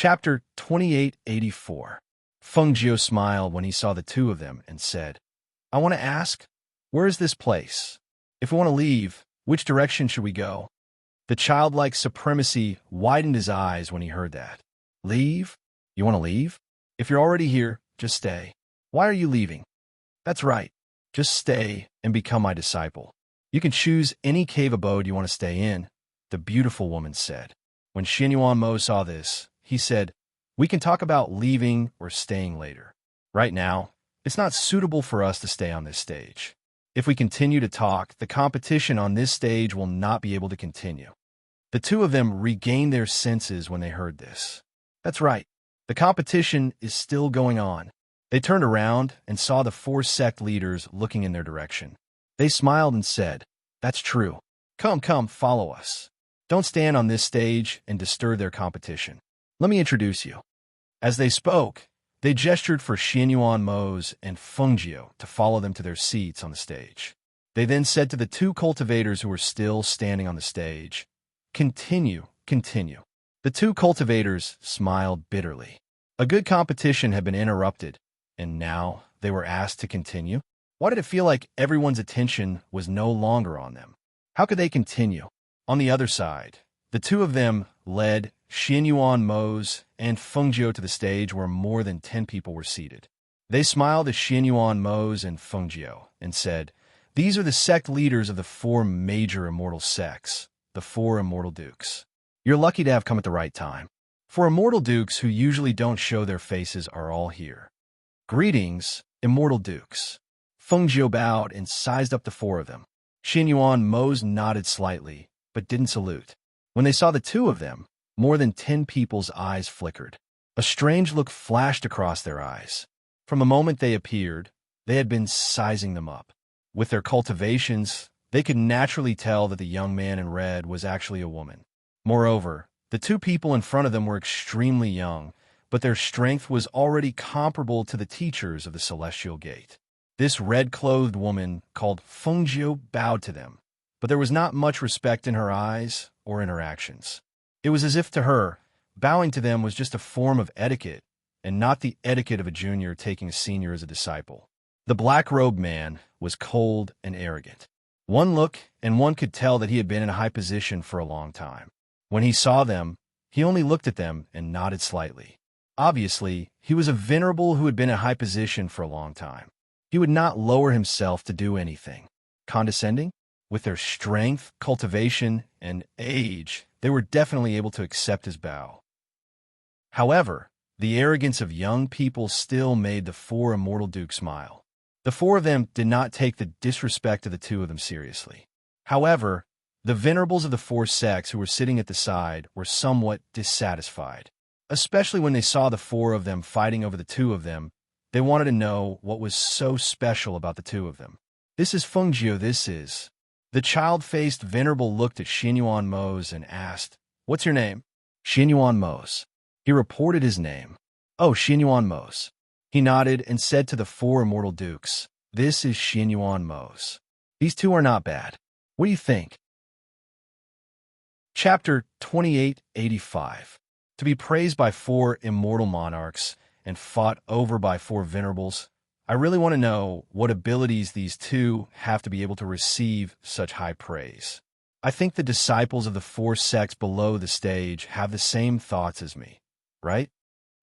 Chapter 2884. Feng smiled when he saw the two of them and said, I want to ask, where is this place? If we want to leave, which direction should we go? The childlike supremacy widened his eyes when he heard that. Leave? You want to leave? If you're already here, just stay. Why are you leaving? That's right. Just stay and become my disciple. You can choose any cave abode you want to stay in, the beautiful woman said. When Xianyuan Mo saw this, he said, we can talk about leaving or staying later. Right now, it's not suitable for us to stay on this stage. If we continue to talk, the competition on this stage will not be able to continue. The two of them regained their senses when they heard this. That's right. The competition is still going on. They turned around and saw the four sect leaders looking in their direction. They smiled and said, that's true. Come, follow us. Don't stand on this stage and disturb their competition. Let me introduce you. As they spoke, they gestured for Xianyuan Mo's and Fengjio to follow them to their seats on the stage. They then said to the two cultivators who were still standing on the stage, Continue. The two cultivators smiled bitterly. A good competition had been interrupted, and now they were asked to continue? Why did it feel like everyone's attention was no longer on them? How could they continue? On the other side, the two of them led Xianyuan Mo's and Fengjio to the stage where more than 10 people were seated. They smiled at Xianyuan Mo's and Fengjio and said, these are the sect leaders of the four major immortal sects, the four immortal dukes. You're lucky to have come at the right time. For immortal dukes who usually don't show their faces are all here. Greetings, immortal dukes. Fengjio bowed and sized up the four of them. Xianyuan Mo's nodded slightly, but didn't salute. When they saw the two of them, more than 10 people's eyes flickered. A strange look flashed across their eyes. From the moment they appeared, they had been sizing them up. With their cultivations, they could naturally tell that the young man in red was actually a woman. Moreover, the two people in front of them were extremely young, but their strength was already comparable to the teachers of the Celestial Gate. This red-clothed woman called Fengjio bowed to them, but there was not much respect in her eyes or in her actions. It was as if to her, bowing to them was just a form of etiquette, and not the etiquette of a junior taking a senior as a disciple. The black-robed man was cold and arrogant. One look, and one could tell that he had been in a high position for a long time. When he saw them, he only looked at them and nodded slightly. Obviously, he was a venerable who had been in a high position for a long time. He would not lower himself to do anything. Condescending? With their strength, cultivation, and age, they were definitely able to accept his bow. However, the arrogance of young people still made the four immortal dukes smile. The four of them did not take the disrespect of the two of them seriously. However, the venerables of the four sects who were sitting at the side were somewhat dissatisfied. Especially when they saw the four of them fighting over the two of them, they wanted to know what was so special about the two of them. This is Fengjio, this is. The child-faced venerable looked at Xianyuan Mo's and asked, what's your name? Xianyuan Mo's. He reported his name. Oh, Xianyuan Mo's. He nodded and said to the four immortal dukes, this is Xianyuan Mo's. These two are not bad. What do you think? Chapter 2885. To be praised by four immortal monarchs and fought over by four venerables, I really want to know what abilities these two have to be able to receive such high praise. I think the disciples of the four sects below the stage have the same thoughts as me, right?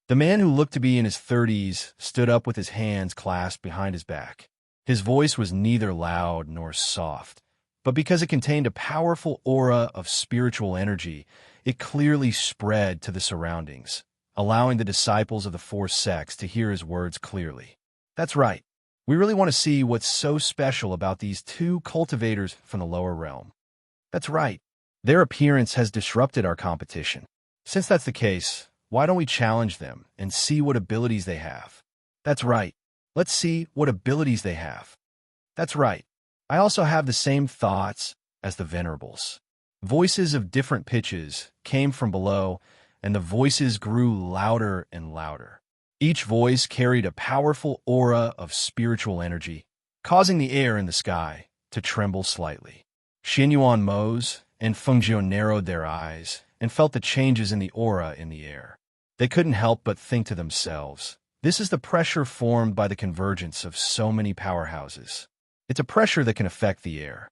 The man who looked to be in his 30s stood up with his hands clasped behind his back. His voice was neither loud nor soft, but because it contained a powerful aura of spiritual energy, it clearly spread to the surroundings, allowing the disciples of the four sects to hear his words clearly. That's right. We really want to see what's so special about these two cultivators from the lower realm. That's right. Their appearance has disrupted our competition. Since that's the case, why don't we challenge them and see what abilities they have? That's right. Let's see what abilities they have. That's right. I also have the same thoughts as the venerables. Voices of different pitches came from below, and the voices grew louder and louder. Each voice carried a powerful aura of spiritual energy, causing the air in the sky to tremble slightly. Xianyuan Mo's and Fengjio narrowed their eyes and felt the changes in the aura in the air. They couldn't help but think to themselves, this is the pressure formed by the convergence of so many powerhouses. It's a pressure that can affect the air.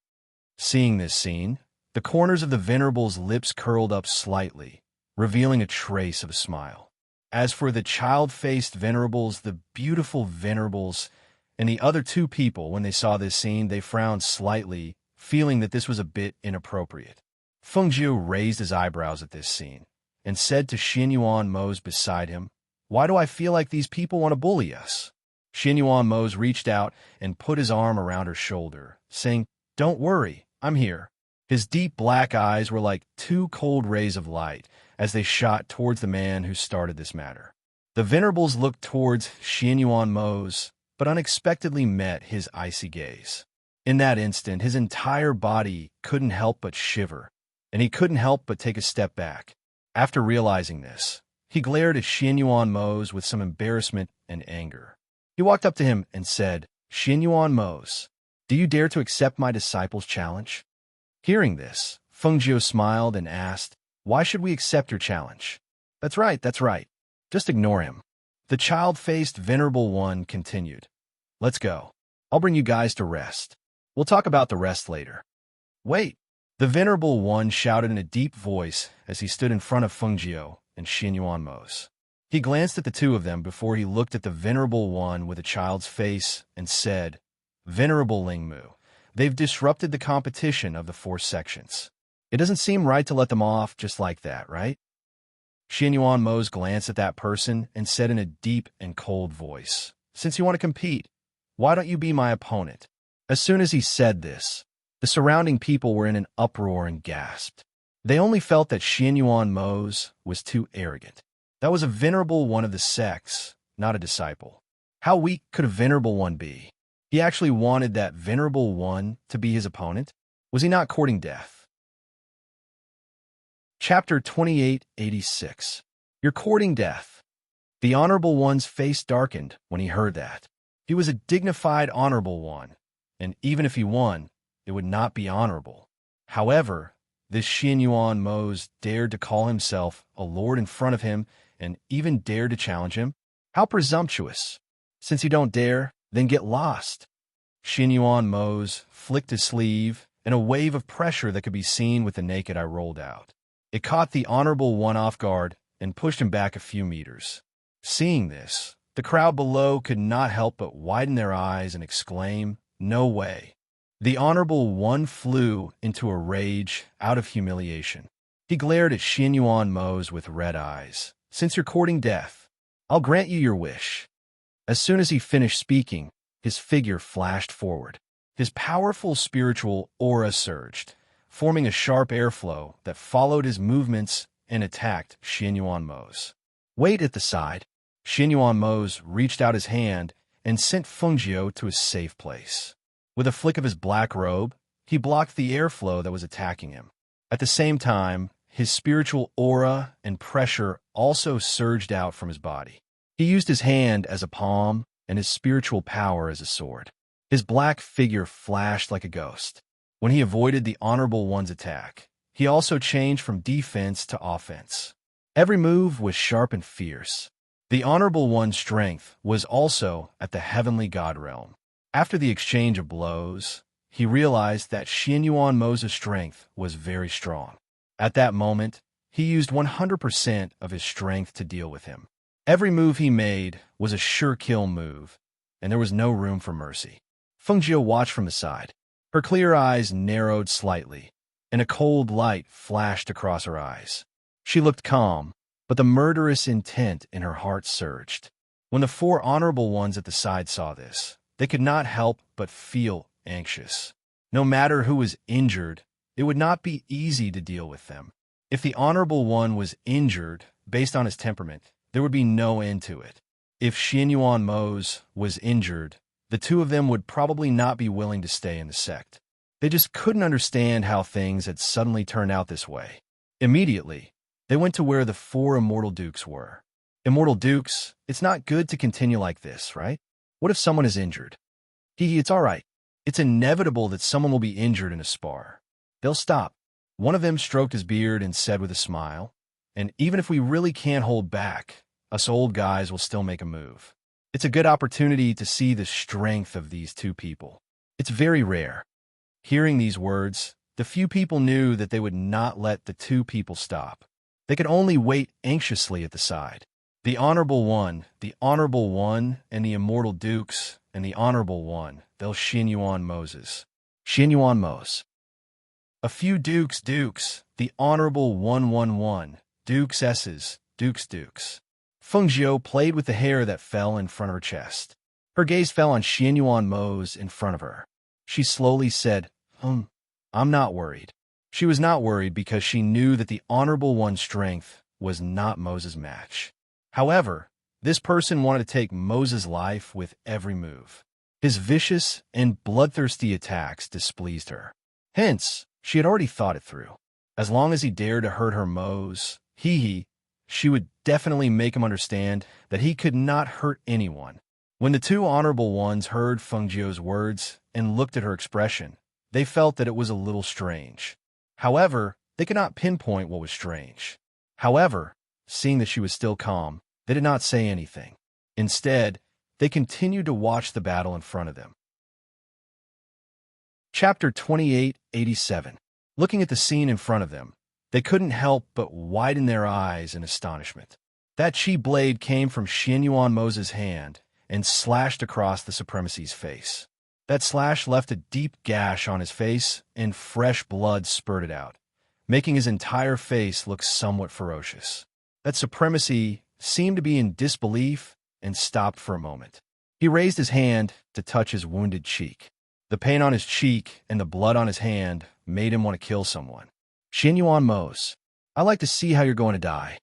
Seeing this scene, the corners of the Venerable's lips curled up slightly, revealing a trace of a smile. As for the child-faced Venerables, the beautiful Venerables, and the other two people, when they saw this scene, they frowned slightly, feeling that this was a bit inappropriate. Fengjiu raised his eyebrows at this scene and said to Xianyuan Mose beside him, "Why do I feel like these people want to bully us?" Xianyuan Mose reached out and put his arm around her shoulder, saying, "Don't worry, I'm here." His deep black eyes were like two cold rays of light as they shot towards the man who started this matter. The Venerables looked towards Xianyuan Mose, but unexpectedly met his icy gaze. In that instant, his entire body couldn't help but shiver, and he couldn't help but take a step back. After realizing this, he glared at Xianyuan Mose with some embarrassment and anger. He walked up to him and said, "Xianyuan Mose, do you dare to accept my disciple's challenge?" Hearing this, Fengjiu smiled and asked, "Why should we accept your challenge?" That's right. Just ignore him." The child-faced Venerable One continued, "Let's go. I'll bring you guys to rest. We'll talk about the rest later." "Wait!" The Venerable One shouted in a deep voice as he stood in front of Fengjiu and Xianyuan Mose. He glanced at the two of them before he looked at the Venerable One with a child's face and said, "Venerable Lingmu, they've disrupted the competition of the 4 sections. It doesn't seem right to let them off just like that, right?" Xianyuan Mose glanced at that person and said in a deep and cold voice, "Since you want to compete, why don't you be my opponent?" As soon as he said this, the surrounding people were in an uproar and gasped. They only felt that Xianyuan Mose was too arrogant. That was a Venerable One of the sects, not a disciple. How weak could a Venerable One be? He actually wanted that Venerable One to be his opponent? Was he not courting death? Chapter 2886. You're courting death. The Honorable One's face darkened when he heard that. He was a dignified Honorable One, and even if he won, it would not be honorable. However, this Xianyuan Mose dared to call himself a lord in front of him and even dared to challenge him? How presumptuous! Since you don't dare, then get lost. Xianyuan Mose flicked his sleeve, and a wave of pressure that could be seen with the naked eye rolled out. It caught the Honorable One off guard and pushed him back a few meters. Seeing this, the crowd below could not help but widen their eyes and exclaim, "No way." The Honorable One flew into a rage out of humiliation. He glared at Xianyuan Mose with red eyes. "Since you're courting death, I'll grant you your wish." As soon as he finished speaking, his figure flashed forward. His powerful spiritual aura surged, forming a sharp airflow that followed his movements and attacked Xianyuan Mose. "Wait at the side." Xianyuan Mose reached out his hand and sent Fengjiu to a safe place. With a flick of his black robe, he blocked the airflow that was attacking him. At the same time, his spiritual aura and pressure also surged out from his body. He used his hand as a palm and his spiritual power as a sword. His black figure flashed like a ghost. When he avoided the Honorable One's attack, he also changed from defense to offense. Every move was sharp and fierce. The Honorable One's strength was also at the heavenly god realm. After the exchange of blows, he realized that Xianyuan Mose's strength was very strong. At that moment, he used 100% of his strength to deal with him. Every move he made was a sure-kill move, and there was no room for mercy. Fengjiu watched from the side. Her clear eyes narrowed slightly, and a cold light flashed across her eyes. She looked calm, but the murderous intent in her heart surged. When the 4 Honorable Ones at the side saw this, they could not help but feel anxious. No matter who was injured, it would not be easy to deal with them. If the Honorable One was injured, based on his temperament, there would be no end to it. If Xianyuan Mose was injured, the two of them would probably not be willing to stay in the sect. They just couldn't understand how things had suddenly turned out this way. Immediately, they went to where the 4 Immortal Dukes were. "Immortal Dukes, it's not good to continue like this, right? What if someone is injured?" It's all right. It's inevitable that someone will be injured in a spar. They'll stop." One of them stroked his beard and said with a smile, and even if we really can't hold back, us old guys will still make a move. It's a good opportunity to see the strength of these two people. It's very rare. Hearing these words, the few people knew that they would not let the two people stop. They could only wait anxiously at the side. The Honorable One, and the Immortal Dukes, and the Honorable One, they'll Xin Yuan Moses. Xin Yuan Mos. A few Dukes, the Honorable 111, Dukes S's, Dukes. Feng Jiu played with the hair that fell in front of her chest. Her gaze fell on Xin Yuan Mos in front of her. She slowly said, I'm not worried. She was not worried because she knew that the Honorable One's strength was not Moses' match. However, this person wanted to take Moses' life with every move. His vicious and bloodthirsty attacks displeased her. Hence, she had already thought it through. As long as he dared to hurt her Mose, she would definitely make him understand that he could not hurt anyone. When the two Honorable Ones heard Feng Jiu's words and looked at her expression, they felt that it was a little strange. However, they could not pinpoint what was strange. However, seeing that she was still calm, they did not say anything. Instead, they continued to watch the battle in front of them. Chapter 2887. Looking at the scene in front of them, they couldn't help but widen their eyes in astonishment. That chi blade came from Xin Yuan Moses' hand and slashed across the Supremacy's face. That slash left a deep gash on his face, and fresh blood spurted out, making his entire face look somewhat ferocious. That Supremacy seemed to be in disbelief and stopped for a moment. He raised his hand to touch his wounded cheek. The pain on his cheek and the blood on his hand made him want to kill someone. Xin Yuan Mos, I like to see how you're going to die.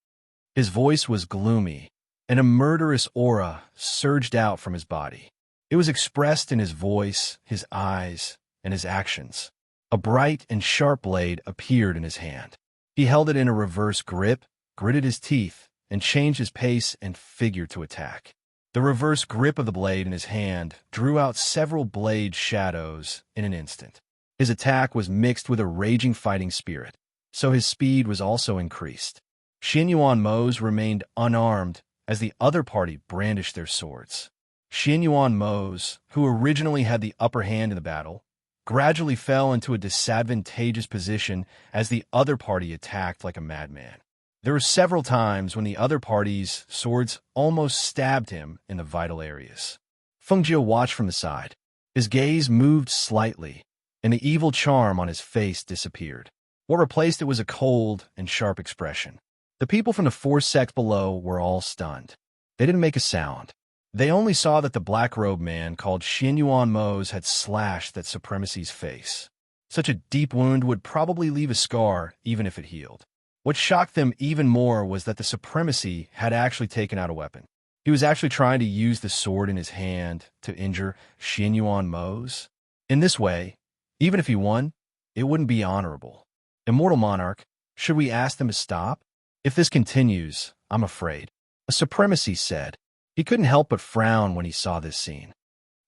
His voice was gloomy, and a murderous aura surged out from his body. It was expressed in his voice, his eyes, and his actions. A bright and sharp blade appeared in his hand. He held it in a reverse grip, gritted his teeth, and changed his pace and figure to attack. The reverse grip of the blade in his hand drew out several blade shadows in an instant. His attack was mixed with a raging fighting spirit, so his speed was also increased. Xin Yuan Mos remained unarmed as the other party brandished their swords. Xin Yuan Mos, who originally had the upper hand in the battle, gradually fell into a disadvantageous position as the other party attacked like a madman. There were several times when the other party's swords almost stabbed him in the vital areas. Feng Jiu watched from the side. His gaze moved slightly, and the evil charm on his face disappeared. What replaced it was a cold and sharp expression. The people from the four sects below were all stunned. They didn't make a sound. They only saw that the black-robed man called Xin Yuan Mos had slashed that Supremacy's face. Such a deep wound would probably leave a scar even if it healed. What shocked them even more was that the Supremacy had actually taken out a weapon. He was actually trying to use the sword in his hand to injure Xin Yuan Mos. In this way, even if he won, it wouldn't be honorable. Immortal Monarch, should we ask them to stop? If this continues, I'm afraid. A Supremacy said. He couldn't help but frown when he saw this scene.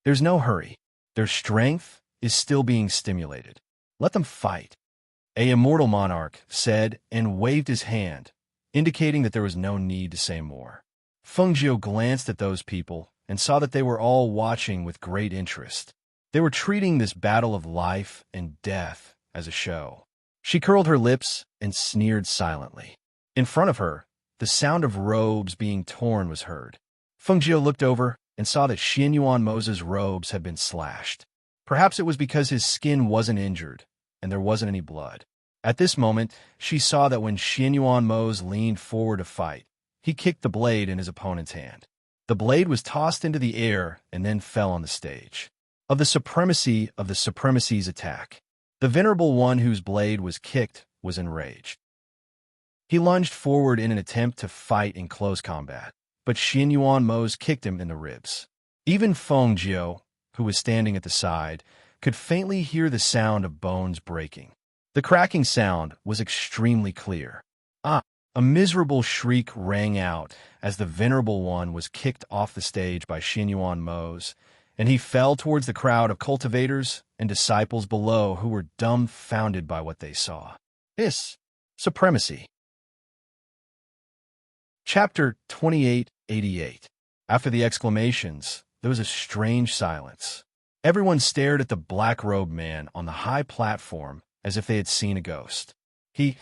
There's no hurry. Their strength is still being stimulated. Let them fight. A Immortal Monarch said and waved his hand, indicating that there was no need to say more. Feng Jiu glanced at those people and saw that they were all watching with great interest. They were treating this battle of life and death as a show. She curled her lips and sneered silently. In front of her, the sound of robes being torn was heard. Feng Jiu looked over and saw that Xin Yuan Moses' robes had been slashed. Perhaps it was because his skin wasn't injured and there wasn't any blood. At this moment, she saw that when Xin Yuan Mos leaned forward to fight, he kicked the blade in his opponent's hand. The blade was tossed into the air and then fell on the stage. Of the Supremacy's attack, the Venerable One whose blade was kicked was enraged. He lunged forward in an attempt to fight in close combat, but Xin Yuan Mos kicked him in the ribs. Even Feng Jiu, who was standing at the side, could faintly hear the sound of bones breaking. The cracking sound was extremely clear. A miserable shriek rang out as the Venerable One was kicked off the stage by Xin Yuan Mos, and he fell towards the crowd of cultivators and disciples below who were dumbfounded by what they saw. Supremacy. Chapter 2888. After the exclamations, there was a strange silence. Everyone stared at the black-robed man on the high platform as if they had seen a ghost. He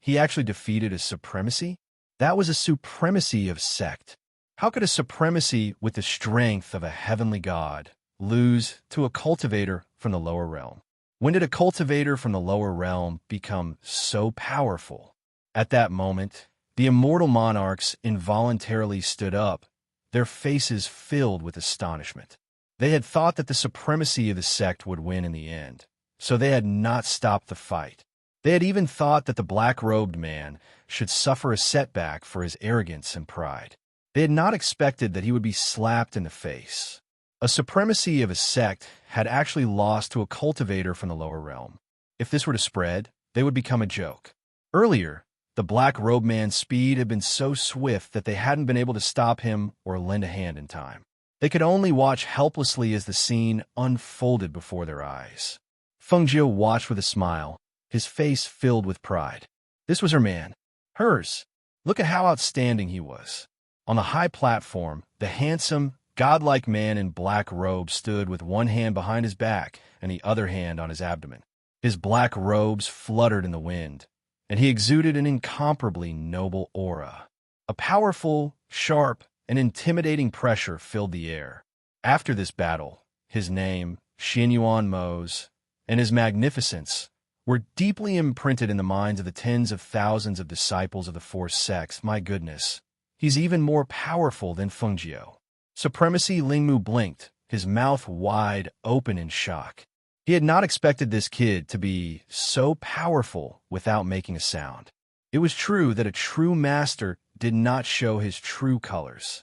actually defeated a supremacy? That was a supremacy of sect. How could a supremacy with the strength of a heavenly god lose to a cultivator from the lower realm? When did a cultivator from the lower realm become so powerful? At that moment, the immortal monarchs involuntarily stood up, their faces filled with astonishment. They had thought that the supremacy of the sect would win in the end, so they had not stopped the fight. They had even thought that the black-robed man should suffer a setback for his arrogance and pride. They had not expected that he would be slapped in the face. A supremacy of a sect had actually lost to a cultivator from the lower realm. If this were to spread, they would become a joke. Earlier, the black-robed man's speed had been so swift that they hadn't been able to stop him or lend a hand in time. They could only watch helplessly as the scene unfolded before their eyes. Fengjiu watched with a smile, his face filled with pride. This was her man. Hers. Look at how outstanding he was. On the high platform, the handsome, godlike man in black robes stood with one hand behind his back and the other hand on his abdomen. His black robes fluttered in the wind, and he exuded an incomparably noble aura. A powerful, sharp, and intimidating pressure filled the air. After this battle, his name, Xianyuan Mo's, and his magnificence were deeply imprinted in the minds of the tens of thousands of disciples of the four sects. My goodness, he's even more powerful than Fengjiu. Supremacy Lingmu blinked, his mouth wide open in shock. He had not expected this kid to be so powerful without making a sound. It was true that a true master did not show his true colors.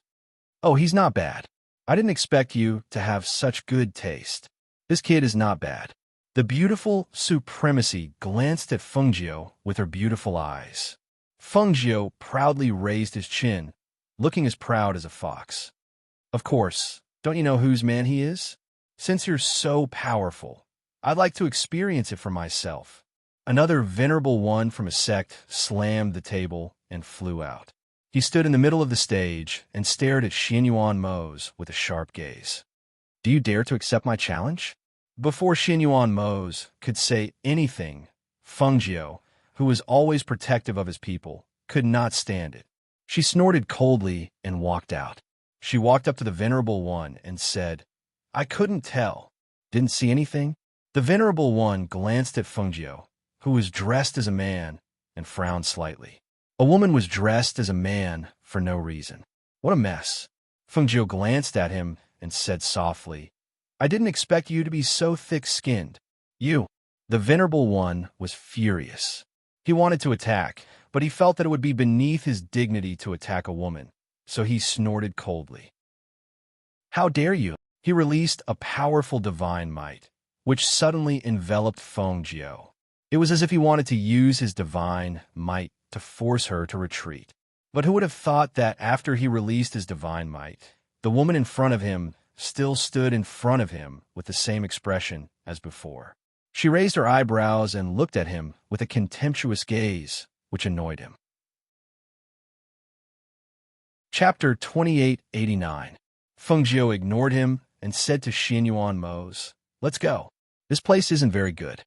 Oh, he's not bad. I didn't expect you to have such good taste. This kid is not bad. The beautiful supremacy glanced at Fengjiu with her beautiful eyes. Fengjiu proudly raised his chin, looking as proud as a fox. Of course, don't you know whose man he is? Since you're so powerful, I'd like to experience it for myself. Another venerable one from a sect slammed the table and flew out. He stood in the middle of the stage and stared at Xianyuan Mo's with a sharp gaze. Do you dare to accept my challenge? Before Xianyuan Mo's could say anything, Fengjiu, who was always protective of his people, could not stand it. She snorted coldly and walked out. She walked up to the venerable one and said, I couldn't tell. Didn't see anything? The venerable one glanced at Fengjiu, who was dressed as a man, and frowned slightly. A woman was dressed as a man for no reason. What a mess. Fengjiu glanced at him and said softly, I didn't expect you to be so thick-skinned. You. The venerable one was furious. He wanted to attack, but he felt that it would be beneath his dignity to attack a woman, so he snorted coldly. How dare you? He released a powerful divine might, which suddenly enveloped Fengjiu. It was as if he wanted to use his divine might to force her to retreat. But who would have thought that after he released his divine might, the woman in front of him still stood in front of him with the same expression as before. She raised her eyebrows and looked at him with a contemptuous gaze, which annoyed him. Chapter 2889. Fengjiu ignored him and said to Xianyuan Mo's, Let's go. This place isn't very good.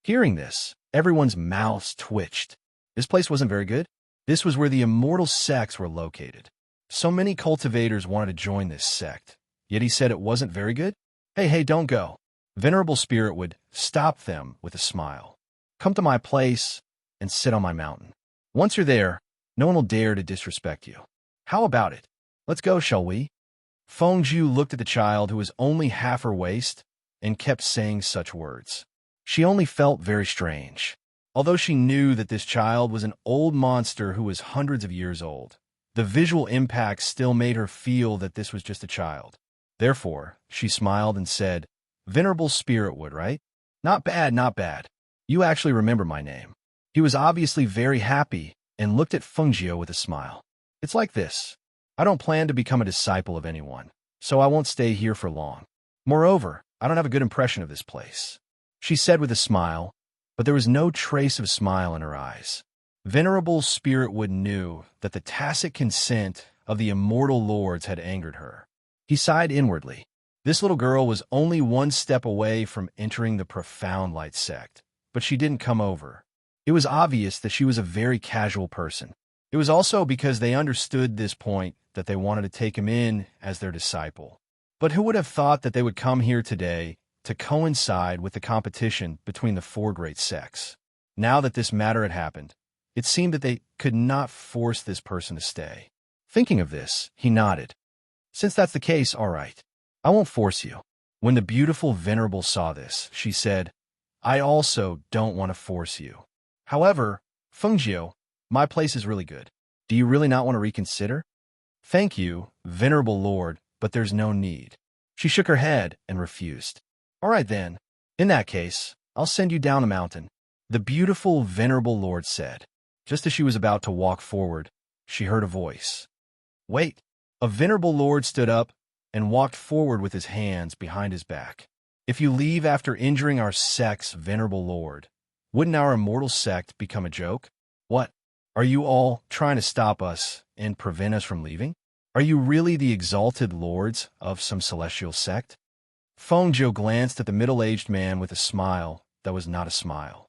Hearing this, everyone's mouths twitched. This place wasn't very good? This was where the immortal sects were located. So many cultivators wanted to join this sect. Yet he said it wasn't very good? Hey, don't go. Venerable Spirit would stop them with a smile. Come to my place and sit on my mountain. Once you're there, no one will dare to disrespect you. How about it? Let's go, shall we? Fengjiu looked at the child who was only half her waist and kept saying such words. She only felt very strange. Although she knew that this child was an old monster who was hundreds of years old, the visual impact still made her feel that this was just a child. Therefore, she smiled and said, Venerable Spirit would, right? Not bad, not bad. You actually remember my name. He was obviously very happy and looked at Fengjiu with a smile. It's like this. I don't plan to become a disciple of anyone, so I won't stay here for long. Moreover, I don't have a good impression of this place. She said with a smile, but there was no trace of smile in her eyes. Venerable Spiritwood knew that the tacit consent of the immortal lords had angered her. He sighed inwardly. This little girl was only one step away from entering the profound light sect, but she didn't come over. It was obvious that she was a very casual person. It was also because they understood this point that they wanted to take him in as their disciple. But who would have thought that they would come here today to coincide with the competition between the four great sects? Now that this matter had happened, it seemed that they could not force this person to stay. Thinking of this, he nodded. Since that's the case, all right. I won't force you. When the beautiful Venerable saw this, she said, I also don't want to force you. However, Fengjiu, my place is really good. Do you really not want to reconsider? Thank you, Venerable Lord, but there's no need. She shook her head and refused. All right then. In that case, I'll send you down the mountain. The beautiful Venerable Lord said. Just as she was about to walk forward, she heard a voice. Wait. A Venerable Lord stood up and walked forward with his hands behind his back. If you leave after injuring our sect's Venerable Lord, wouldn't our immortal sect become a joke? What? Are you all trying to stop us and prevent us from leaving? Are you really the exalted lords of some celestial sect? Fengjiu glanced at the middle-aged man with a smile that was not a smile.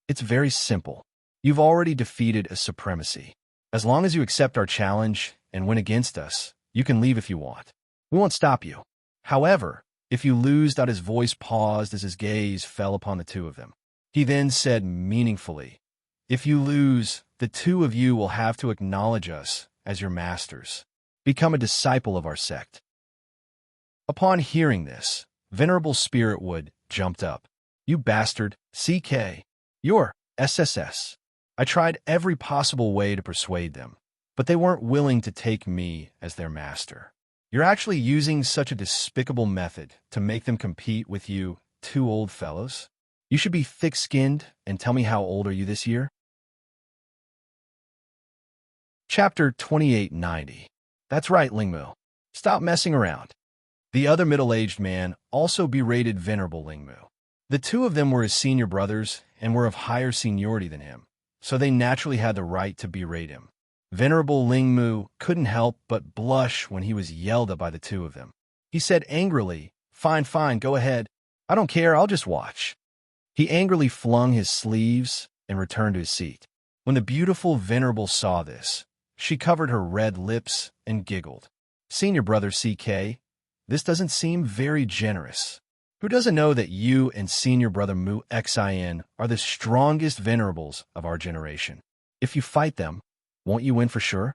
It's very simple. You've already defeated a supremacy. As long as you accept our challenge and win against us, you can leave if you want. We won't stop you. However, if you lose, that his voice paused as his gaze fell upon the two of them. He then said meaningfully, if you lose, the two of you will have to acknowledge us as your masters. Become a disciple of our sect. Upon hearing this, Venerable Spiritwood jumped up. You bastard, CK. You're SSS. I tried every possible way to persuade them, but they weren't willing to take me as their master. You're actually using such a despicable method to make them compete with you, two old fellows? You should be thick-skinned and tell me how old are you this year? Chapter 2890. That's right, Lingmu. Stop messing around. The other middle-aged man also berated Venerable Lingmu. The two of them were his senior brothers and were of higher seniority than him, so they naturally had the right to berate him. Venerable Lingmu couldn't help but blush when he was yelled at by the two of them. He said angrily, Fine, go ahead. I don't care, I'll just watch. He angrily flung his sleeves and returned to his seat. When the beautiful Venerable saw this, she covered her red lips and giggled. Senior brother CK, this doesn't seem very generous. Who doesn't know that you and senior brother Mu Xin are the strongest venerables of our generation? If you fight them, won't you win for sure?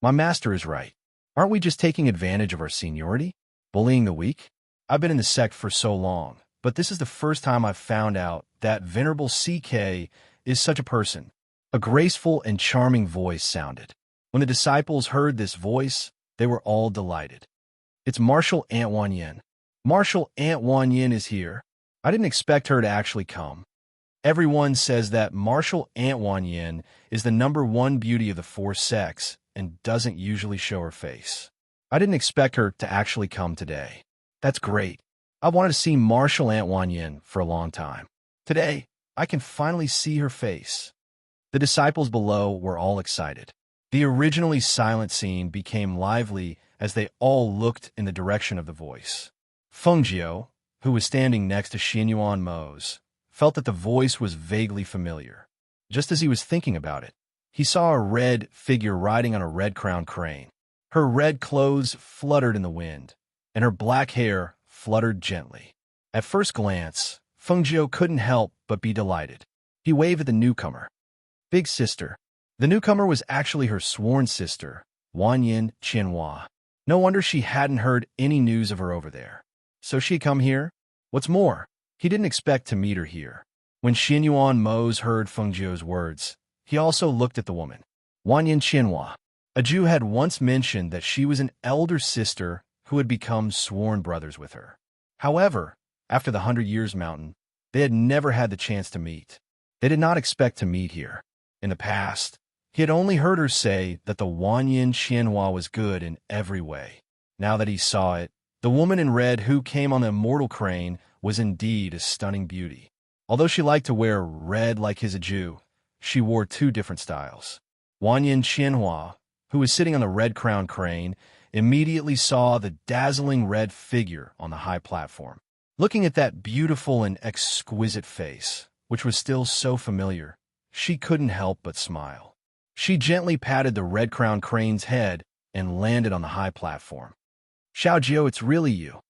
My master is right. Aren't we just taking advantage of our seniority? Bullying the weak? I've been in the sect for so long, but this is the first time I've found out that Venerable CK is such a person. A graceful and charming voice sounded. When the disciples heard this voice, they were all delighted. It's Marshal Aunt Wan Yin. Marshal Aunt Wan Yin is here. I didn't expect her to actually come. Everyone says that Marshal Aunt Wan Yin is the #1 beauty of the four sects and doesn't usually show her face. I didn't expect her to actually come today. That's great. I wanted to see Marshal Aunt Wan Yin for a long time. Today, I can finally see her face. The disciples below were all excited. The originally silent scene became lively as they all looked in the direction of the voice. Fengjiu, who was standing next to Xinyuan Mose, felt that the voice was vaguely familiar. Just as he was thinking about it, he saw a red figure riding on a red-crowned crane. Her red clothes fluttered in the wind, and her black hair fluttered gently. At first glance, Fengjiu couldn't help but be delighted. He waved at the newcomer. Big sister. The newcomer was actually her sworn sister, Wanyin Qianhua. No wonder she hadn't heard any news of her over there. So she'd come here? What's more, he didn't expect to meet her here. When Xinyuan Mose heard Fengjiu's words, he also looked at the woman. Wanyin Qianhua. A Jew had once mentioned that she was an elder sister who had become sworn brothers with her. However, after the 100 Years Mountain, they had never had the chance to meet. They did not expect to meet here. In the past, he had only heard her say that the Wanyin Qianhua was good in every way. Now that he saw it, the woman in red who came on the immortal crane was indeed a stunning beauty. Although she liked to wear red like his Jew, she wore two different styles. Wanyan Qianhua, who was sitting on the red-crowned crane, immediately saw the dazzling red figure on the high platform. Looking at that beautiful and exquisite face, which was still so familiar, she couldn't help but smile. She gently patted the red-crowned crane's head and landed on the high platform. "Xiaojiu, it's really you."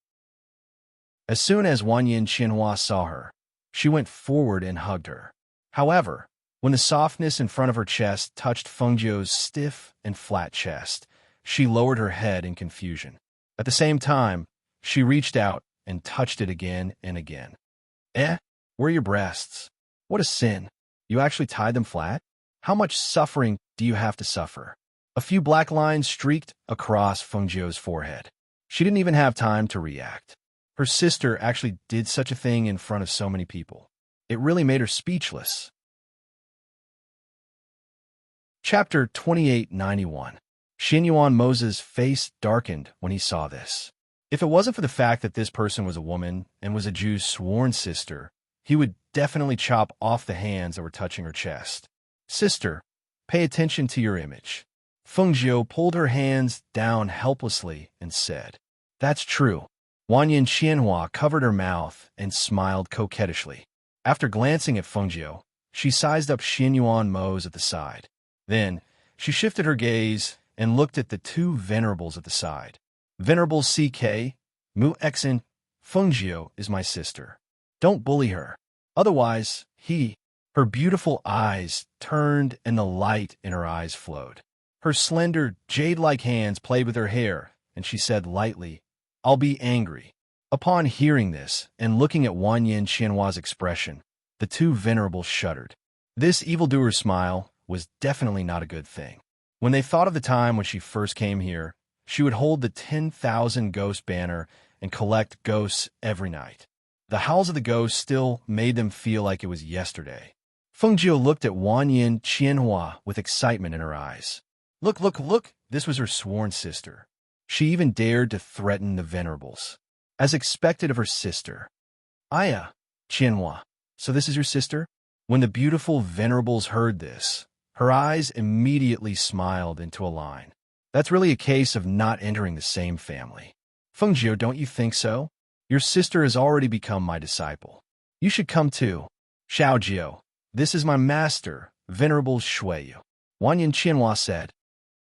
As soon as Wanyan Qianhua saw her, she went forward and hugged her. However, when the softness in front of her chest touched Fengjiu's stiff and flat chest, she lowered her head in confusion. At the same time, she reached out and touched it again and again. "Eh? Where are your breasts? What a sin. You actually tied them flat? How much suffering do you have to suffer?" A few black lines streaked across Fengjiu's forehead. She didn't even have time to react. Her sister actually did such a thing in front of so many people. It really made her speechless. Chapter 2891. Xinyuan Mo's face darkened when he saw this. If it wasn't for the fact that this person was a woman and was a Jew's sworn sister, he would definitely chop off the hands that were touching her chest. "Sister, pay attention to your image." Fengjiu pulled her hands down helplessly and said, "That's true." Wanyan Qianhua covered her mouth and smiled coquettishly. After glancing at Fengjiu, she sized up Xinyuan Mo's at the side. Then, she shifted her gaze and looked at the two venerables at the side. "Venerable CK, Mu Xen, Fengjiu is my sister. Don't bully her. Otherwise, Her beautiful eyes turned and the light in her eyes flowed. Her slender, jade-like hands played with her hair, and she said lightly, "I'll be angry." Upon hearing this and looking at Wanyan Qianhua's expression, the two venerables shuddered. This evildoer's smile was definitely not a good thing. When they thought of the time when she first came here, she would hold the 10,000 ghost banner and collect ghosts every night. The howls of the ghosts still made them feel like it was yesterday. Fengjiu looked at Wanyan Qianhua with excitement in her eyes. Look, look, look! This was her sworn sister. She even dared to threaten the venerables. As expected of her sister. "Aya, Qianhua, so this is your sister?" When the beautiful venerables heard this, her eyes immediately smiled into a line. "That's really a case of not entering the same family." "Fengjiu, don't you think so? Your sister has already become my disciple. You should come too." "Xiaojiu, this is my master, Venerable Shuiyu," Wanyan Qianhua said.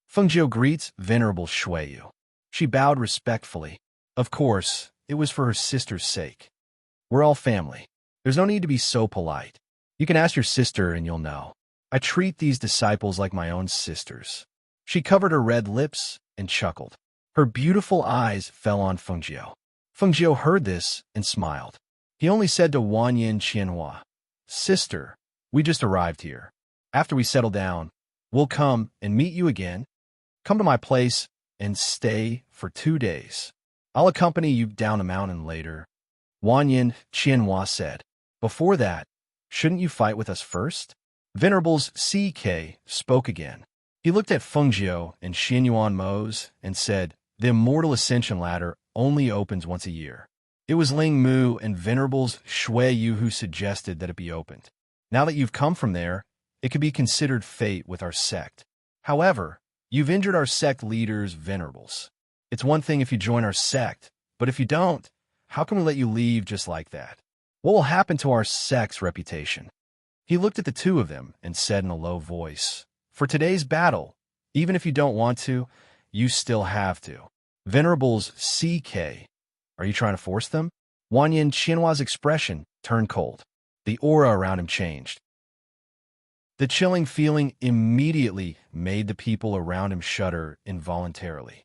Fengjiu greets Venerable Shuiyu. She bowed respectfully. Of course, it was for her sister's sake. "We're all family. There's no need to be so polite. You can ask your sister and you'll know. I treat these disciples like my own sisters." She covered her red lips and chuckled. Her beautiful eyes fell on Fengjiu. Fengjiu heard this and smiled. He only said to Wanyan Qianhua, "Sister, we just arrived here. After we settle down, we'll come and meet you again. Come to my place and stay for 2 days. I'll accompany you down the mountain later." Wanyan Qianhua said, "Before that, shouldn't you fight with us first?" Venerables CK spoke again. He looked at Fengjiu and Xinyuan Mo's and said, "The Immortal Ascension Ladder only opens once a year." It was Ling Mu and Venerables Shuiyu who suggested that it be opened. Now that you've come from there, it could be considered fate with our sect. However, you've injured our sect leaders, Venerables. It's one thing if you join our sect, but if you don't, how can we let you leave just like that? What will happen to our sect's reputation? He looked at the two of them and said in a low voice, "For today's battle, even if you don't want to, you still have to." Venerables CK, are you trying to force them? Wanyan Qianhua's expression turned cold. The aura around him changed. The chilling feeling immediately made the people around him shudder involuntarily.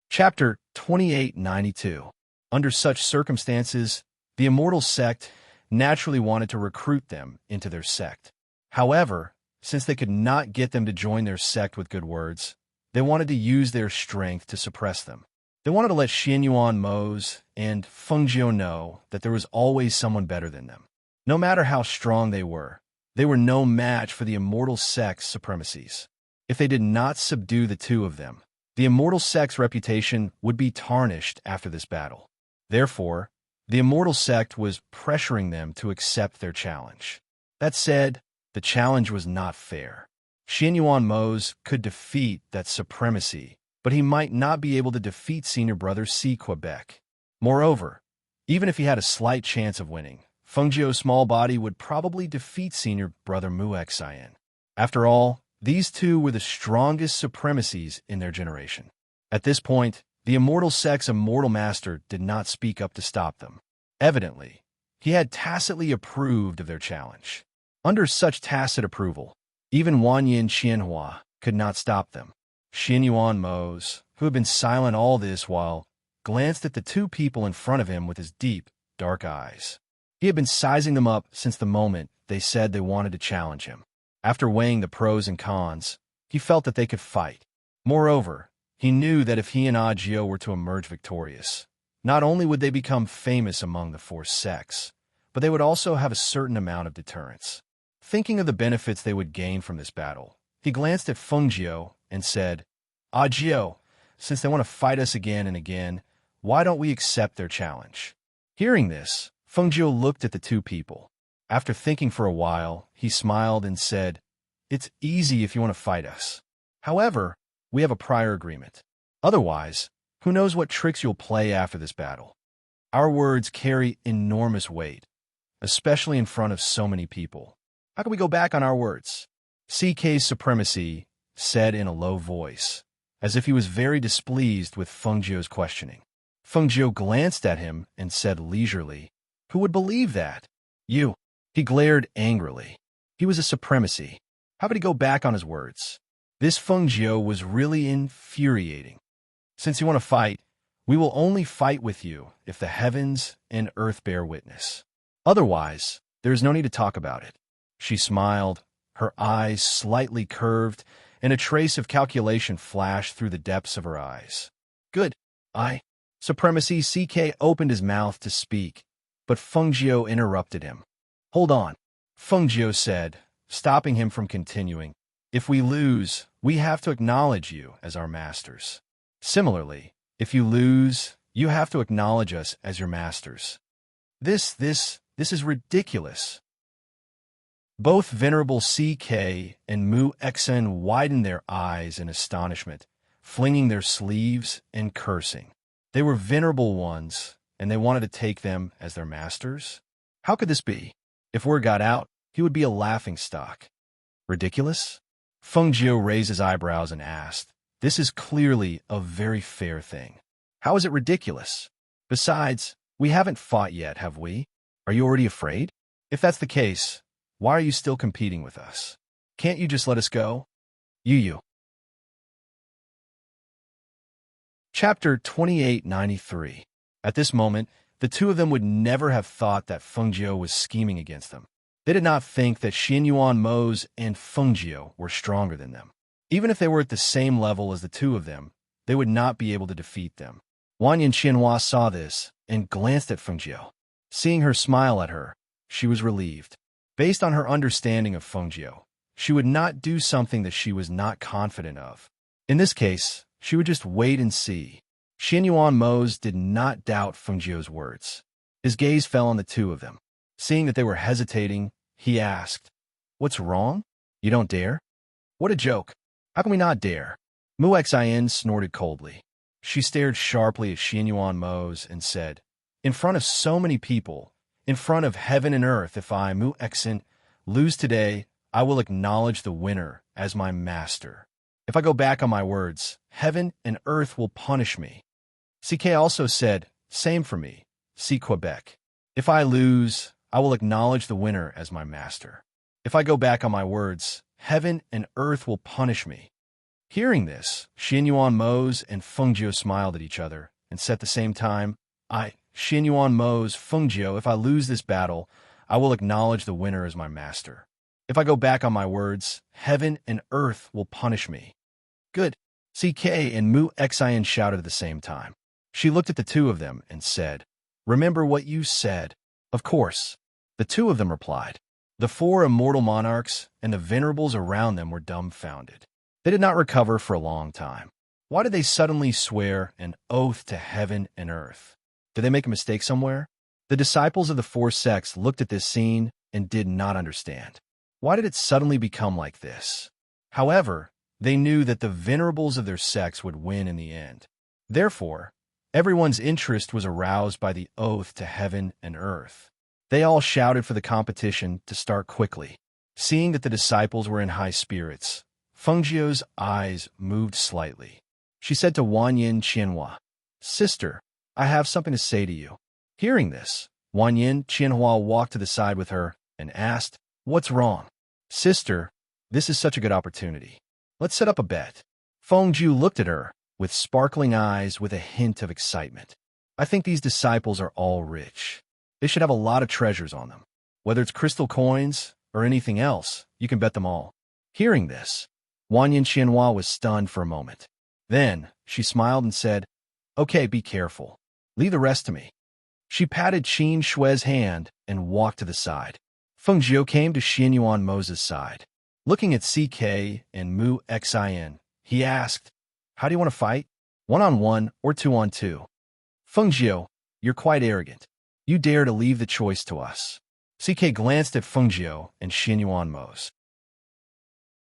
Chapter 2892. Under such circumstances, the Immortal Sect naturally wanted to recruit them into their sect. However, since they could not get them to join their sect with good words, they wanted to use their strength to suppress them. They wanted to let Xinyuan Mo's and Fengjiu know that there was always someone better than them. No matter how strong they were no match for the Immortal Sect's supremacies. If they did not subdue the two of them, the Immortal Sect's reputation would be tarnished after this battle. Therefore, the Immortal Sect was pressuring them to accept their challenge. That said, the challenge was not fair. Xianyuan Mose could defeat that supremacy, but he might not be able to defeat senior brother C. Quebec. Moreover, even if he had a slight chance of winning, Fengjiu's small body would probably defeat senior brother Mu Xian. After all, these two were the strongest supremacies in their generation. At this point, the immortal sex immortal master did not speak up to stop them. Evidently, he had tacitly approved of their challenge. Under such tacit approval, even Wanyin Qianhua could not stop them. Xianyuan Mose, who had been silent all this while, glanced at the two people in front of him with his deep, dark eyes. He had been sizing them up since the moment they said they wanted to challenge him. After weighing the pros and cons, he felt that they could fight. Moreover, he knew that if he and Agio were to emerge victorious, not only would they become famous among the four sects, but they would also have a certain amount of deterrence. Thinking of the benefits they would gain from this battle, he glanced at Fengjiu and said, Agio, since they want to fight us again and again, why don't we accept their challenge? Hearing this, Fengjiu looked at the two people. After thinking for a while, he smiled and said, It's easy if you want to fight us. However, we have a prior agreement. Otherwise, who knows what tricks you'll play after this battle. Our words carry enormous weight, especially in front of so many people. How can we go back on our words? CK's supremacy said in a low voice, as if he was very displeased with Fengjiu's questioning. Fengjiu glanced at him and said leisurely, Who would believe that? You. He glared angrily. He was a supremacy. How could he go back on his words? This Fengjiu was really infuriating. Since you want to fight, we will only fight with you if the heavens and earth bear witness. Otherwise, there is no need to talk about it. She smiled, her eyes slightly curved, and a trace of calculation flashed through the depths of her eyes. Good. Supremacy CK opened his mouth to speak, but Fengjiu interrupted him. Hold on, Fengjiu said, stopping him from continuing. If we lose, we have to acknowledge you as our masters. Similarly, if you lose, you have to acknowledge us as your masters. This is ridiculous. Both Venerable CK and Mu Xen widened their eyes in astonishment, flinging their sleeves and cursing. They were venerable ones, and they wanted to take them as their masters? How could this be? If word got out, he would be a laughingstock. Ridiculous? Fengjiu raised his eyebrows and asked, This is clearly a very fair thing. How is it ridiculous? Besides, we haven't fought yet, have we? Are you already afraid? If that's the case, why are you still competing with us? Can't you just let us go? Yu. Chapter 2893. At this moment, the two of them would never have thought that Fengjiu was scheming against them. They did not think that Xianyuan Mose and Fengjiu were stronger than them. Even if they were at the same level as the two of them, they would not be able to defeat them. Wanyin Qianhua saw this and glanced at Fengjiu. Seeing her smile at her, she was relieved. Based on her understanding of Fengjiu, she would not do something that she was not confident of. In this case, she would just wait and see. Xianyuan Mose did not doubt Fengjiu's words. His gaze fell on the two of them. Seeing that they were hesitating, he asked, What's wrong? You don't dare? What a joke. How can we not dare? Mu Xian snorted coldly. She stared sharply at Xianyuan Mose and said, In front of so many people, in front of heaven and earth, if I, Mu Xen, lose today, I will acknowledge the winner as my master. If I go back on my words, heaven and earth will punish me. CK also said, Same for me, see Quebec. If I lose, I will acknowledge the winner as my master. If I go back on my words, heaven and earth will punish me. Hearing this, Xianyuan Mose and Fengjiu smiled at each other and said at the same time, Xianyuan Mose, Fengjiu, if I lose this battle, I will acknowledge the winner as my master. If I go back on my words, heaven and earth will punish me. Good. CK and Mu Xian shouted at the same time. She looked at the two of them and said, Remember what you said. Of course. The two of them replied. The four immortal monarchs and the venerables around them were dumbfounded. They did not recover for a long time. Why did they suddenly swear an oath to heaven and earth? Did they make a mistake somewhere? The disciples of the four sects looked at this scene and did not understand. Why did it suddenly become like this? However, they knew that the venerables of their sects would win in the end. Therefore, everyone's interest was aroused by the oath to heaven and earth. They all shouted for the competition to start quickly. Seeing that the disciples were in high spirits, Fengjiu's eyes moved slightly. She said to Wanyin Qianhua, "Sister, I have something to say to you." Hearing this, Wanyin Qianhua walked to the side with her and asked, "What's wrong?" "Sister, this is such a good opportunity. Let's set up a bet." Fengjiu looked at her with sparkling eyes with a hint of excitement. "I think these disciples are all rich. They should have a lot of treasures on them. Whether it's crystal coins or anything else, you can bet them all." Hearing this, Wanyin Qianhua was stunned for a moment. Then, she smiled and said, "Okay, be careful. Leave the rest to me." She patted Qin Shui's hand and walked to the side. Fengjiu came to Xianyuan Mo's side. Looking at CK and Mu Xin, he asked, "How do you want to fight? 1-on-1 or 2-on-2? Fengjiu, you're quite arrogant. You dare to leave the choice to us." CK glanced at Fengjiu and Xianyuan Mo's.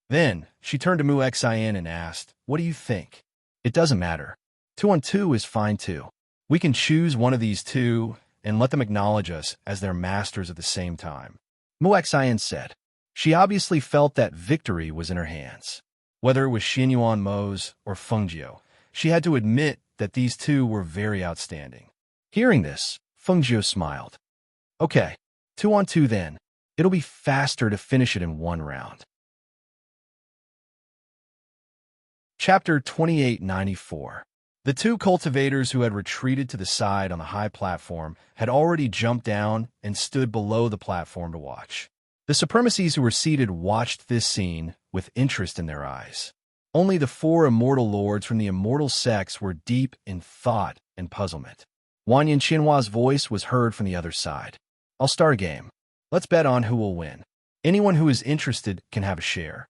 Then, she turned to Mu Xin and asked, "What do you think?" "It doesn't matter. 2-on-2 is fine too. We can choose one of these two and let them acknowledge us as their masters at the same time," Mu Xin said. She obviously felt that victory was in her hands. Whether it was Xianyuan Mo's or Fengjiu, she had to admit that these two were very outstanding. Hearing this, Fengjiu smiled. "Okay, 2-on-2 then. It'll be faster to finish it in one round." Chapter 2894. The two cultivators who had retreated to the side on the high platform had already jumped down and stood below the platform to watch. The supremacies who were seated watched this scene with interest in their eyes. Only the four immortal lords from the immortal sects were deep in thought and puzzlement. Wanyin Qianhua's voice was heard from the other side. "I'll start a game. Let's bet on who will win. Anyone who is interested can have a share."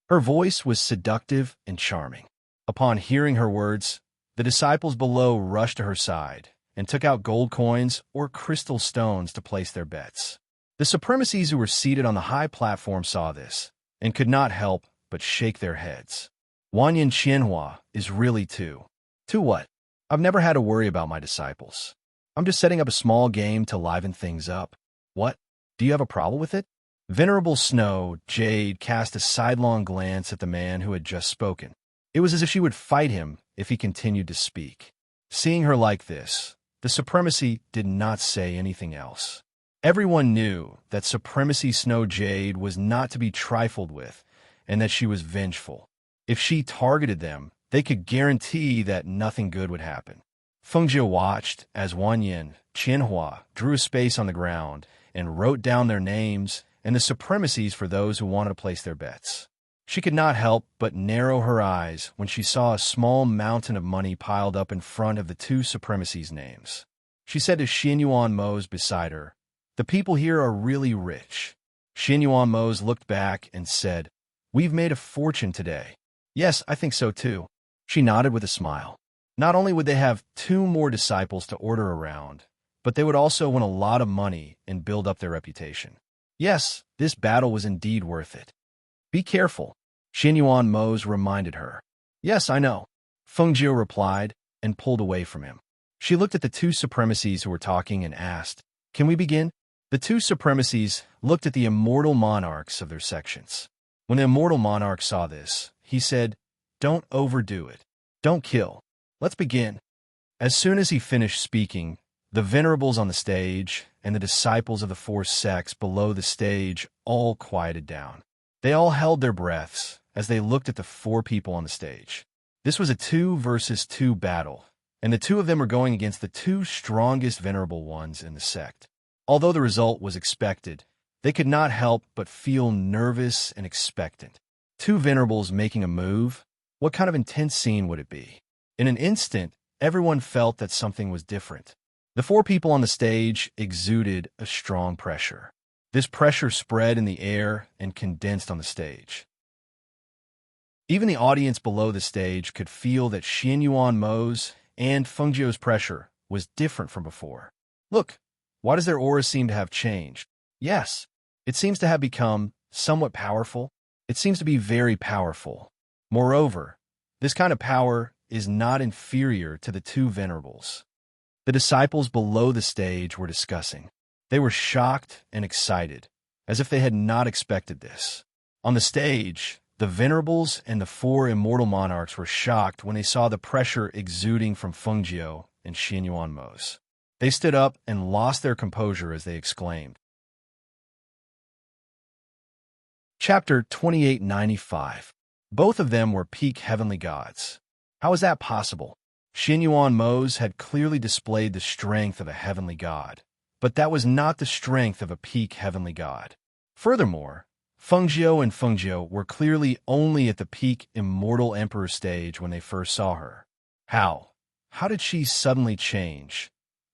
Her voice was seductive and charming. Upon hearing her words, the disciples below rushed to her side and took out gold coins or crystal stones to place their bets. The supremacies who were seated on the high platform saw this and could not help but shake their heads. Wanyin Qianhua is really two. Two what? I've never had to worry about my disciples. I'm just setting up a small game to liven things up. What? Do you have a problem with it? Venerable Snow, Jade, cast a sidelong glance at the man who had just spoken. It was as if she would fight him if he continued to speak. Seeing her like this, the supremacy did not say anything else. Everyone knew that Supremacy Snow Jade was not to be trifled with, and that she was vengeful. If she targeted them, they could guarantee that nothing good would happen. Fengjiu watched as Wanyin Qianhua drew a space on the ground and wrote down their names and the supremacies for those who wanted to place their bets. She could not help but narrow her eyes when she saw a small mountain of money piled up in front of the two supremacies' names. She said to Xianyuan Mo's beside her, "The people here are really rich." Xianyuan Mo's looked back and said, "We've made a fortune today." "Yes, I think so too." She nodded with a smile. Not only would they have two more disciples to order around, but they would also win a lot of money and build up their reputation. Yes, this battle was indeed worth it. "Be careful," Xianyuan Mo's reminded her. "Yes, I know," Fengjiu replied and pulled away from him. She looked at the two supremacies who were talking and asked, "Can we begin?" The two supremacies looked at the immortal monarchs of their sections. When the immortal monarch saw this, he said, "Don't overdo it. Don't kill. Let's begin." As soon as he finished speaking, the venerables on the stage and the disciples of the four sects below the stage all quieted down. They all held their breaths as they looked at the four people on the stage. This was a 2-versus-2 battle, and the two of them were going against the two strongest venerable ones in the sect. Although the result was expected, they could not help but feel nervous and expectant. Two venerables making a move? What kind of intense scene would it be? In an instant, everyone felt that something was different. The four people on the stage exuded a strong pressure. This pressure spread in the air and condensed on the stage. Even the audience below the stage could feel that Xianyuan Mo's and Fengjiu's pressure was different from before. "Look, Why does their aura seem to have changed? Yes, it seems to have become somewhat powerful. It seems to be very powerful. Moreover, this kind of power is not inferior to the two venerables. The disciples below the stage were discussing. They were shocked and excited, as if they had not expected this. On the stage, the venerables and the four immortal monarchs were shocked when they saw the pressure exuding from Fengjiu and Xianyuan Mo's. They stood up and lost their composure as they exclaimed. Chapter 2895. Both of them were peak heavenly gods. How is that possible? Xianyuan Mo's had clearly displayed the strength of a heavenly god, but that was not the strength of a peak heavenly god. Furthermore, Fengjiu and Fengjiu were clearly only at the peak immortal emperor stage when they first saw her. How? How did she suddenly change?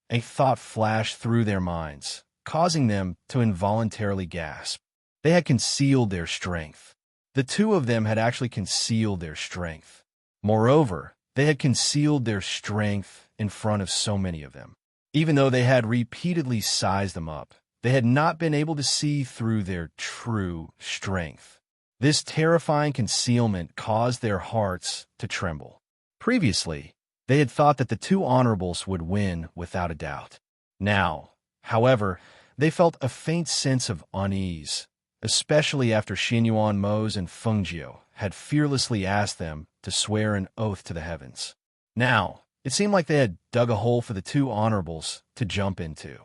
A thought flashed through their minds, causing them to involuntarily gasp. They had concealed their strength. The two of them had actually concealed their strength. Moreover, they had concealed their strength in front of so many of them. Even though they had repeatedly sized them up, they had not been able to see through their true strength. This terrifying concealment caused their hearts to tremble. Previously, they had thought that the two honorables would win without a doubt. Now, however, they felt a faint sense of unease, especially after Xianyuan Mo's and Fengjiu had fearlessly asked them to swear an oath to the heavens. Now, it seemed like they had dug a hole for the two honorables to jump into.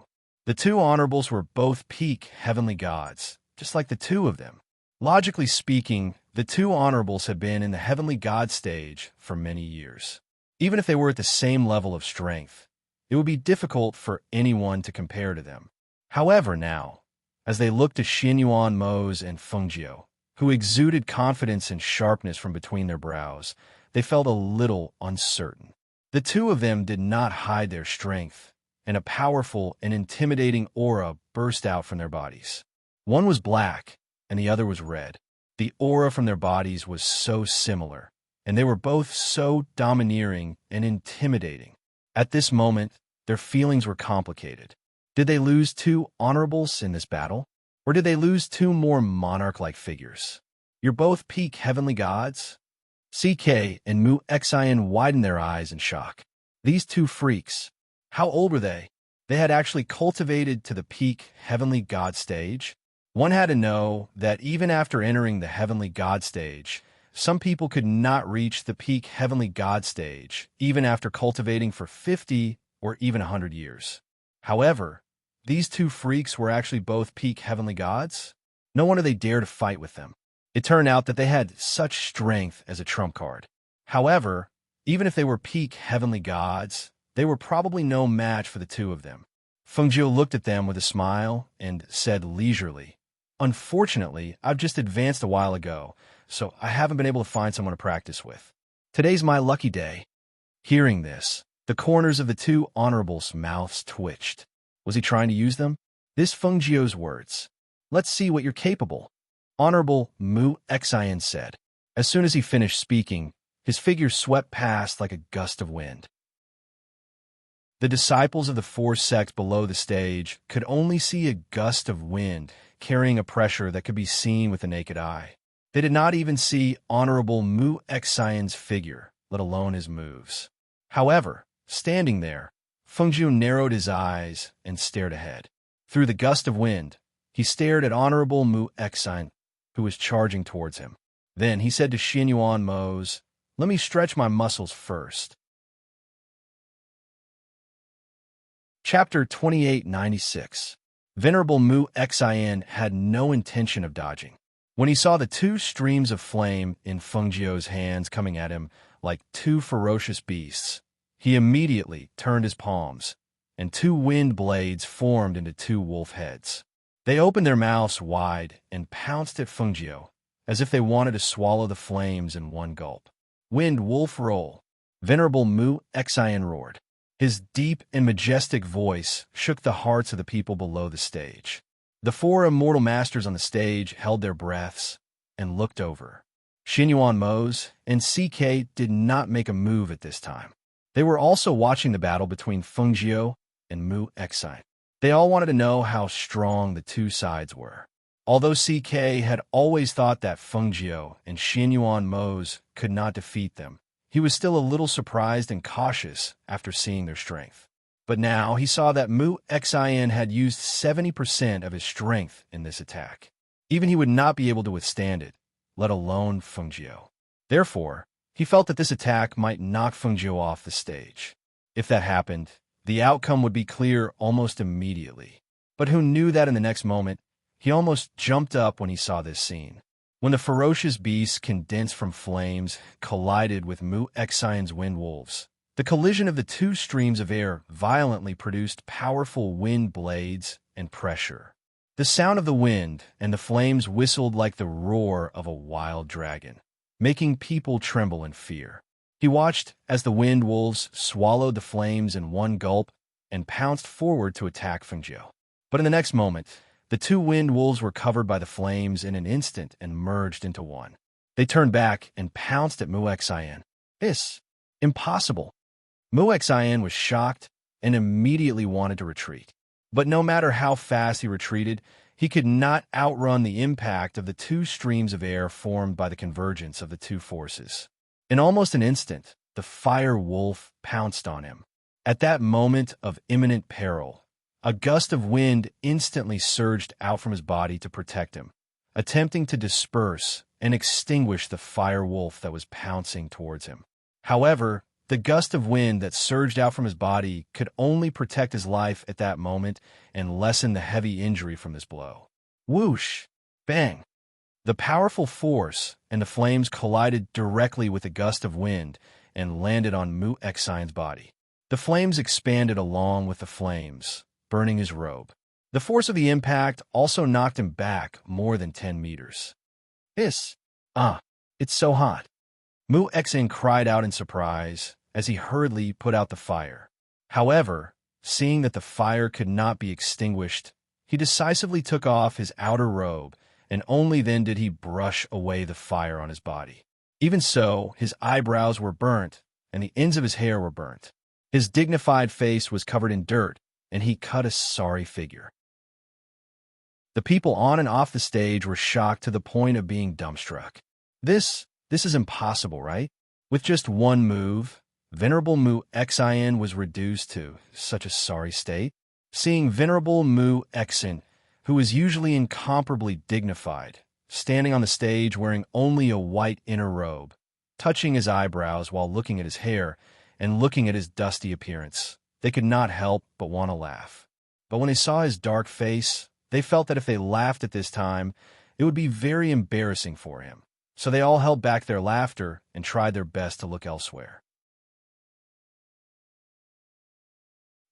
The two honorables were both peak heavenly gods, just like the two of them. Logically speaking, the two honorables had been in the heavenly god stage for many years. Even if they were at the same level of strength, it would be difficult for anyone to compare to them. However, now, as they looked to Xianyuan Mo's and Fengjiu, who exuded confidence and sharpness from between their brows, they felt a little uncertain. The two of them did not hide their strength, and a powerful and intimidating aura burst out from their bodies. One was black, and the other was red. The aura from their bodies was so similar, and they were both so domineering and intimidating. At this moment, their feelings were complicated. Did they lose two honorables in this battle? Or did they lose two more monarch-like figures? You're both peak heavenly gods? CK and Mu Xian widened their eyes in shock. These two freaks, how old were they? They had actually cultivated to the peak heavenly god stage. One had to know that even after entering the heavenly god stage, some people could not reach the peak heavenly god stage, even after cultivating for 50 or even 100 years. However, these two freaks were actually both peak heavenly gods. No wonder they dared to fight with them. It turned out that they had such strength as a trump card. However, even if they were peak heavenly gods, they were probably no match for the two of them. Fengjiu looked at them with a smile and said leisurely, "Unfortunately, I've just advanced a while ago, so I haven't been able to find someone to practice with. Today's my lucky day." Hearing this, the corners of the two honorables' mouths twitched. Was he trying to use them? This Fengjiu's words. "Let's see what you're capable." Honorable Mu Xian said. As soon as he finished speaking, his figure swept past like a gust of wind. The disciples of the four sects below the stage could only see a gust of wind carrying a pressure that could be seen with the naked eye. They did not even see Honorable Mu Xian's figure, let alone his moves. However, standing there, Fengjiu narrowed his eyes and stared ahead. Through the gust of wind, he stared at Honorable Mu Xian, who was charging towards him. Then he said to Xianyuan Mo's, "Let me stretch my muscles first." Chapter 2896. Venerable Mu Xian had no intention of dodging. When he saw the two streams of flame in Fengjiu's hands coming at him like two ferocious beasts, he immediately turned his palms, and two wind blades formed into two wolf heads. They opened their mouths wide and pounced at Fengjiu, as if they wanted to swallow the flames in one gulp. "Wind wolf roll!" Venerable Mu Xian roared. His deep and majestic voice shook the hearts of the people below the stage. The four immortal masters on the stage held their breaths and looked over. Xianyuan Mo's and CK did not make a move at this time. They were also watching the battle between Fengjiu and Mu Xian. They all wanted to know how strong the two sides were. Although CK had always thought that Fengjiu and Xianyuan Mose could not defeat them, he was still a little surprised and cautious after seeing their strength. But now he saw that Mu Xin had used 70% of his strength in this attack. Even he would not be able to withstand it, let alone Fengjiu. Therefore, he felt that this attack might knock Fengjiu off the stage. If that happened, the outcome would be clear almost immediately. But who knew that in the next moment, he almost jumped up when he saw this scene. When the ferocious beast condensed from flames collided with Mu Xion's wind wolves, the collision of the two streams of air violently produced powerful wind blades and pressure. The sound of the wind and the flames whistled like the roar of a wild dragon, making people tremble in fear. He watched as the wind wolves swallowed the flames in one gulp and pounced forward to attack Fengjiu. But in the next moment, the two wind wolves were covered by the flames in an instant and merged into one. They turned back and pounced at Mu Xian. It's impossible. Mu Xian was shocked and immediately wanted to retreat. But no matter how fast he retreated, he could not outrun the impact of the two streams of air formed by the convergence of the two forces. In almost an instant, the fire wolf pounced on him. At that moment of imminent peril, a gust of wind instantly surged out from his body to protect him, attempting to disperse and extinguish the fire wolf that was pouncing towards him. However, the gust of wind that surged out from his body could only protect his life at that moment and lessen the heavy injury from this blow. Whoosh! Bang! The powerful force and the flames collided directly with a gust of wind and landed on Mu Xion's body. The flames expanded along with the flames, burning his robe. The force of the impact also knocked him back more than 10 meters. It's so hot. Mu Xian cried out in surprise as he hurriedly put out the fire. However, seeing that the fire could not be extinguished, he decisively took off his outer robe, and only then did he brush away the fire on his body. Even so, his eyebrows were burnt, and the ends of his hair were burnt. His dignified face was covered in dirt, and he cut a sorry figure. The people on and off the stage were shocked to the point of being dumbstruck. This is impossible, right? With just one move, Venerable Mu Xian was reduced to such a sorry state. Seeing Venerable Mu Xian, who was usually incomparably dignified, standing on the stage wearing only a white inner robe, touching his eyebrows while looking at his hair and looking at his dusty appearance, they could not help but want to laugh. But when they saw his dark face, they felt that if they laughed at this time, it would be very embarrassing for him. So they all held back their laughter and tried their best to look elsewhere.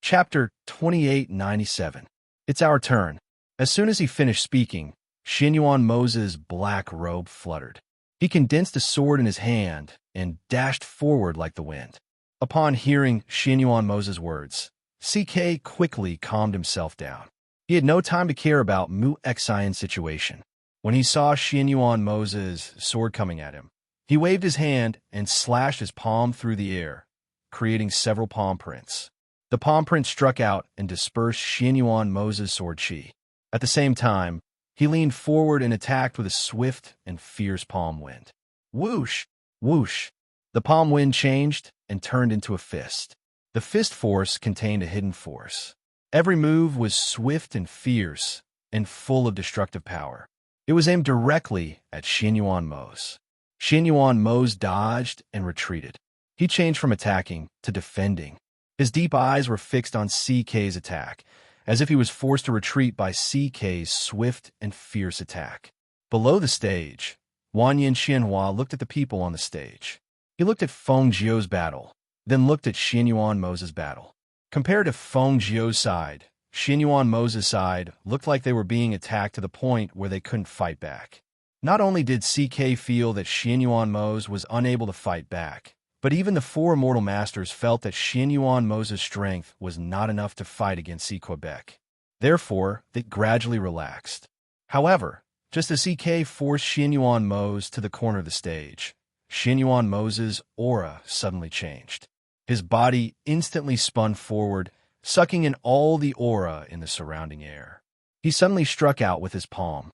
Chapter 2897. It's our turn. As soon as he finished speaking, Xianyuan Mose's black robe fluttered. He condensed a sword in his hand and dashed forward like the wind. Upon hearing Xianyuan Mose's words, CK quickly calmed himself down. He had no time to care about Mu Xion's situation. When he saw Xianyuan Mose's sword coming at him, he waved his hand and slashed his palm through the air, creating several palm prints. The palm print struck out and dispersed Xianyuan Mose's sword chi. At the same time, he leaned forward and attacked with a swift and fierce palm wind. Whoosh! Whoosh! The palm wind changed and turned into a fist. The fist force contained a hidden force. Every move was swift and fierce and full of destructive power. It was aimed directly at Xianyuan Mose. Xianyuan Mose dodged and retreated. He changed from attacking to defending. His deep eyes were fixed on CK's attack, as if he was forced to retreat by CK's swift and fierce attack. Below the stage, Wanyan Xianhua looked at the people on the stage. He looked at Fengjiu's battle, then looked at Xianyuan Mose's battle. Compared to Fengjiu's side, Xianyuan Mose's side looked like they were being attacked to the point where they couldn't fight back. Not only did CK feel that Xianyuan Mose was unable to fight back, but even the four immortal masters felt that Xianyuan Mose's strength was not enough to fight against Quebec. Therefore, they gradually relaxed. However, just as CK forced Xianyuan Mose to the corner of the stage, Xianyuan Mose's aura suddenly changed. His body instantly spun forward, sucking in all the aura in the surrounding air. He suddenly struck out with his palm.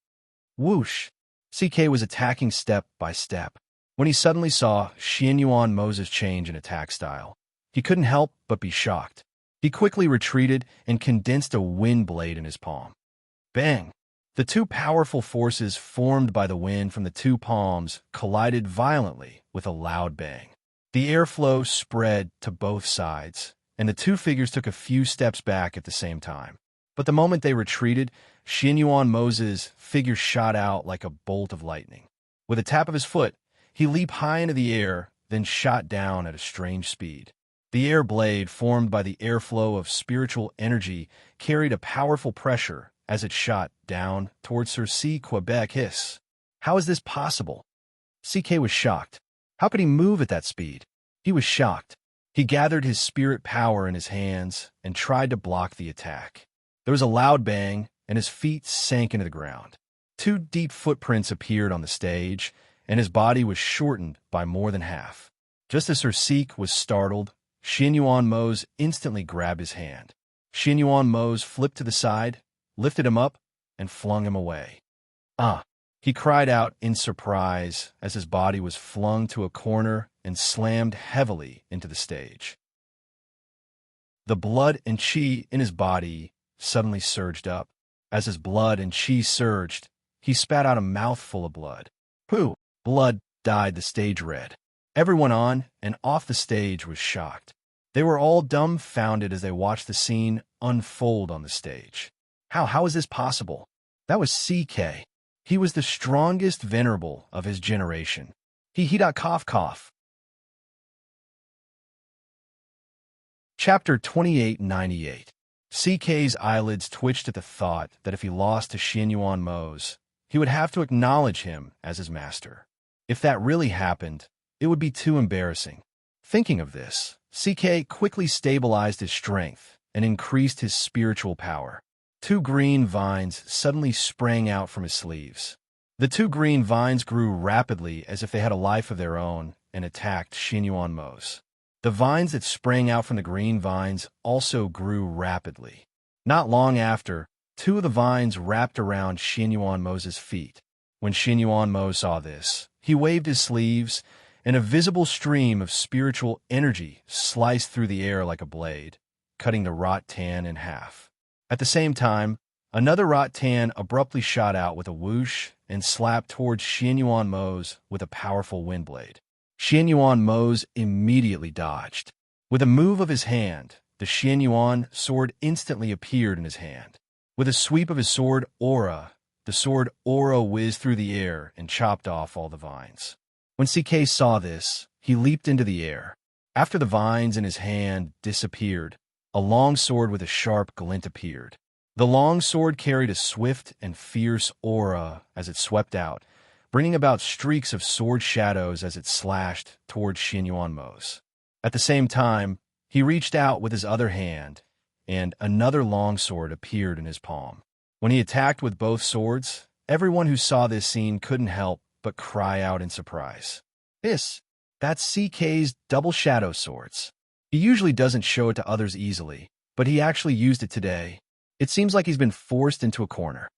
Whoosh! CK was attacking step by step. When he suddenly saw Xianyuan Moses change in attack style, he couldn't help but be shocked. He quickly retreated and condensed a wind blade in his palm. Bang! The two powerful forces formed by the wind from the two palms collided violently with a loud bang. The airflow spread to both sides, and the two figures took a few steps back at the same time. But the moment they retreated, Xianyuan Moses' figure shot out like a bolt of lightning. With a tap of his foot, he leaped high into the air, then shot down at a strange speed. The air blade, formed by the airflow of spiritual energy, carried a powerful pressure as it shot down towards Circe, Quebec. Hiss. How is this possible? CK was shocked. How could he move at that speed? He was shocked. He gathered his spirit power in his hands and tried to block the attack. There was a loud bang, and his feet sank into the ground. Two deep footprints appeared on the stage, and his body was shortened by more than half. Just as Circe was startled, Xianyuan Mose instantly grabbed his hand. Xianyuan Mose flipped to the side, lifted him up, and flung him away. Ah! He cried out in surprise as his body was flung to a corner and slammed heavily into the stage. The blood and chi in his body suddenly surged up. As his blood and chi surged, he spat out a mouthful of blood. Pooh! Blood dyed the stage red. Everyone on and off the stage was shocked. They were all dumbfounded as they watched the scene unfold on the stage. How is this possible? That was CK. He was the strongest venerable of his generation. Cough. Chapter 2898. CK's eyelids twitched at the thought that if he lost to Xianyuan Mose, he would have to acknowledge him as his master. If that really happened, it would be too embarrassing. Thinking of this, CK quickly stabilized his strength and increased his spiritual power. Two green vines suddenly sprang out from his sleeves. The two green vines grew rapidly as if they had a life of their own and attacked Xianyuan Mose. The vines that sprang out from the green vines also grew rapidly. Not long after, two of the vines wrapped around Xianyuan Mose's feet. When Xianyuan Mose saw this, he waved his sleeves, and a visible stream of spiritual energy sliced through the air like a blade, cutting the rattan in half. At the same time, another rattan abruptly shot out with a whoosh and slapped towards Xianyuan Mose with a powerful wind blade. Xianyuan Mose immediately dodged. With a move of his hand, the Xianyuan sword instantly appeared in his hand. With a sweep of his sword aura, the sword aura whizzed through the air and chopped off all the vines. When CK saw this, he leaped into the air. After the vines in his hand disappeared, a long sword with a sharp glint appeared. The long sword carried a swift and fierce aura as it swept out, bringing about streaks of sword shadows as it slashed towards Xianyuan Mose. At the same time, he reached out with his other hand, and another long sword appeared in his palm. When he attacked with both swords, everyone who saw this scene couldn't help but cry out in surprise. That's CK's double shadow swords. He usually doesn't show it to others easily, but he actually used it today. It seems like he's been forced into a corner.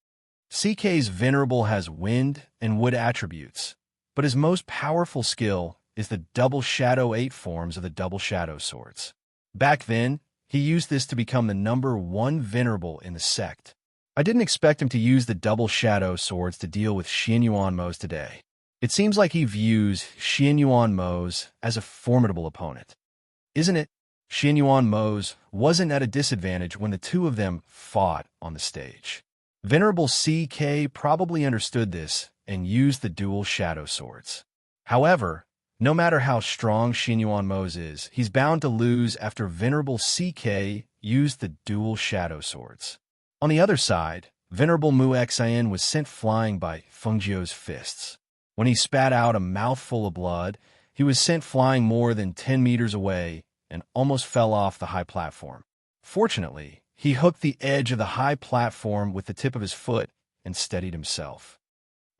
CK's venerable has wind and wood attributes, but his most powerful skill is the double shadow 8 forms of the double shadow swords. Back then, he used this to become the #1 venerable in the sect. I didn't expect him to use the double shadow swords to deal with Xianyuan Mose today. It seems like he views Xianyuan Mose as a formidable opponent. Isn't it? Xianyuan Mose wasn't at a disadvantage when the two of them fought on the stage. Venerable CK probably understood this and used the dual shadow swords. However, no matter how strong Xianyuan Mose is, he's bound to lose after Venerable CK used the dual shadow swords. On the other side, Venerable Mu Xian was sent flying by Fengjiu's fists. When he spat out a mouthful of blood, he was sent flying more than 10 meters away and almost fell off the high platform. Fortunately, he hooked the edge of the high platform with the tip of his foot and steadied himself.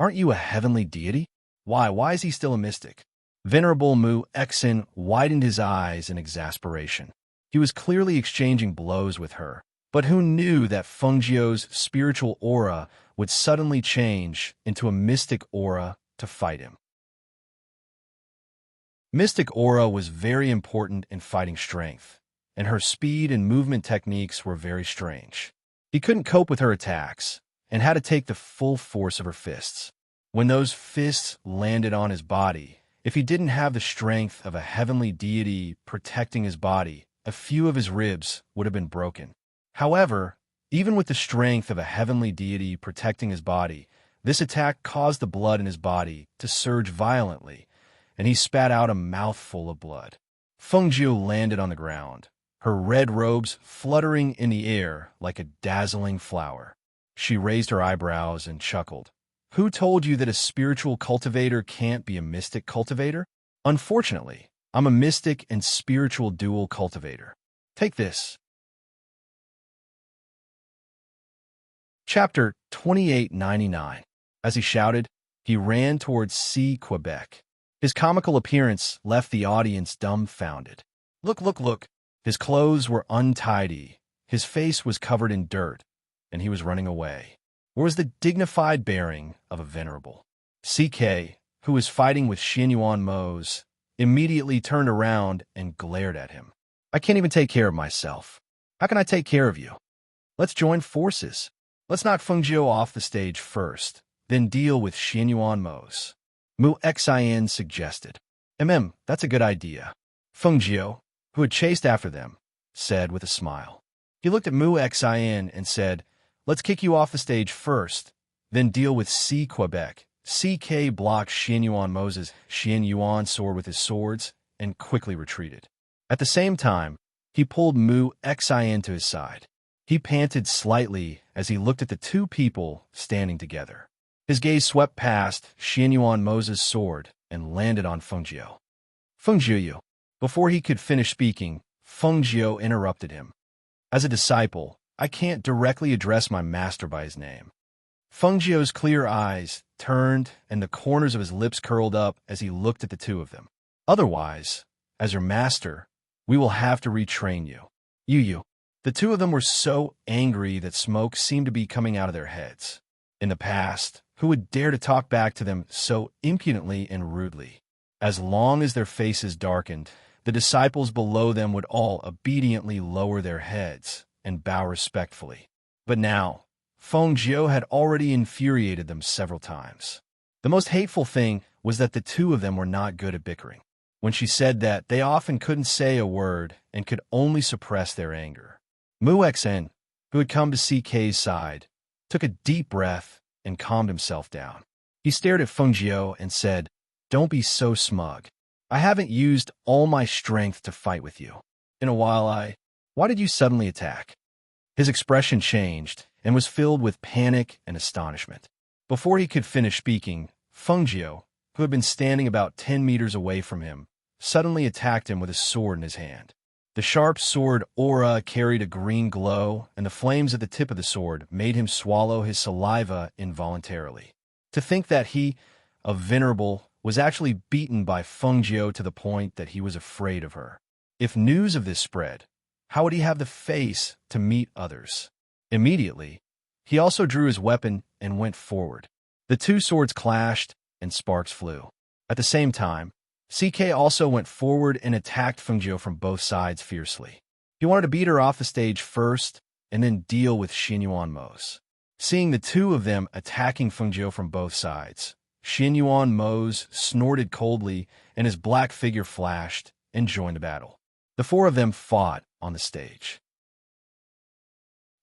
Aren't you a heavenly deity? Why is he still a mystic? Venerable Mu Xian widened his eyes in exasperation. He was clearly exchanging blows with her, but who knew that Fengjiu's spiritual aura would suddenly change into a mystic aura to fight him? Mystic aura was very important in fighting strength, and her speed and movement techniques were very strange. He couldn't cope with her attacks, and had to take the full force of her fists. When those fists landed on his body, if he didn't have the strength of a heavenly deity protecting his body, a few of his ribs would have been broken. However, even with the strength of a heavenly deity protecting his body, this attack caused the blood in his body to surge violently, and he spat out a mouthful of blood. Fengjiu landed on the ground, her red robes fluttering in the air like a dazzling flower. She raised her eyebrows and chuckled. Who told you that a spiritual cultivator can't be a mystic cultivator? Unfortunately, I'm a mystic and spiritual dual cultivator. Take this. Chapter 2899. As he shouted, he ran towards C. Quebec. His comical appearance left the audience dumbfounded. Look, look, look. His clothes were untidy, his face was covered in dirt, and he was running away. Where was the dignified bearing of a venerable? CK, who was fighting with Xianyuan Mose, immediately turned around and glared at him. I can't even take care of myself. How can I take care of you? Let's join forces. Let's knock Fengjiu off the stage first, then deal with Xianyuan Mose. Mu Xian suggested. That's a good idea. Fengjiu, who had chased after them, said with a smile. He looked at Mu Xian and said, let's kick you off the stage first, then deal with C. Quebec. CK blocked Xianyuan Mose's Xianyuan sword with his swords and quickly retreated. At the same time, he pulled Mu Xian to his side. He panted slightly as he looked at the two people standing together. His gaze swept past Xianyuan Mose's sword and landed on Fengjiu. Fengjiu. Before he could finish speaking, Fengjiu interrupted him. As a disciple, I can't directly address my master by his name. Fengjiu's clear eyes turned and the corners of his lips curled up as he looked at the two of them. Otherwise, as your master, we will have to retrain you. You. The two of them were so angry that smoke seemed to be coming out of their heads. In the past, who would dare to talk back to them so impudently and rudely? As long as their faces darkened, the disciples below them would all obediently lower their heads and bow respectfully. But now, Fengjiu had already infuriated them several times. The most hateful thing was that the two of them were not good at bickering. When she said that, they often couldn't say a word and could only suppress their anger. Mu Xian, who had come to CK's side, took a deep breath and calmed himself down. He stared at Fengjiu and said, Don't be so smug. I haven't used all my strength to fight with you. In a while, Why did you suddenly attack? His expression changed and was filled with panic and astonishment. Before he could finish speaking, Fengjiu, who had been standing about 10 meters away from him, suddenly attacked him with a sword in his hand. The sharp sword aura carried a green glow, and the flames at the tip of the sword made him swallow his saliva involuntarily. To think that he, a venerable, was actually beaten by Fengjiu to the point that he was afraid of her. If news of this spread, how would he have the face to meet others? Immediately, he also drew his weapon and went forward. The two swords clashed, and sparks flew. At the same time, CK also went forward and attacked Fengjiu from both sides fiercely. He wanted to beat her off the stage first and then deal with Xianyuan Mose. Seeing the two of them attacking Fengjiu from both sides, Xianyuan Mose snorted coldly and his black figure flashed and joined the battle. The four of them fought on the stage.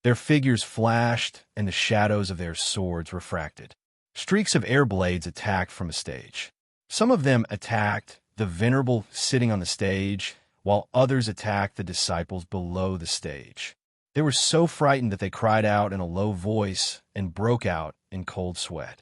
Their figures flashed and the shadows of their swords refracted. Streaks of air blades attacked from a stage. Some of them attacked the venerable sitting on the stage, while others attacked the disciples below the stage. They were so frightened that they cried out in a low voice and broke out in cold sweat.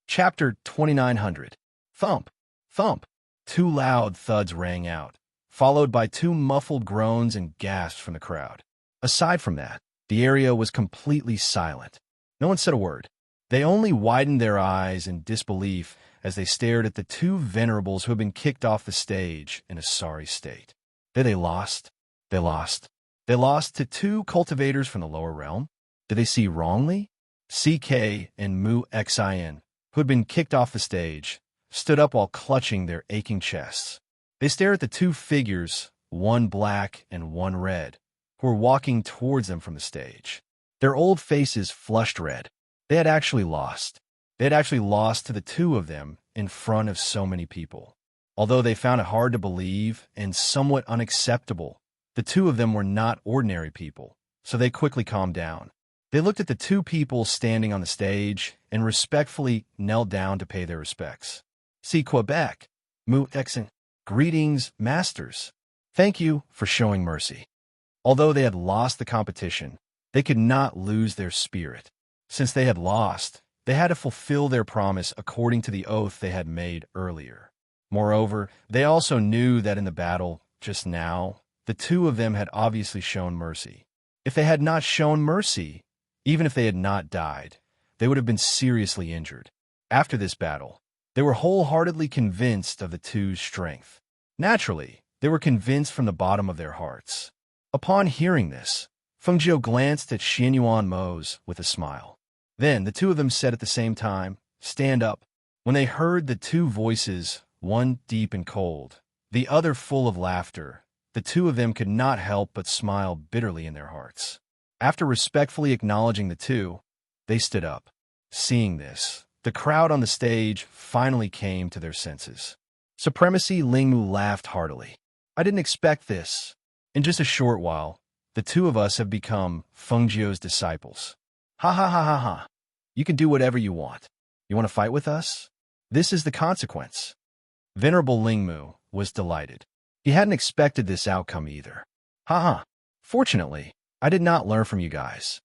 Chapter 2900. Thump! Thump! Two loud thuds rang out, followed by two muffled groans and gasps from the crowd. Aside from that, the area was completely silent. No one said a word. They only widened their eyes in disbelief as they stared at the two venerables who had been kicked off the stage in a sorry state. They lost. They lost. They lost to two cultivators from the lower realm? Did they see wrongly? CK and Mu Xin, who had been kicked off the stage, stood up while clutching their aching chests. They stared at the two figures, one black and one red, who were walking towards them from the stage. Their old faces flushed red. They had actually lost. They had actually lost to the two of them in front of so many people. Although they found it hard to believe and somewhat unacceptable, the two of them were not ordinary people, so they quickly calmed down. They looked at the two people standing on the stage and respectfully knelt down to pay their respects. See Quebec, Mu Xin. Greetings, masters. Thank you for showing mercy. Although they had lost the competition, they could not lose their spirit. Since they had lost, they had to fulfill their promise according to the oath they had made earlier. Moreover, they also knew that in the battle, just now, the two of them had obviously shown mercy. If they had not shown mercy, even if they had not died, they would have been seriously injured. After this battle, they were wholeheartedly convinced of the two's strength. Naturally, they were convinced from the bottom of their hearts. Upon hearing this, Fengjiu glanced at Xianyuan Mose with a smile. Then the two of them said at the same time, "Stand up." When they heard the two voices, one deep and cold, the other full of laughter, the two of them could not help but smile bitterly in their hearts. After respectfully acknowledging the two, they stood up. Seeing this, the crowd on the stage finally came to their senses. Supremacy Lingmu laughed heartily. "I didn't expect this. In just a short while, the two of us have become Fengjiu's disciples. Ha ha ha ha ha. You can do whatever you want. You want to fight with us? This is the consequence." Venerable Lingmu was delighted. He hadn't expected this outcome either. Ha ha. Fortunately, I did not learn from you guys.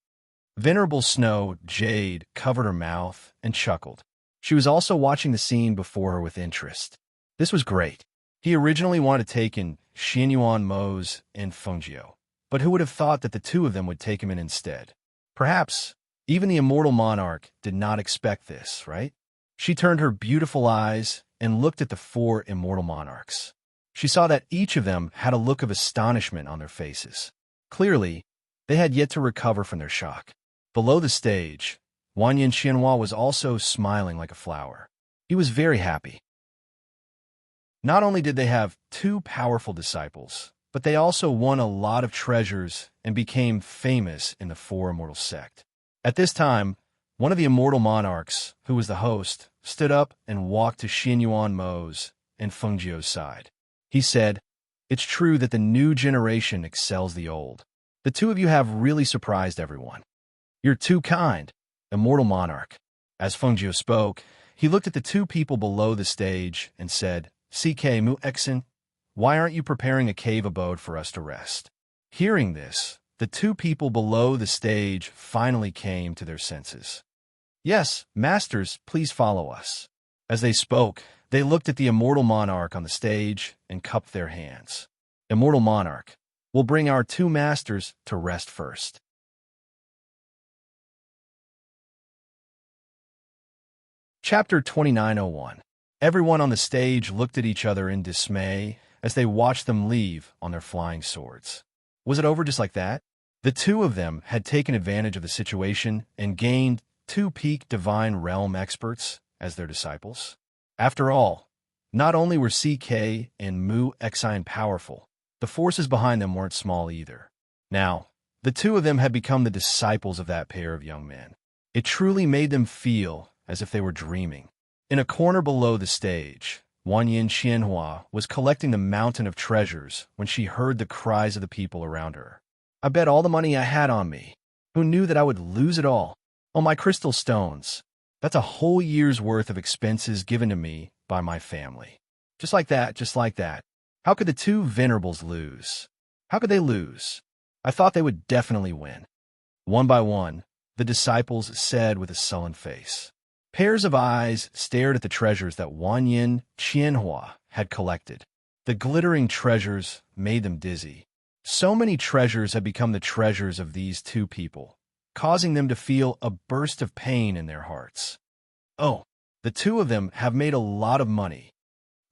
Venerable Snow Jade covered her mouth and chuckled. She was also watching the scene before her with interest. This was great. He originally wanted to take in Xianyuan Mose and Fengjiu, but who would have thought that the two of them would take him in instead? Perhaps even the immortal monarch did not expect this, right? She turned her beautiful eyes and looked at the four immortal monarchs. She saw that each of them had a look of astonishment on their faces. Clearly, they had yet to recover from their shock. Below the stage, Wanyan Xianhua was also smiling like a flower. He was very happy. Not only did they have two powerful disciples, but they also won a lot of treasures and became famous in the Four Immortal sect. At this time, one of the immortal monarchs, who was the host, stood up and walked to Xianyuan Mose and Fengjiu's side. He said, "It's true that the new generation excels the old. The two of you have really surprised everyone. You're too kind, immortal monarch." As Fengjiu spoke, he looked at the two people below the stage and said, "CK Mu Xin, why aren't you preparing a cave abode for us to rest?" Hearing this, the two people below the stage finally came to their senses. "Yes, masters, please follow us." As they spoke, they looked at the immortal monarch on the stage and cupped their hands. "Immortal monarch, we'll bring our two masters to rest first." Chapter 2901. Everyone on the stage looked at each other in dismay as they watched them leave on their flying swords. Was it over just like that? The two of them had taken advantage of the situation and gained two peak divine realm experts as their disciples. After all, not only were CK and Mu Xin powerful, the forces behind them weren't small either. Now, the two of them had become the disciples of that pair of young men. It truly made them feel as if they were dreaming. In a corner below the stage, Wanyan Xianhua was collecting the mountain of treasures when she heard the cries of the people around her. "I bet all the money I had on me. Who knew that I would lose it all? Oh, my crystal stones. That's a whole year's worth of expenses given to me by my family. Just like that, just like that. How could the two venerables lose? How could they lose? I thought they would definitely win." One by one, the disciples said with a sullen face. Pairs of eyes stared at the treasures that Wanyan Qianhua had collected. The glittering treasures made them dizzy. So many treasures had become the treasures of these two people, causing them to feel a burst of pain in their hearts. "Oh, The two of them have made a lot of money.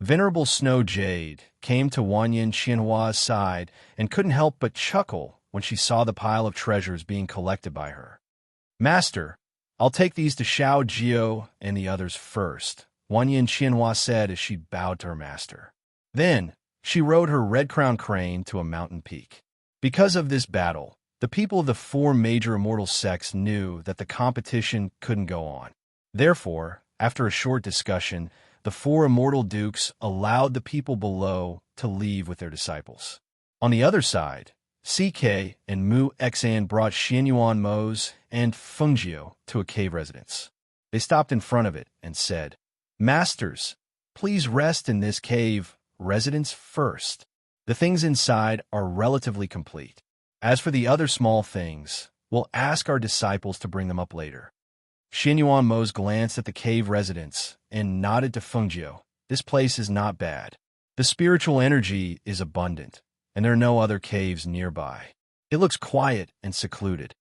Venerable Snow Jade came to Wanyan Qianhua's side and couldn't help but chuckle when she saw the pile of treasures being collected by her. Master, I'll take these to Xiao Jiao and the others first, Wanyan Qianhua said as she bowed to her master. Then, she rode her red-crowned crane to a mountain peak. Because of this battle, the people of the four major immortal sects knew that the competition couldn't go on. Therefore, after a short discussion, the four immortal dukes allowed the people below to leave with their disciples. On the other side, CK and Mu Xan brought Xianyuan Mose and Fengjiu to a cave residence. They stopped in front of it and said, "Masters, please rest in this cave residence first. The things inside are relatively complete. As for the other small things, we'll ask our disciples to bring them up later." Xianyuan Mose glanced at the cave residence and nodded to Fengjiu. "This place is not bad. The spiritual energy is abundant, and there are no other caves nearby. It looks quiet and secluded.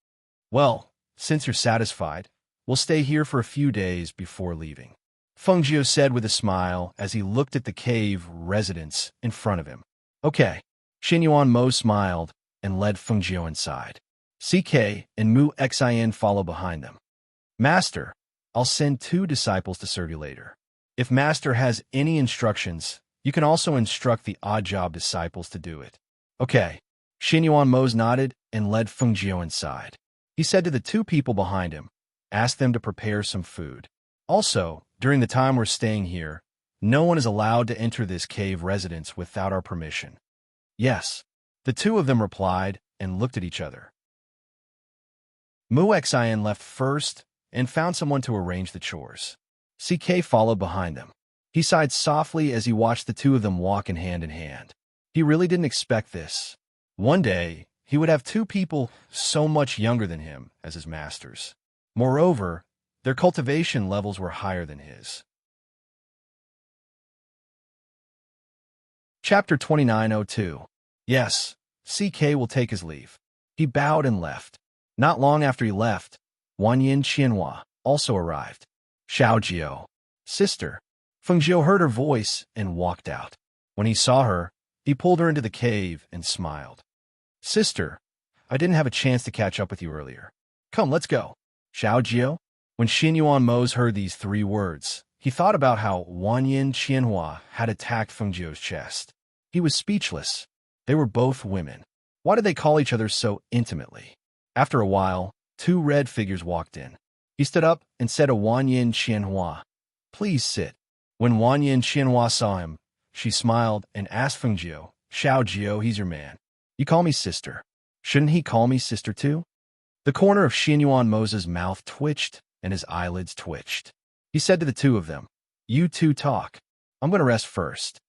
Well, since you're satisfied, we'll stay here for a few days before leaving," Fengjiu said with a smile as he looked at the cave residence in front of him. "Okay." Xianyuan Mo smiled and led Fengjiu inside. CK and Mu Xian followed behind them. "Master, I'll send 2 disciples to serve you later. If Master has any instructions, you can also instruct the odd job disciples to do it." "Okay." Xianyuan Mo nodded and led Fengjiu inside. He said to the 2 people behind him, "Ask them to prepare some food. Also, during the time we're staying here, no one is allowed to enter this cave residence without our permission." "Yes." The 2 of them replied and looked at each other. Mu Xian left first and found someone to arrange the chores. CK followed behind them. He sighed softly as he watched the 2 of them walk in hand. He really didn't expect this. One day, he would have 2 people so much younger than him as his masters. Moreover, their cultivation levels were higher than his. Chapter 2902. Yes, CK will take his leave. He bowed and left. Not long after he left, Wanyan Qianhua also arrived. "Xiao Jiao, sister." Fengjiu heard her voice and walked out. When he saw her, he pulled her into the cave and smiled. "Sister, I didn't have a chance to catch up with you earlier. Come, let's go." "Xiao Jiao?" When Xianyuan Mose heard these 3 words, he thought about how Wanyan Qianhua had attacked Fengjiu's chest. He was speechless. They were both women. Why did they call each other so intimately? After a while, 2 red figures walked in. He stood up and said to Wanyan Qianhua, "Please sit." When Wanyan Qianhua saw him, she smiled and asked Fengjiu, "Xiao Jiao, he's your man. You call me sister. Shouldn't he call me sister too?" The corner of Xianyuan Mose's mouth twitched and his eyelids twitched. He said to the 2 of them, "You 2 talk. I'm going to rest first."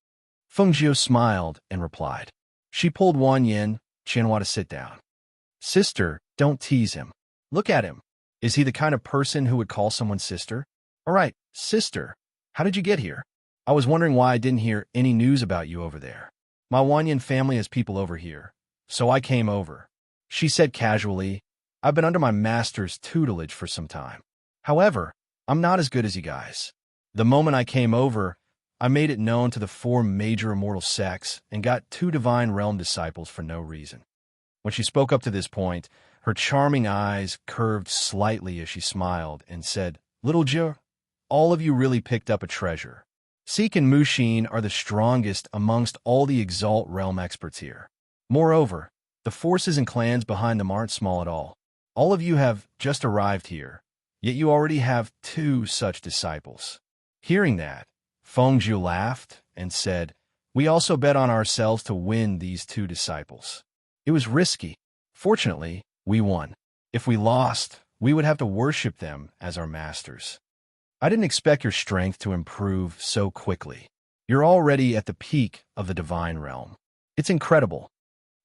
Fengjiu smiled and replied. She pulled Wanyan Qianhua to sit down. "Sister, don't tease him. Look at him. Is he the kind of person who would call someone sister? All right, sister, how did you get here? I was wondering why I didn't hear any news about you over there. My Wanyan family has people over here, so I came over." She said casually, "I've been under my master's tutelage for some time. However, I'm not as good as you guys. The moment I came over, I made it known to the 4 major immortal sects and got 2 divine realm disciples for no reason." When she spoke up to this point, her charming eyes curved slightly as she smiled and said, "Little Jiao, all of you really picked up a treasure. Seek and Mushin are the strongest amongst all the Exalt realm experts here. Moreover, the forces and clans behind them aren't small at all. All of you have just arrived here, yet you already have 2 such disciples." Hearing that, Fengjiu laughed and said, "We also bet on ourselves to win these 2 disciples. It was risky. Fortunately, we won. If we lost, we would have to worship them as our masters. I didn't expect your strength to improve so quickly. You're already at the peak of the divine realm. It's incredible."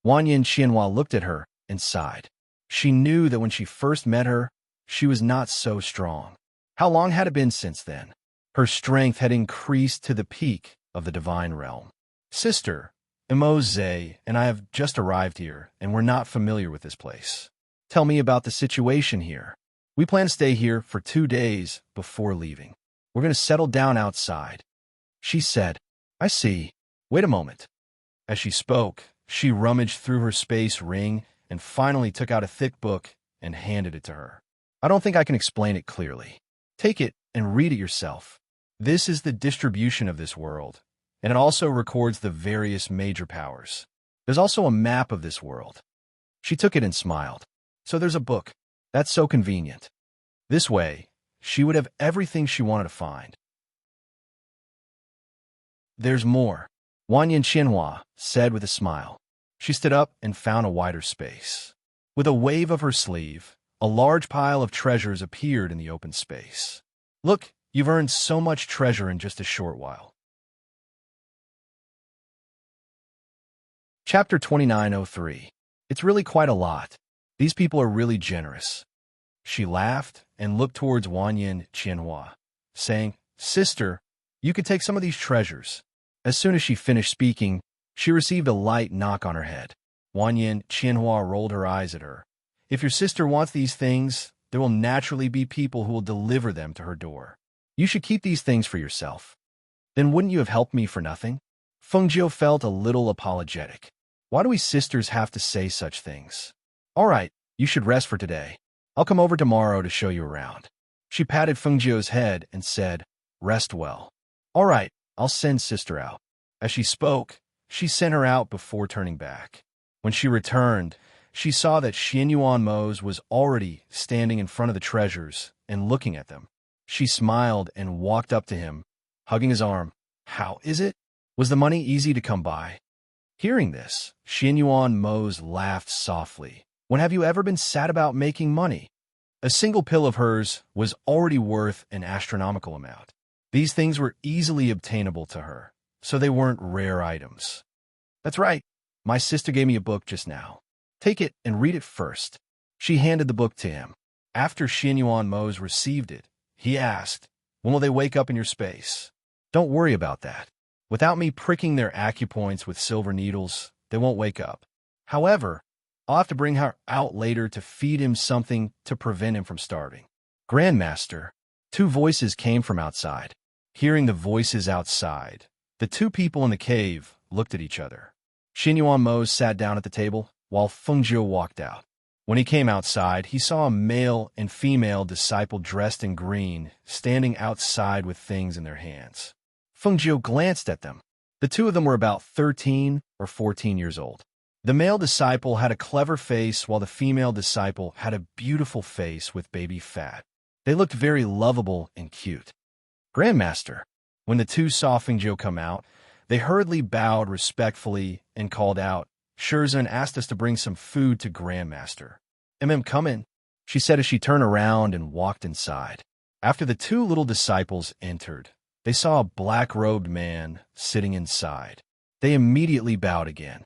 Wanyan Qianhua looked at her and sighed. She knew that when she first met her, she was not so strong. How long had it been since then? Her strength had increased to the peak of the divine realm. "Sister, Immerse and I have just arrived here, and we're not familiar with this place. Tell me about the situation here. We plan to stay here for 2 days before leaving." We're going to settle down outside. She said, I see. Wait a moment. As she spoke, she rummaged through her space ring and finally took out a thick book and handed it to her. I don't think I can explain it clearly. Take it and read it yourself. This is the distribution of this world, and it also records the various major powers. There's also a map of this world. She took it and smiled. So there's a book. That's so convenient. This way, she would have everything she wanted to find. There's more, Wanyan Qianhua said with a smile. She stood up and found a wider space. With a wave of her sleeve, a large pile of treasures appeared in the open space. Look, you've earned so much treasure in just a short while. Chapter 2903. It's really quite a lot. These people are really generous. She laughed and looked towards Wanyan Qianhua, saying, Sister, you could take some of these treasures. As soon as she finished speaking, she received a light knock on her head. Wanyan Qianhua rolled her eyes at her. If your sister wants these things, there will naturally be people who will deliver them to her door. You should keep these things for yourself. Then wouldn't you have helped me for nothing? Fengjiu felt a little apologetic. Why do we sisters have to say such things? All right, you should rest for today. I'll come over tomorrow to show you around. She patted Fengjiu's head and said, Rest well. All right, I'll send sister out. As she spoke, she sent her out before turning back. When she returned, she saw that Xianyuan Mose was already standing in front of the treasures and looking at them. She smiled and walked up to him, hugging his arm. How is it? Was the money easy to come by? Hearing this, Xianyuan Mose laughed softly. When have you ever been sad about making money? A single pill of hers was already worth an astronomical amount. These things were easily obtainable to her, so they weren't rare items. That's right. My sister gave me a book just now. Take it and read it first. She handed the book to him. After Xianyuan Mose received it, he asked, When will they wake up in your space? Don't worry about that. Without me pricking their acupoints with silver needles, they won't wake up. However, I'll have to bring her out later to feed him something to prevent him from starving. Grandmaster, two voices came from outside. Hearing the voices outside, the two people in the cave looked at each other. Xianyuan Mose sat down at the table, while Fengjiu walked out. When he came outside, he saw a male and female disciple dressed in green, standing outside with things in their hands. Fengjiu glanced at them. The two of them were about 13 or 14 years old. The male disciple had a clever face, while the female disciple had a beautiful face with baby fat. They looked very lovable and cute. Grandmaster. When the two saw Fengjiu come out, they hurriedly bowed respectfully and called out, Shirzhen asked us to bring some food to Grandmaster. Come in, she said as she turned around and walked inside. After the two little disciples entered, they saw a black-robed man sitting inside. They immediately bowed again.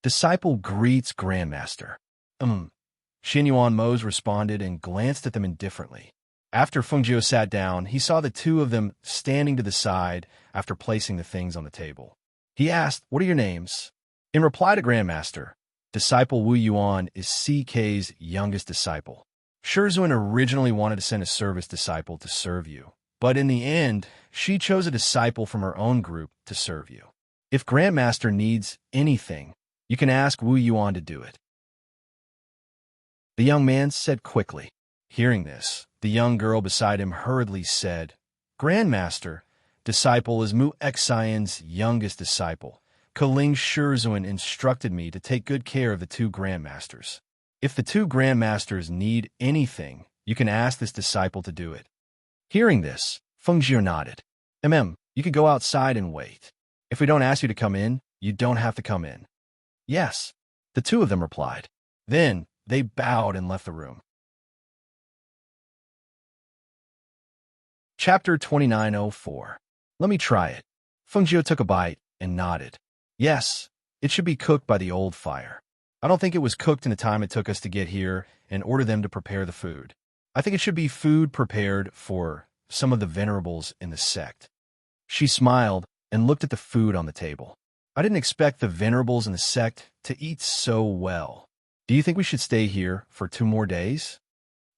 Disciple greets Grandmaster. Xianyuan Mose responded and glanced at them indifferently. After Fengjiu sat down, he saw the two of them standing to the side after placing the things on the table. He asked, What are your names? In reply to Grandmaster, Disciple Wu Yuan is CK's youngest disciple. Shirzhen originally wanted to send a service disciple to serve you, but in the end, she chose a disciple from her own group to serve you. If Grandmaster needs anything, you can ask Wu Yuan to do it. The young man said quickly. Hearing this, the young girl beside him hurriedly said, Grandmaster, disciple is Mu Xian's youngest disciple. Kaling Shirzhen instructed me to take good care of the two grandmasters. If the two grandmasters need anything, you can ask this disciple to do it. Hearing this, Fengjiu nodded. You could go outside and wait. If we don't ask you to come in, you don't have to come in. Yes, the two of them replied. Then they bowed and left the room. Chapter 2904. Let me try it. Fengjiu took a bite and nodded. Yes, it should be cooked by the old fire. I don't think it was cooked in the time it took us to get here and order them to prepare the food. I think it should be food prepared for some of the venerables in the sect. She smiled and looked at the food on the table. I didn't expect the venerables in the sect to eat so well. Do you think we should stay here for 2 more days?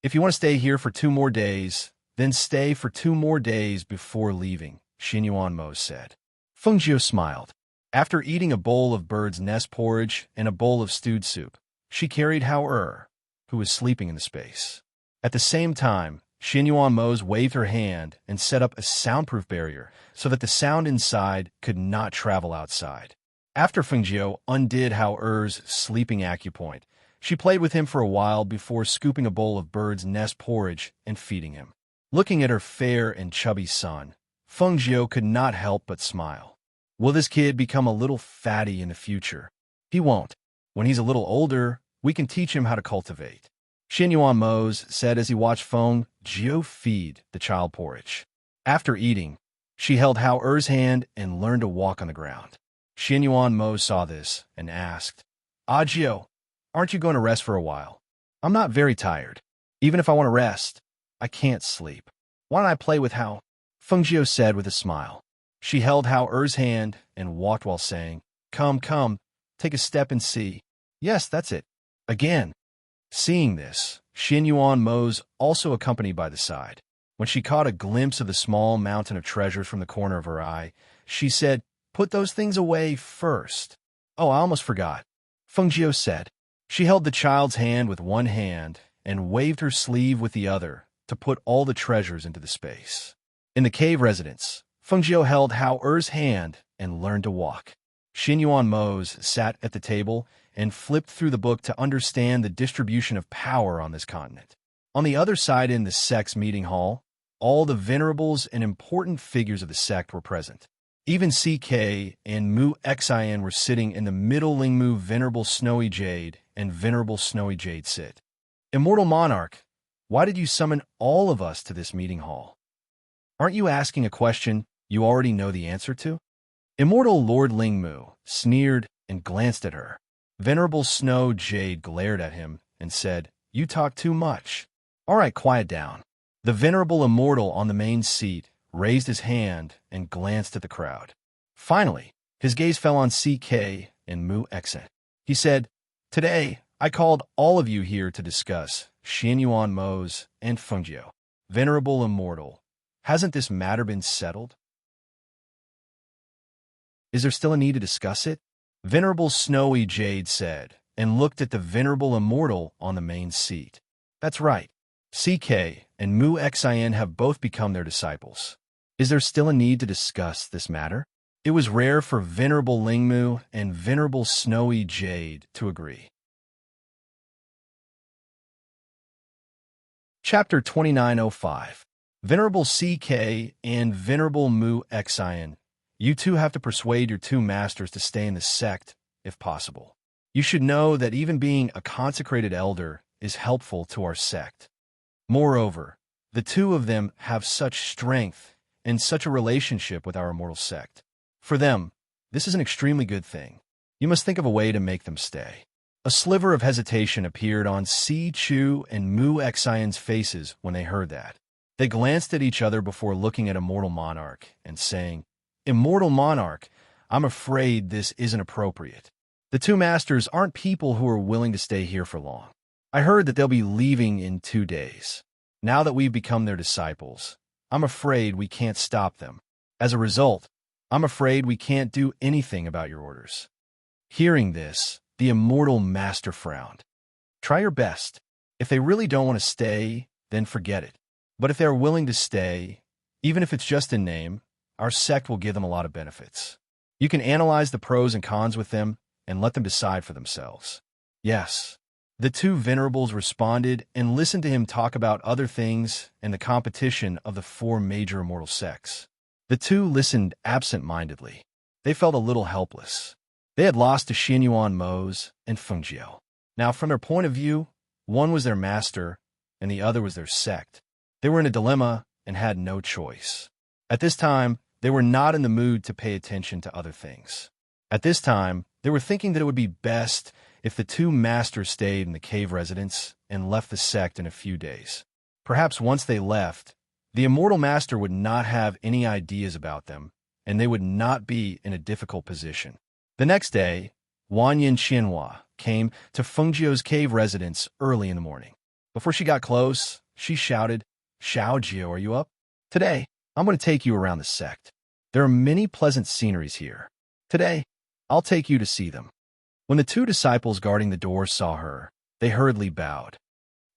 If you want to stay here for 2 more days, Then stay for 2 more days before leaving, Xinyuan Mo said. Feng Jiu smiled. After eating a bowl of bird's nest porridge and a bowl of stewed soup, she carried Hao who was sleeping in the space. At the same time, Xinyuan Mo waved her hand and set up a soundproof barrier so that the sound inside could not travel outside. After Feng Jiu undid Hao's sleeping acupoint, she played with him for a while before scooping a bowl of bird's nest porridge and feeding him. Looking at her fair and chubby son, Feng Jiu could not help but smile. Will this kid become a little fatty in the future? He won't. When he's a little older, we can teach him how to cultivate. Xinyuan Mo said as he watched Feng Jiu feed the child porridge. After eating, she held Hao's hand and learned to walk on the ground. Xinyuan Mo saw this and asked, Jiu, aren't you going to rest for a while? I'm not very tired. Even if I want to rest, I can't sleep. Why don't I play with Hao? Feng Jiu said with a smile. She held Hao's hand and walked while saying, Come, take a step and see. Yes, that's it. Again. Seeing this, Xinyuan Mo, also accompanied by the side. When she caught a glimpse of the small mountain of treasures from the corner of her eye, she said, Put those things away first. Oh, I almost forgot. Feng Jiu said. She held the child's hand with one hand and waved her sleeve with the other to put all the treasures into the space. In the cave residence, Feng Jiu held Hao's hand and learned to walk. Xinyuan Mo sat at the table and flipped through the book to understand the distribution of power on this continent. On the other side in the sect's meeting hall, all the venerables and important figures of the sect were present. Even CK and Mu Xian were sitting in the middle. Lingmu Venerable Snowy Jade and Venerable Snowy Jade sit. Immortal Monarch, why did you summon all of us to this meeting hall? Aren't you asking a question you already know the answer to? Immortal Lord Lingmu sneered and glanced at her. Venerable Snow Jade glared at him and said, You talk too much. All right, quiet down. The Venerable Immortal on the main seat raised his hand and glanced at the crowd. Finally, his gaze fell on CK and Mu Xian. He said, Today, I called all of you here to discuss Xinyuan Mo and Feng Jiu. Venerable Immortal, hasn't this matter been settled? Is there still a need to discuss it? Venerable Snowy Jade said, and looked at the Venerable Immortal on the main seat. That's right. CK and Mu Xian have both become their disciples. Is there still a need to discuss this matter? It was rare for Venerable Lingmu and Venerable Snowy Jade to agree. Chapter 2905. Venerable CK and Venerable Mu Xian. You two have to persuade your two masters to stay in the sect, if possible. You should know that even being a consecrated elder is helpful to our sect. Moreover, the two of them have such strength and such a relationship with our immortal sect. For them, this is an extremely good thing. You must think of a way to make them stay. A sliver of hesitation appeared on Si Chu and Mu Xian's faces when they heard that. They glanced at each other before looking at Immortal Monarch and saying, Immortal Monarch, I'm afraid this isn't appropriate. The two masters aren't people who are willing to stay here for long. I heard that they'll be leaving in 2 days. Now that we've become their disciples, I'm afraid we can't stop them. As a result, I'm afraid we can't do anything about your orders. Hearing this, the Immortal Master frowned. Try your best. If they really don't want to stay, then forget it. But if they are willing to stay, even if it's just in name, our sect will give them a lot of benefits. You can analyze the pros and cons with them and let them decide for themselves. Yes. The two venerables responded and listened to him talk about other things and the competition of the 4 major immortal sects. The two listened absent-mindedly. They felt a little helpless. They had lost to Xinyuan Mo and Feng Jiu. Now, from their point of view, one was their master and the other was their sect. They were in a dilemma and had no choice. At this time, they were not in the mood to pay attention to other things. At this time, they were thinking that it would be best if the two masters stayed in the cave residence and left the sect in a few days. Perhaps once they left, the Immortal Master would not have any ideas about them, and they would not be in a difficult position. The next day, Wanyan Xianhua came to Feng Jiu's cave residence early in the morning. Before she got close, she shouted, Xiao Jiao, are you up? Today, I'm going to take you around the sect. There are many pleasant sceneries here. Today, I'll take you to see them. When the two disciples guarding the door saw her, they hurriedly bowed.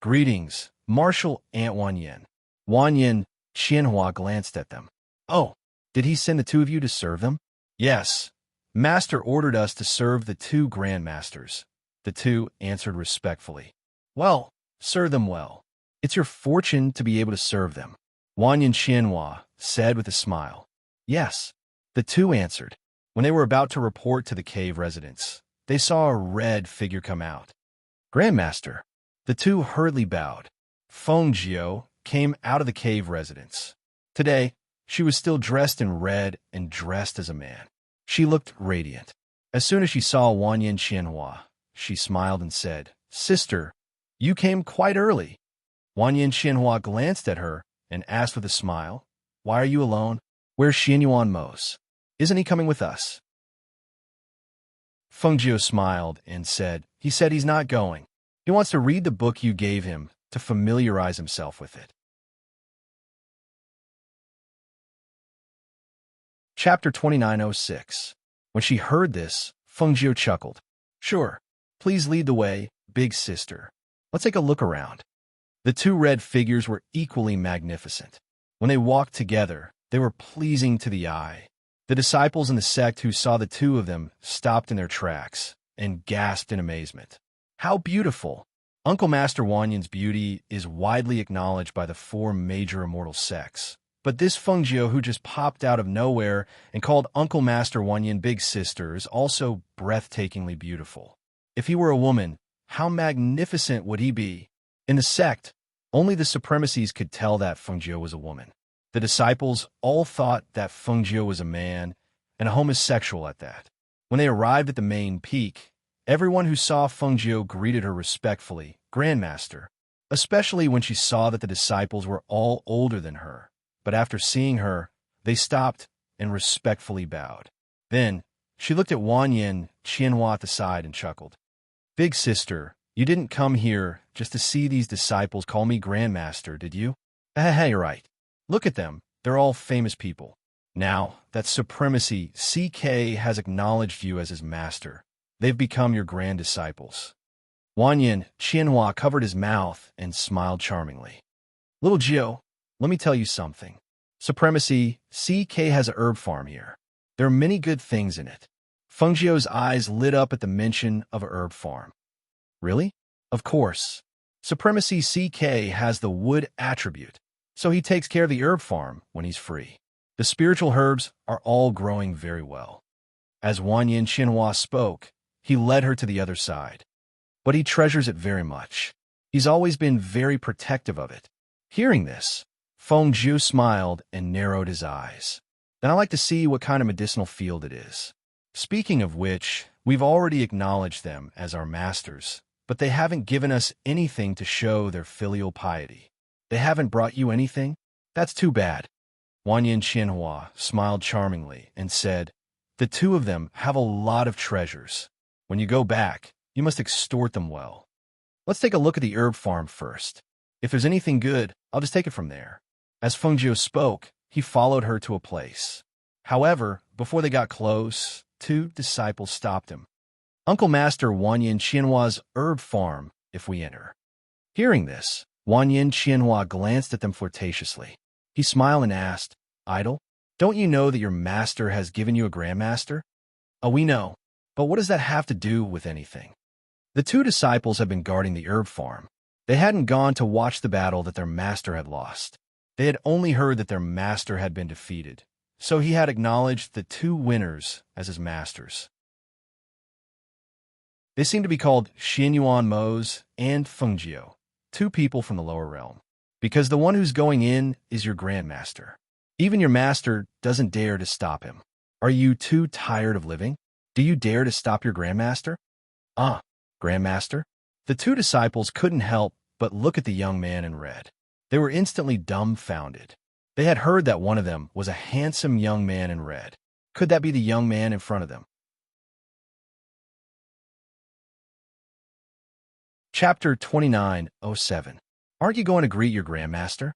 Greetings, Marshal Aunt Wanyan. Wanyan Qianhua glanced at them. Oh, did he send the two of you to serve them? Yes. Master ordered us to serve the two grandmasters. The two answered respectfully. Well, serve them well. It's your fortune to be able to serve them. Wanyan Qianhua said with a smile. Yes. The two answered. When they were about to report to the cave residents, they saw a red figure come out. Grandmaster. The two hurriedly bowed. Feng Jiao came out of the cave residence. Today, she was still dressed in red and dressed as a man. She looked radiant. As soon as she saw Wanyan Qianhua, she smiled and said, Sister, you came quite early. Wanyan Qianhua glanced at her and asked with a smile, Why are you alone? Where's Xianyuan Mose? Isn't he coming with us? Feng Jiao smiled and said, He said he's not going. He wants to read the book you gave him to familiarize himself with it. Chapter 2906. When she heard this, Feng Jiao chuckled. Sure, please lead the way, big sister. Let's take a look around. The two red figures were equally magnificent. When they walked together, they were pleasing to the eye. The disciples in the sect who saw the two of them stopped in their tracks and gasped in amazement. How beautiful! Uncle Master Wanyan's beauty is widely acknowledged by the four major immortal sects. But this Feng Jiao who just popped out of nowhere and called Uncle Master Wanyan Big Sister is also breathtakingly beautiful. If he were a woman, how magnificent would he be? In the sect, only the supremacies could tell that Feng Jiao was a woman. The disciples all thought that Feng Jiao was a man, and a homosexual at that. When they arrived at the main peak, everyone who saw Feng Jiao greeted her respectfully, Grandmaster, especially when she saw that the disciples were all older than her. But after seeing her, they stopped and respectfully bowed. Then, she looked at Wanyan Qianhua at the side and chuckled. Big sister, you didn't come here just to see these disciples call me Grandmaster, did you? Hey, you're right. Look at them. They're all famous people. Now that supremacy CK has acknowledged you as his master, they've become your grand disciples. Wanyan Qianhua covered his mouth and smiled charmingly. Little Jiao, let me tell you something. Supremacy CK has a herb farm here. There are many good things in it. Feng Jiao's eyes lit up at the mention of a herb farm. Really? Of course. Supremacy CK has the wood attribute, so he takes care of the herb farm when he's free. The spiritual herbs are all growing very well. As Wanyan Qianhua spoke, he led her to the other side. But he treasures it very much. He's always been very protective of it. Hearing this, Feng Jiao smiled and narrowed his eyes. Then I'd like to see what kind of medicinal field it is. Speaking of which, we've already acknowledged them as our masters, but they haven't given us anything to show their filial piety. They haven't brought you anything? That's too bad. Wanyan Qianhua smiled charmingly and said, The two of them have a lot of treasures. When you go back, you must extort them well. Let's take a look at the herb farm first. If there's anything good, I'll just take it from there. As Feng Jiao spoke, he followed her to a place. However, before they got close, two disciples stopped him. Uncle Master Wanyan Qianhua's herb farm, if we enter. Hearing this, Wanyan Qianhua glanced at them flirtatiously. He smiled and asked, Idol, don't you know that your master has given you a grandmaster? Oh, we know, but what does that have to do with anything? The two disciples had been guarding the herb farm. They hadn't gone to watch the battle that their master had lost. They had only heard that their master had been defeated, so he had acknowledged the two winners as his masters. They seem to be called Xianyuan Mose and Feng Jiao, two people from the lower realm, because the one who's going in is your grandmaster. Even your master doesn't dare to stop him. Are you too tired of living? Do you dare to stop your grandmaster? Grandmaster? The two disciples couldn't help but look at the young man in red. They were instantly dumbfounded. They had heard that one of them was a handsome young man in red. Could that be the young man in front of them? Chapter 2907. Aren't you going to greet your grandmaster?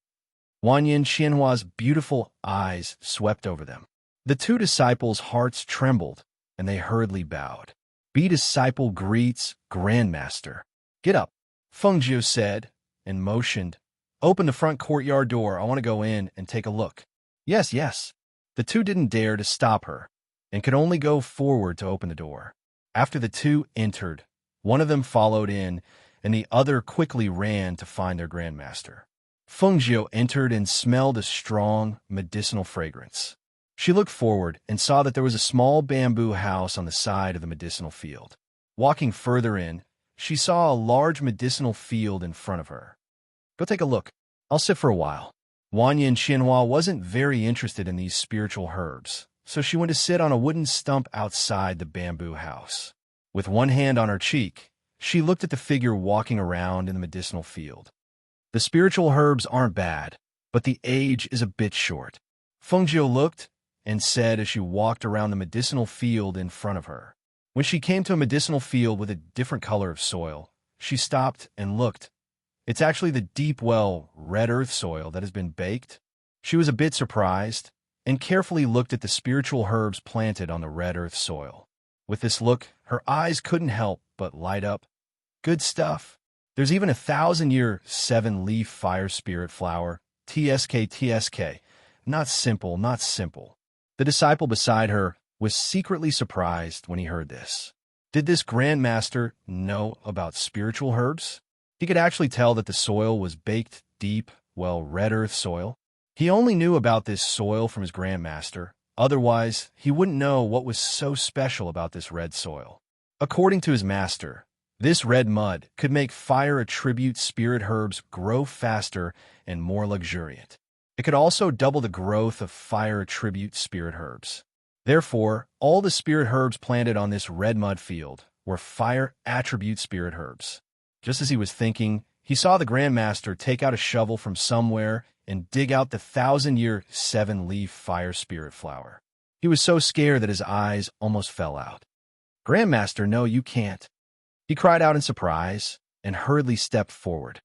Wanyan Xianhua's beautiful eyes swept over them. The two disciples' hearts trembled, and they hurriedly bowed. Be disciple greets Grandmaster. Get up, Feng Jiu said, and motioned. Open the front courtyard door. I want to go in and take a look. Yes, yes. The two didn't dare to stop her, and could only go forward to open the door. After the two entered, one of them followed in, and the other quickly ran to find their grandmaster. Feng Jiu entered and smelled a strong, medicinal fragrance. She looked forward and saw that there was a small bamboo house on the side of the medicinal field. Walking further in, she saw a large medicinal field in front of her. Go take a look. I'll sit for a while. Wanyan Xianhua wasn't very interested in these spiritual herbs, so she went to sit on a wooden stump outside the bamboo house. With one hand on her cheek, she looked at the figure walking around in the medicinal field. The spiritual herbs aren't bad, but the age is a bit short. Feng Jiu looked and said as she walked around the medicinal field in front of her. When she came to a medicinal field with a different color of soil, she stopped and looked. It's actually the deep well, red earth soil that has been baked. She was a bit surprised and carefully looked at the spiritual herbs planted on the red earth soil. With this look, her eyes couldn't help but light up. Good stuff. There's even a 1,000-year 7-leaf fire spirit flower, TSK. Not simple, not simple. The disciple beside her was secretly surprised when he heard this. Did this grandmaster know about spiritual herbs? He could actually tell that the soil was baked deep, well, red earth soil. He only knew about this soil from his grandmaster. Otherwise, he wouldn't know what was so special about this red soil. According to his master, this red mud could make fire attribute spirit herbs grow faster and more luxuriant. It could also double the growth of fire attribute spirit herbs. Therefore, all the spirit herbs planted on this red mud field were fire attribute spirit herbs. Just as he was thinking, he saw the grandmaster take out a shovel from somewhere and dig out the 1,000-year 7-leaf fire spirit flower. He was so scared that his eyes almost fell out. Grandmaster, no, you can't. He cried out in surprise and hurriedly stepped forward.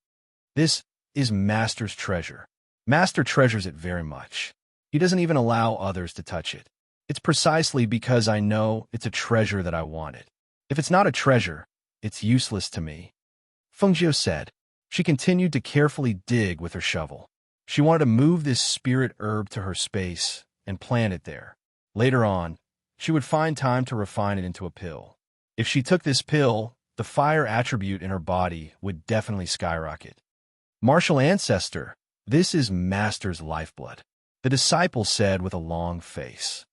This is Master's treasure. Master treasures it very much. He doesn't even allow others to touch it. It's precisely because I know it's a treasure that I want it. If it's not a treasure, it's useless to me. Feng Jiu said. She continued to carefully dig with her shovel. She wanted to move this spirit herb to her space and plant it there. Later on, she would find time to refine it into a pill. If she took this pill, the fire attribute in her body would definitely skyrocket. Martial ancestor, this is Master's lifeblood, the disciple said with a long face.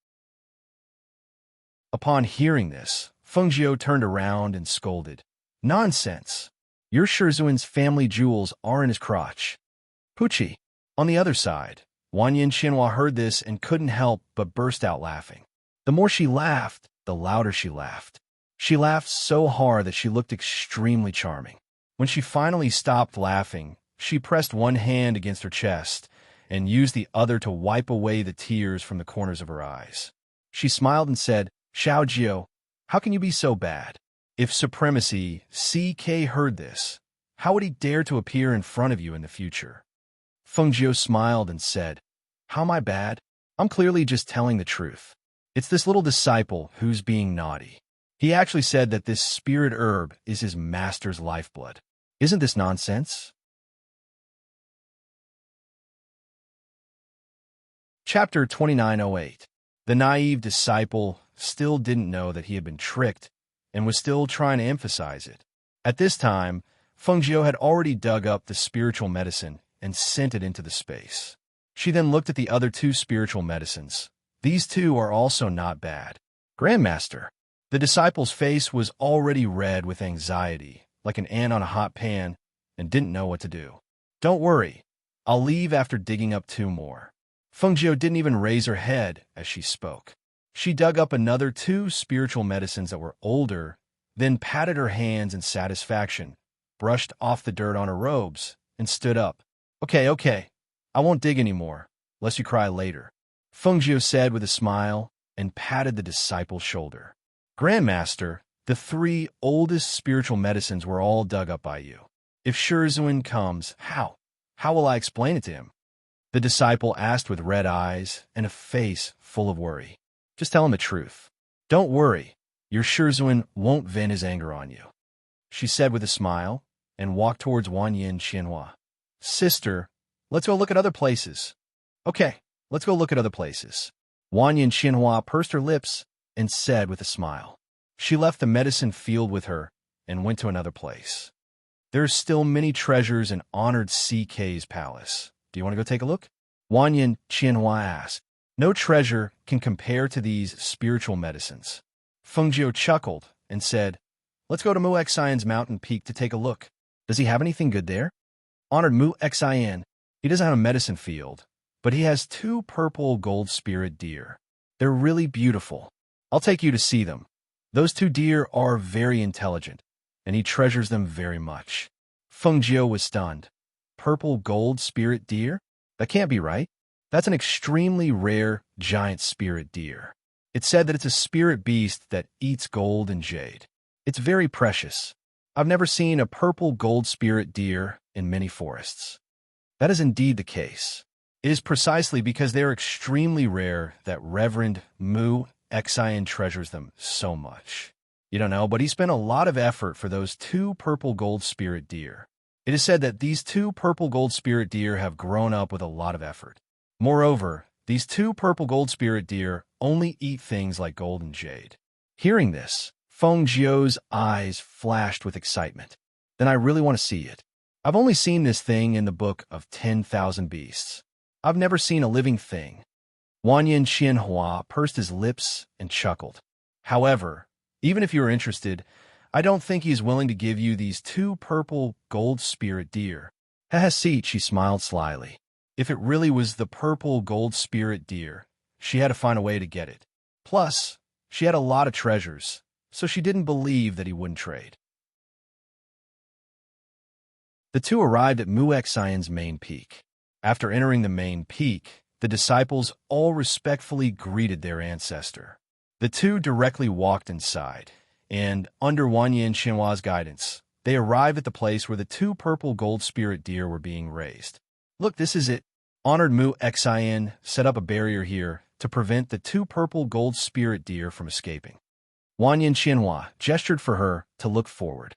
Upon hearing this, Feng Jiu turned around and scolded. Nonsense! Your Shizuan's family jewels are in his crotch. Puchi. On the other side, Wanyan Xianhua heard this and couldn't help but burst out laughing. The more she laughed, the louder she laughed. She laughed so hard that she looked extremely charming. When she finally stopped laughing, she pressed one hand against her chest and used the other to wipe away the tears from the corners of her eyes. She smiled and said, Xiao Jiu, how can you be so bad? If Supremacy CK heard this, how would he dare to appear in front of you in the future? Feng Jiu smiled and said, How am I bad? I'm clearly just telling the truth. It's this little disciple who's being naughty. He actually said that this spirit herb is his master's lifeblood. Isn't this nonsense? Chapter 2908. The naive disciple still didn't know that he had been tricked and was still trying to emphasize it. At this time, Feng Jiu had already dug up the spiritual medicine and sent it into the space. She then looked at the other two spiritual medicines. These two are also not bad. Grandmaster. The disciple's face was already red with anxiety, like an ant on a hot pan, and didn't know what to do. Don't worry. I'll leave after digging up two more. Feng Jiu didn't even raise her head as she spoke. She dug up another two spiritual medicines that were older, then patted her hands in satisfaction, brushed off the dirt on her robes, and stood up. Okay. I won't dig anymore, lest you cry later. Feng Jiu said with a smile and patted the disciple's shoulder. Grandmaster, the three oldest spiritual medicines were all dug up by you. If Shizuan comes, how? How will I explain it to him? The disciple asked with red eyes and a face full of worry. Just tell him the truth. Don't worry, your Shizuan won't vent his anger on you, she said with a smile, and walked towards Wanyin Qianhua. Sister, let's go look at other places. Okay, let's go look at other places. Wanyin Qianhua pursed her lips and said with a smile. She left the medicine field with her and went to another place. There are still many treasures in honored CK's palace. Do you want to go take a look? Wanyin Qianhua asked. No treasure can compare to these spiritual medicines. Fengjiu chuckled and said, let's go to Mu Xian's mountain peak to take a look. Does he have anything good there? Honored Mu Xian, he doesn't have a medicine field, but he has 2 purple gold spirit deer. They're really beautiful. I'll take you to see them. Those 2 deer are very intelligent, and he treasures them very much. Fengjiu was stunned. Purple gold spirit deer? That can't be right. That's an extremely rare giant spirit deer. It said that it's a spirit beast that eats gold and jade. It's very precious. I've never seen a purple gold spirit deer in many forests. That is indeed the case. It is precisely because they are extremely rare that Reverend Mu Xian treasures them so much. You don't know, but he spent a lot of effort for those 2 purple gold spirit deer. It is said that these 2 purple gold spirit deer have grown up with a lot of effort. Moreover, these 2 purple gold spirit deer only eat things like gold and jade. Hearing this, Fengjiu's eyes flashed with excitement. Then I really want to see it. I've only seen this thing in the book of 10,000 beasts. I've never seen a living thing. Wanyin Qianhua pursed his lips and chuckled. However, even if you are interested, I don't think he's willing to give you these 2 purple gold spirit deer. Hahasit, she smiled slyly. If it really was the purple gold spirit deer, she had to find a way to get it. Plus, she had a lot of treasures, so she didn't believe that he wouldn't trade. The 2 arrived at Mu Xian's main peak. After entering the main peak, the disciples all respectfully greeted their ancestor. The 2 directly walked inside, and, under Wanyin Qianhua's guidance, they arrived at the place where the 2 purple gold spirit deer were being raised. Look, this is it. Honored Mu Xian set up a barrier here to prevent the 2 purple gold spirit deer from escaping. Wanyin Qianhua gestured for her to look forward.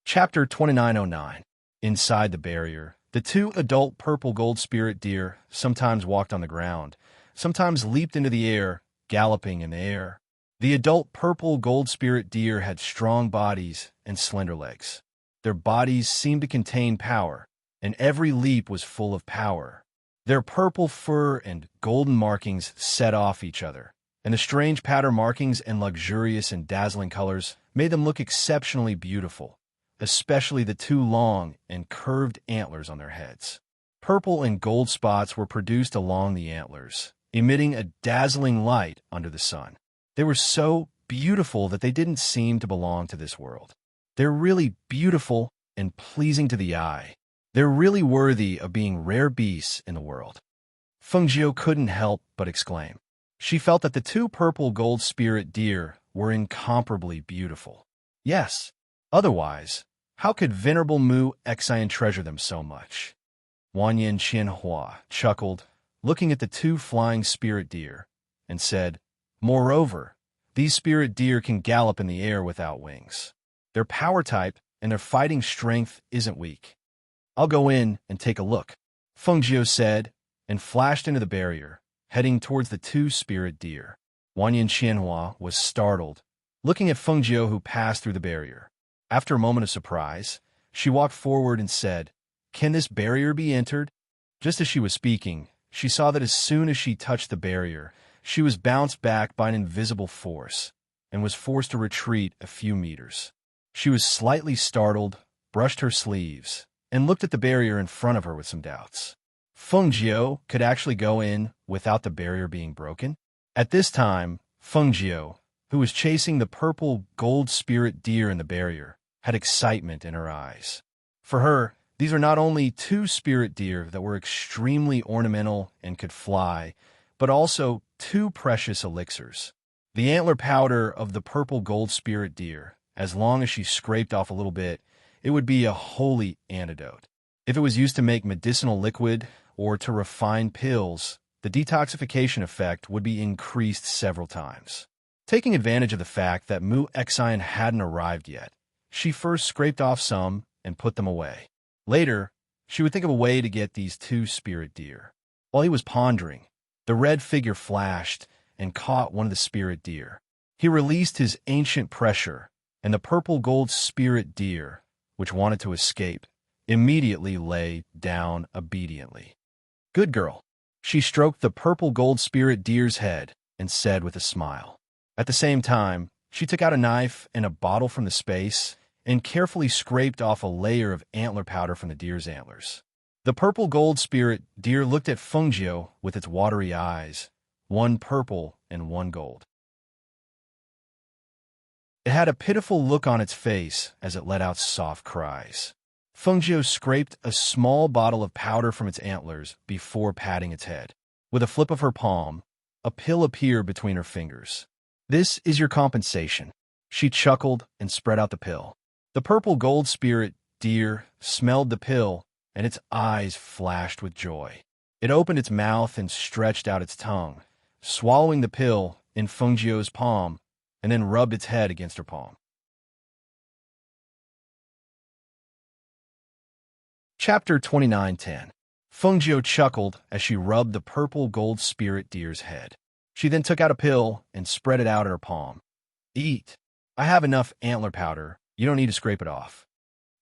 Chapter 2909. Inside the barrier, the 2 adult purple gold spirit deer sometimes walked on the ground, sometimes leaped into the air, galloping in the air. The adult purple gold spirit deer had strong bodies and slender legs. Their bodies seemed to contain power, and every leap was full of power. Their purple fur and golden markings set off each other, and the strange pattern markings and luxurious and dazzling colors made them look exceptionally beautiful, especially the 2 long and curved antlers on their heads. Purple and gold spots were produced along the antlers, emitting a dazzling light under the sun. They were so beautiful that they didn't seem to belong to this world. They're really beautiful and pleasing to the eye. They're really worthy of being rare beasts in the world. Fengjiu couldn't help but exclaim. She felt that the 2 purple gold spirit deer were incomparably beautiful. Yes, otherwise, how could Venerable Mu Xian treasure them so much? Wanyin Qianhua chuckled, looking at the 2 flying spirit deer, and said, Moreover, these spirit deer can gallop in the air without wings. Their power type and their fighting strength isn't weak. I'll go in and take a look, Fengjiu said, and flashed into the barrier, heading towards the 2 spirit deer. Wanyin Qianhua was startled, looking at Fengjiu who passed through the barrier. After a moment of surprise, she walked forward and said, Can this barrier be entered? Just as she was speaking, she saw that as soon as she touched the barrier, she was bounced back by an invisible force and was forced to retreat a few meters. She was slightly startled, brushed her sleeves, and looked at the barrier in front of her with some doubts. Fengjiu could actually go in without the barrier being broken? At this time, Fengjiu, who was chasing the purple gold spirit deer in the barrier, had excitement in her eyes. For her, these are not only 2 spirit deer that were extremely ornamental and could fly, but also 2 precious elixirs. The antler powder of the purple gold spirit deer, as long as she scraped off a little bit, it would be a holy antidote. If it was used to make medicinal liquid or to refine pills, the detoxification effect would be increased several times. Taking advantage of the fact that Mu Xian hadn't arrived yet, she first scraped off some and put them away. Later, she would think of a way to get these two spirit deer. While he was pondering, the red figure flashed and caught one of the spirit deer. He released his ancient pressure, and the purple gold spirit deer, which wanted to escape, immediately lay down obediently. Good girl. She stroked the purple gold spirit deer's head and said with a smile. At the same time, she took out a knife and a bottle from the space and carefully scraped off a layer of antler powder from the deer's antlers. The purple gold spirit deer looked at Fengjiu with its watery eyes, one purple and one gold. It had a pitiful look on its face as it let out soft cries. Fengjiu scraped a small bottle of powder from its antlers before patting its head. With a flip of her palm, a pill appeared between her fingers. This is your compensation. She chuckled and spread out the pill. The purple gold spirit deer smelled the pill, and its eyes flashed with joy. It opened its mouth and stretched out its tongue, swallowing the pill in Fengjiu's palm, and then rubbed its head against her palm. Chapter 29:10. Fengjiu chuckled as she rubbed the purple gold spirit deer's head. She then took out a pill and spread it out in her palm. Eat. I have enough antler powder. You don't need to scrape it off.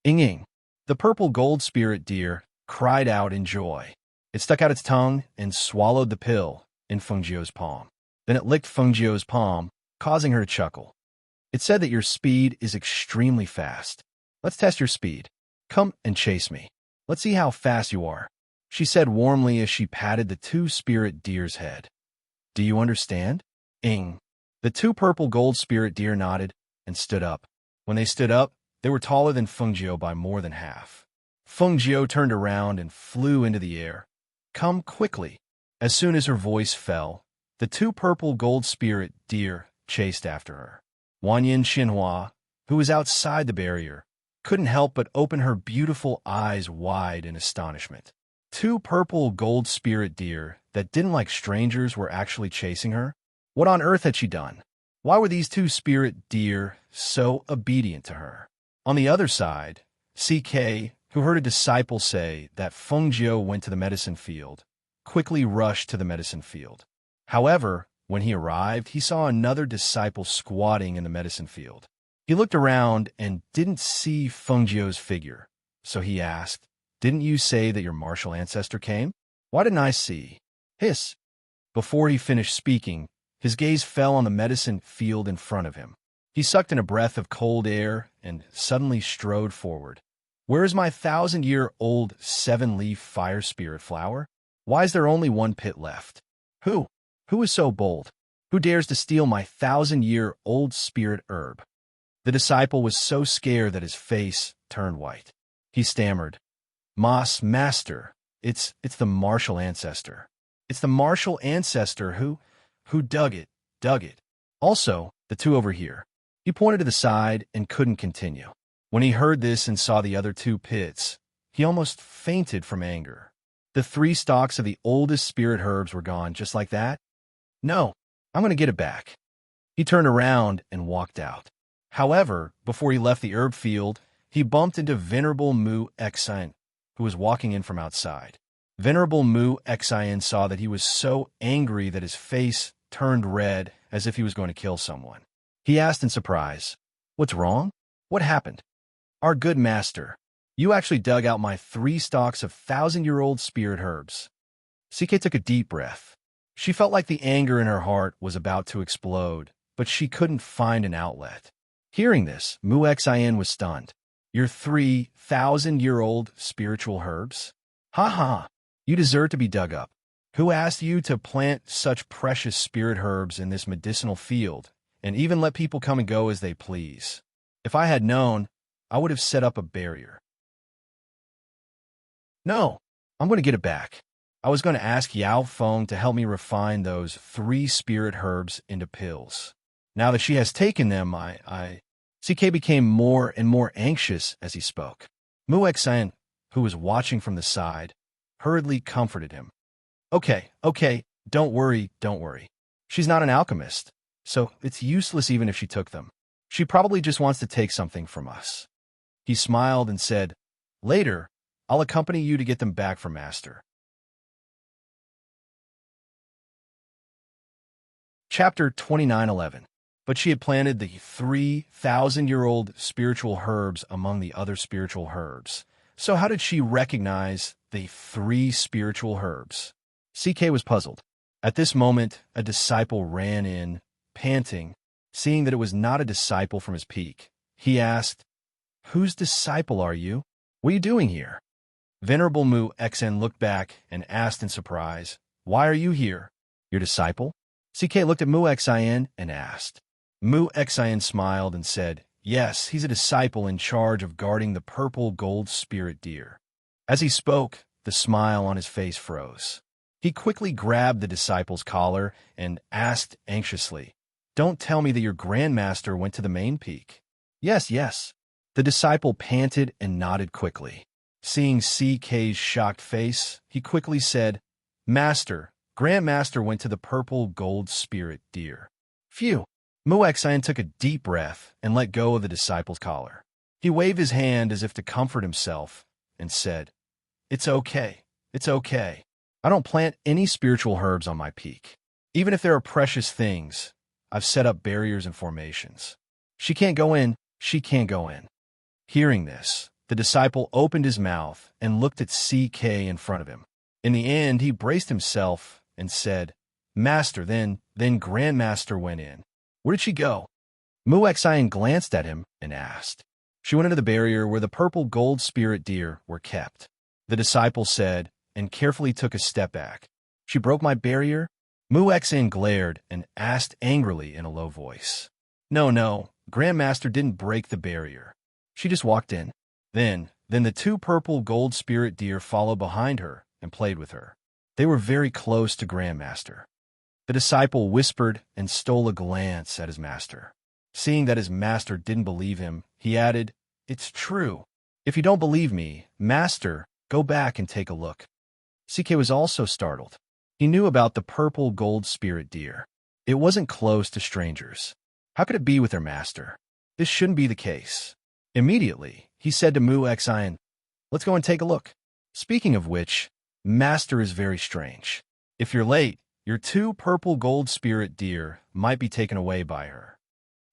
Ing. The purple gold spirit deer cried out in joy. It stuck out its tongue and swallowed the pill in Fengjiu's palm. Then it licked Fengjiu's palm, causing her to chuckle. It said that your speed is extremely fast. Let's test your speed. Come and chase me. Let's see how fast you are, she said warmly as she patted the two spirit deer's head. Do you understand? Ing. The two purple gold spirit deer nodded and stood up. When they stood up, they were taller than Fengjiu by more than half. Fengjiu turned around and flew into the air. Come quickly. As soon as her voice fell, the two purple gold spirit deer chased after her. Wanyan Xinhua, who was outside the barrier, couldn't help but open her beautiful eyes wide in astonishment. Two purple gold spirit deer that didn't like strangers were actually chasing her? What on earth had she done? Why were these two spirit deer so obedient to her? On the other side, CK, who heard a disciple say that Fengjiu went to the medicine field, quickly rushed to the medicine field. However, when he arrived, he saw another disciple squatting in the medicine field. He looked around and didn't see Fengjiu's figure, so he asked, Didn't you say that your martial ancestor came? Why didn't I see? Hiss. Before he finished speaking, his gaze fell on the medicine field in front of him. He sucked in a breath of cold air and suddenly strode forward. Where is my 1,000-year-old seven-leaf fire spirit flower? Why is there only one pit left? Who? Who is so bold? Who dares to steal my 1,000-year-old spirit herb? The disciple was so scared that his face turned white. He stammered, Master, it's the martial ancestor. It's the martial ancestor who dug it. Also, the two over here. He pointed to the side and couldn't continue. When he heard this and saw the other two pits, he almost fainted from anger. The 3 stalks of the oldest spirit herbs were gone just like that? No, I'm going to get it back. He turned around and walked out. However, before he left the herb field, he bumped into Venerable Mu Xian, who was walking in from outside. Venerable Mu Xian saw that he was so angry that his face turned red as if he was going to kill someone. He asked in surprise, What's wrong? What happened? Our good master, you actually dug out my 3 stalks of 1,000-year-old spirit herbs. CK took a deep breath. She felt like the anger in her heart was about to explode, but she couldn't find an outlet. Hearing this, Mu Xian was stunned. Your 3,000-year-old spiritual herbs? Ha ha! You deserve to be dug up. Who asked you to plant such precious spirit herbs in this medicinal field, and even let people come and go as they please? If I had known, I would have set up a barrier. No, I'm going to get it back. I was going to ask Yao Feng to help me refine those 3 spirit herbs into pills. Now that she has taken them, CK became more and more anxious as he spoke. Mu Xian, who was watching from the side, hurriedly comforted him. Okay, don't worry. She's not an alchemist, so it's useless even if she took them. She probably just wants to take something from us. He smiled and said, Later, I'll accompany you to get them back from Master. Chapter 29:11. But she had planted the 3,000-year-old spiritual herbs among the other spiritual herbs. So how did she recognize the 3 spiritual herbs? CK was puzzled. At this moment, a disciple ran in, panting. Seeing that it was not a disciple from his peak, he asked, Whose disciple are you? What are you doing here? Venerable Mu Xian looked back and asked in surprise, Why are you here? Your disciple? CK looked at Mu Xian and asked. Mu Xian smiled and said, Yes, he's a disciple in charge of guarding the purple gold spirit deer. As he spoke, the smile on his face froze. He quickly grabbed the disciple's collar and asked anxiously, Don't tell me that your grandmaster went to the main peak. Yes. The disciple panted and nodded quickly. Seeing CK's shocked face, he quickly said, Master, Grandmaster went to the purple gold spirit deer. Phew! Mu Xian took a deep breath and let go of the disciple's collar. He waved his hand as if to comfort himself and said, It's okay. I don't plant any spiritual herbs on my peak. Even if there are precious things, I've set up barriers and formations. She can't go in. Hearing this, the disciple opened his mouth and looked at CK in front of him. In the end, he braced himself and said, Master, then Grandmaster went in. Where did she go? Mu Xian glanced at him and asked. She went into the barrier where the purple gold spirit deer were kept. The disciple said, and carefully took a step back. She broke my barrier? Mu Xian glared and asked angrily in a low voice. No, Grandmaster didn't break the barrier. She just walked in. Then the 2 purple gold spirit deer followed behind her and played with her. They were very close to Grandmaster. The disciple whispered and stole a glance at his master. Seeing that his master didn't believe him, he added, It's true. If you don't believe me, Master, go back and take a look. CK was also startled. He knew about the purple gold spirit deer. It wasn't close to strangers. How could it be with their master? This shouldn't be the case. Immediately, he said to Mu Xian, Let's go and take a look. Speaking of which, Master is very strange. If you're late, your 2 purple gold spirit deer might be taken away by her.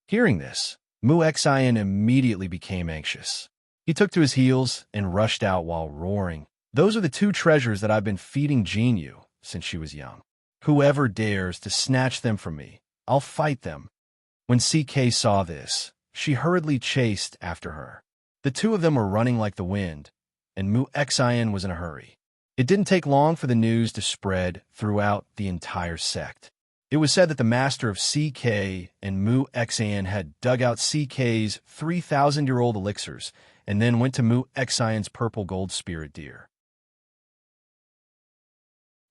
Hearing this, Mu Xian immediately became anxious. He took to his heels and rushed out while roaring, Those are the 2 treasures that I've been feeding Jinyu since she was young. Whoever dares to snatch them from me, I'll fight them. When CK saw this, she hurriedly chased after her. The 2 of them were running like the wind, and Mu Xian was in a hurry. It didn't take long for the news to spread throughout the entire sect. It was said that the master of CK and Mu Xian had dug out CK's 3,000-year-old elixirs and then went to Mu Xian's purple gold spirit deer.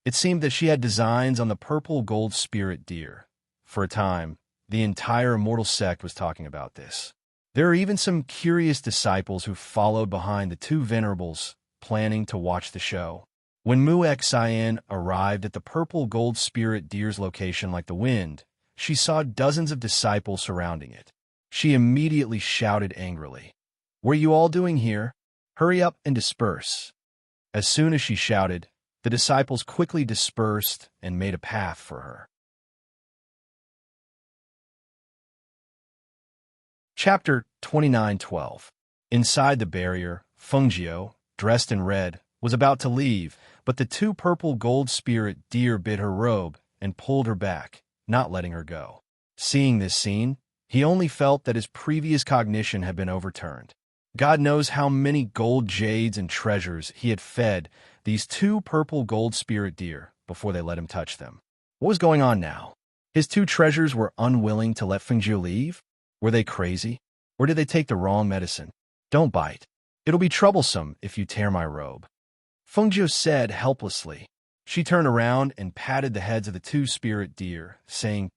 It seemed that she had designs on the purple gold spirit deer. For a time, the entire immortal sect was talking about this. There are even some curious disciples who followed behind the 2 venerables, planning to watch the show. When Mu Xian arrived at the purple gold spirit deer's location like the wind, she saw dozens of disciples surrounding it. She immediately shouted angrily, What are you all doing here? Hurry up and disperse. As soon as she shouted, the disciples quickly dispersed and made a path for her. Chapter 29:12. Inside the barrier, Fengjiu, dressed in red, was about to leave, but the 2 purple gold spirit deer bit her robe and pulled her back, not letting her go. Seeing this scene, he only felt that his previous cognition had been overturned. God knows how many gold jades and treasures he had fed these 2 purple gold spirit deer before they let him touch them. What was going on now? His 2 treasures were unwilling to let Fengjiu leave? Were they crazy? Or did they take the wrong medicine? Don't bite. It'll be troublesome if you tear my robe. Fengjiu said helplessly. She turned around and patted the heads of the 2 spirit deer, saying,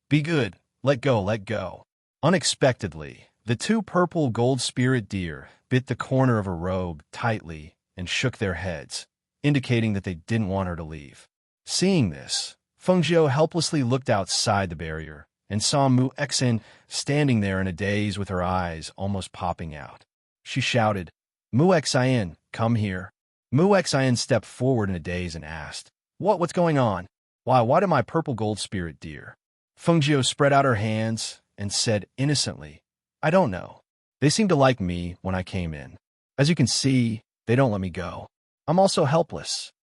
Be good, let go. Unexpectedly, The two purple gold spirit deer bit the corner of her robe tightly and shook their heads, indicating that they didn't want her to leave. Seeing this, Fengjiu helplessly looked outside the barrier and saw Mu Exin standing there in a daze with her eyes almost popping out. She shouted, "Mu Exin, come here." Mu Exin stepped forward in a daze and asked, What's going on? Why did my purple gold spirit deer?" Fengjiu spread out her hands and said innocently, "I don't know. They seemed to like me when I came in. As you can see, they don't let me go. I'm also helpless."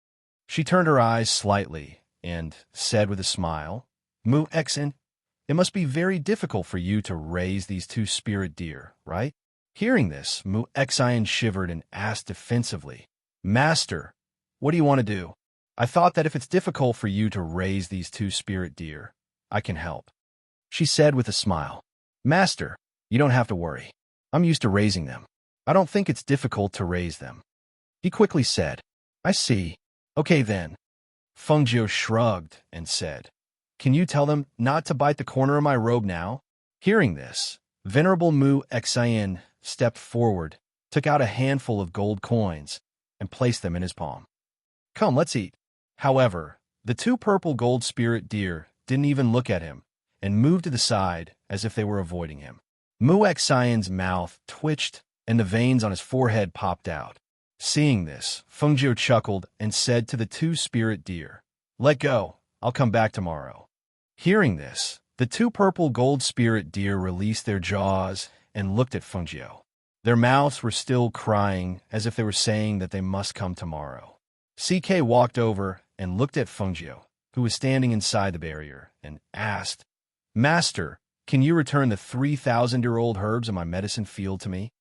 She turned her eyes slightly and said with a smile, "Mu Exin, it must be very difficult for you to raise these two spirit deer, right?" Hearing this, Mu Exin shivered and asked defensively, "Master, what do you want to do? I thought that if it's difficult for you to raise these two spirit deer, I can help." She said with a smile, "Master, you don't have to worry. I'm used to raising them. I don't think it's difficult to raise them." He quickly said, "I see. Okay then." Fengjiu shrugged and said, "Can you tell them not to bite the corner of my robe now?" Hearing this, Venerable Mu Exin stepped forward, took out a handful of gold coins, and placed them in his palm. "Come, let's eat." However, the two purple gold spirit deer didn't even look at him and moved to the side as if they were avoiding him. Mu Exin's mouth twitched and the veins on his forehead popped out. Seeing this, Fengjiu chuckled and said to the two spirit deer, "Let go, I'll come back tomorrow." Hearing this, the two purple gold spirit deer released their jaws and looked at Fengjiu. Their mouths were still crying as if they were saying that they must come tomorrow. CK walked over and looked at Fengjiu, who was standing inside the barrier, and asked, "Master, can you return the 3,000-year-old herbs in my medicine field to me?"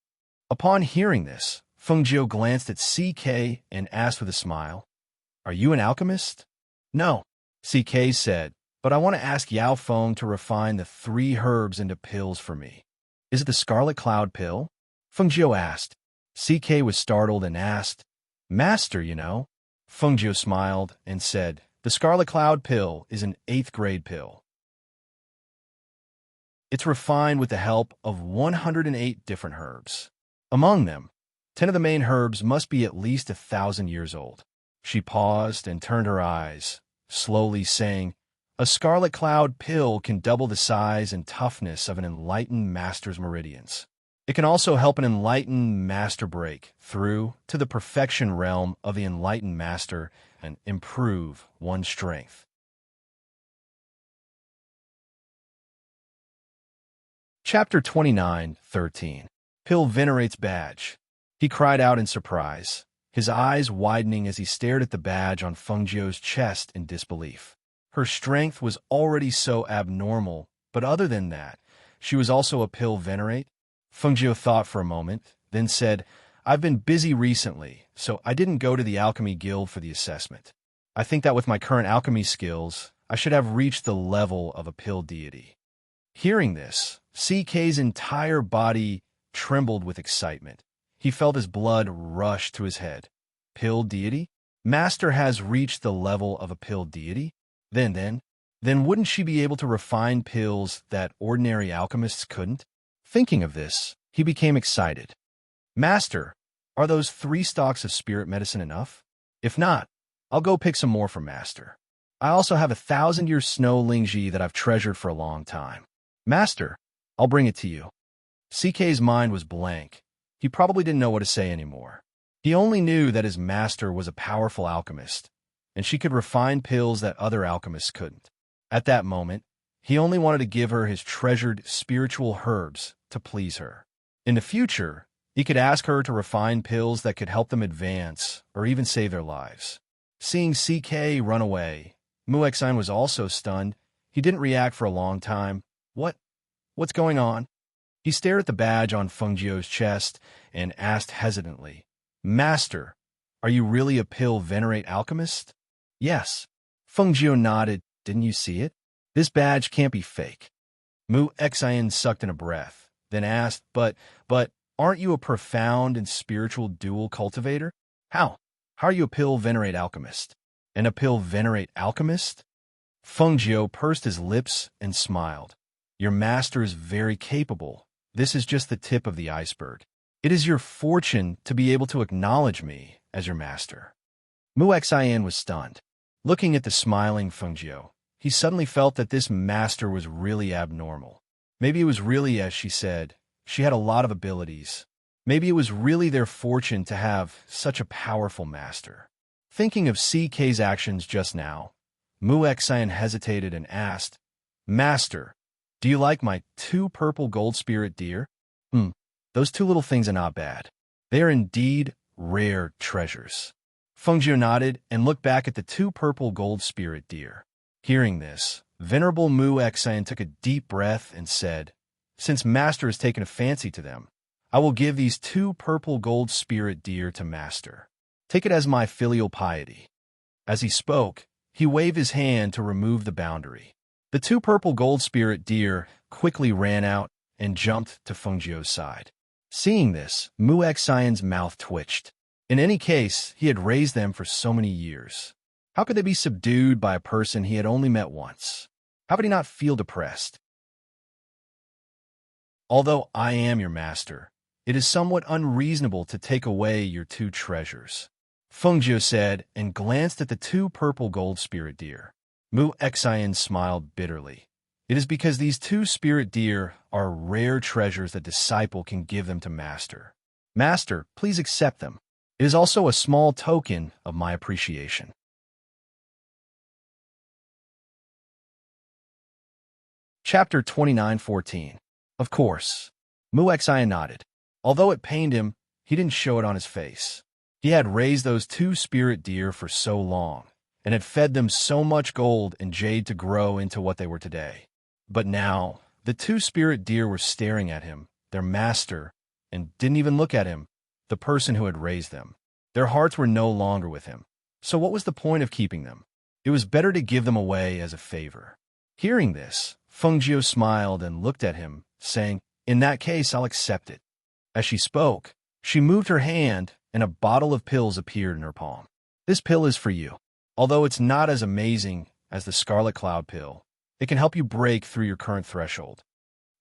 Upon hearing this, Fengjiu glanced at CK and asked with a smile, "Are you an alchemist?" "No," CK said, "but I want to ask Yao Feng to refine the 3 herbs into pills for me." "Is it the Scarlet Cloud pill?" Fengjiu asked. CK was startled and asked, "Master, you know." Fengjiu smiled and said, "The Scarlet Cloud pill is an 8th grade pill. It's refined with the help of 108 different herbs. Among them, 10 of the main herbs must be at least 1,000 years old." She paused and turned her eyes, slowly saying, "A Scarlet Cloud pill can double the size and toughness of an enlightened master's meridians. It can also help an enlightened master break through to the perfection realm of the enlightened master and improve one's strength." Chapter 29:13. Pill venerates badge. He cried out in surprise, his eyes widening as he stared at the badge on Fengjiu's chest in disbelief. Her strength was already so abnormal, but other than that, she was also a pill venerate? Fengjiu thought for a moment, then said, "I've been busy recently, so I didn't go to the Alchemy Guild for the assessment. I think that with my current alchemy skills, I should have reached the level of a pill deity." Hearing this, CK's entire body trembled with excitement. He felt his blood rush to his head. Pill deity? Master has reached the level of a pill deity? Then wouldn't she be able to refine pills that ordinary alchemists couldn't? Thinking of this, he became excited. "Master, are those 3 stalks of spirit medicine enough? If not, I'll go pick some more for Master. I also have 1,000-year snow lingji that I've treasured for a long time. Master, I'll bring it to you." CK's mind was blank. He probably didn't know what to say anymore. He only knew that his master was a powerful alchemist, and she could refine pills that other alchemists couldn't. At that moment, he only wanted to give her his treasured spiritual herbs to please her. In the future, he could ask her to refine pills that could help them advance or even save their lives. Seeing CK run away, Mu Exin was also stunned. He didn't react for a long time. What's going on?" He stared at the badge on Fengjiu's chest and asked hesitantly, "Master, are you really a pill venerate alchemist?" "Yes." Fengjiu nodded. "Didn't you see it? This badge can't be fake." Mu Exin sucked in a breath, then asked, But aren't you a profound and spiritual dual cultivator? How are you a pill venerate alchemist? And a pill venerate alchemist?" Fengjiu pursed his lips and smiled. "Your master is very capable, this is just the tip of the iceberg. It is your fortune to be able to acknowledge me as your master." Mu Xian was stunned. Looking at the smiling Fengjiu, he suddenly felt that this master was really abnormal. Maybe it was really, as she said, she had a lot of abilities. Maybe it was really their fortune to have such a powerful master. Thinking of CK's actions just now, Mu Xian hesitated and asked, "Master, do you like my 2 purple gold spirit deer?" Those 2 little things are not bad. They are indeed rare treasures." Fengjiu nodded and looked back at the 2 purple gold spirit deer. Hearing this, Venerable Mu Xian took a deep breath and said, "Since Master has taken a fancy to them, I will give these 2 purple gold spirit deer to Master. Take it as my filial piety." As he spoke, he waved his hand to remove the boundary. The 2 purple gold spirit deer quickly ran out and jumped to Fengjiu's side. Seeing this, Mu Xian's mouth twitched. In any case, he had raised them for so many years. How could they be subdued by a person he had only met once? How could he not feel depressed? "Although I am your master, it is somewhat unreasonable to take away your 2 treasures," Fengjiu said and glanced at the 2 purple gold spirit deer. Mu Xian smiled bitterly. "It is because these 2 spirit deer are rare treasures that disciple can give them to Master. Master, please accept them. It is also a small token of my appreciation." Chapter 29:14. Of course. Mu Xian nodded. Although it pained him, he didn't show it on his face. He had raised those 2 spirit deer for so long, and had fed them so much gold and jade to grow into what they were today. But now, the 2 spirit deer were staring at him, their master, and didn't even look at him, the person who had raised them. Their hearts were no longer with him. So what was the point of keeping them? It was better to give them away as a favor. Hearing this, Fengjiu smiled and looked at him, saying, "In that case, I'll accept it." As she spoke, she moved her hand, and a bottle of pills appeared in her palm. "This pill is for you. Although it's not as amazing as the Scarlet Cloud pill, it can help you break through your current threshold,"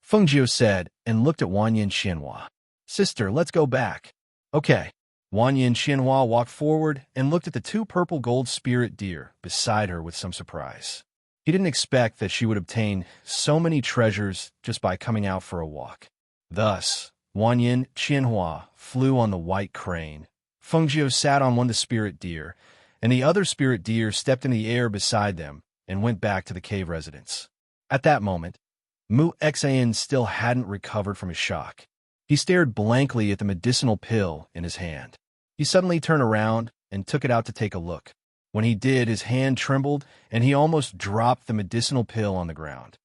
Fengjiu said and looked at Wanyin Xianhua. "Sister, let's go back." "Okay." Wanyin Xianhua walked forward and looked at the 2 purple gold spirit deer beside her with some surprise. He didn't expect that she would obtain so many treasures just by coming out for a walk. Thus, Wanyin Xianhua flew on the white crane. Fengjiu sat on one of the spirit deer, and the other spirit deer stepped in the air beside them and went back to the cave residence. At that moment, Mu Xian still hadn't recovered from his shock. He stared blankly at the medicinal pill in his hand. He suddenly turned around and took it out to take a look. When he did, his hand trembled, and he almost dropped the medicinal pill on the ground.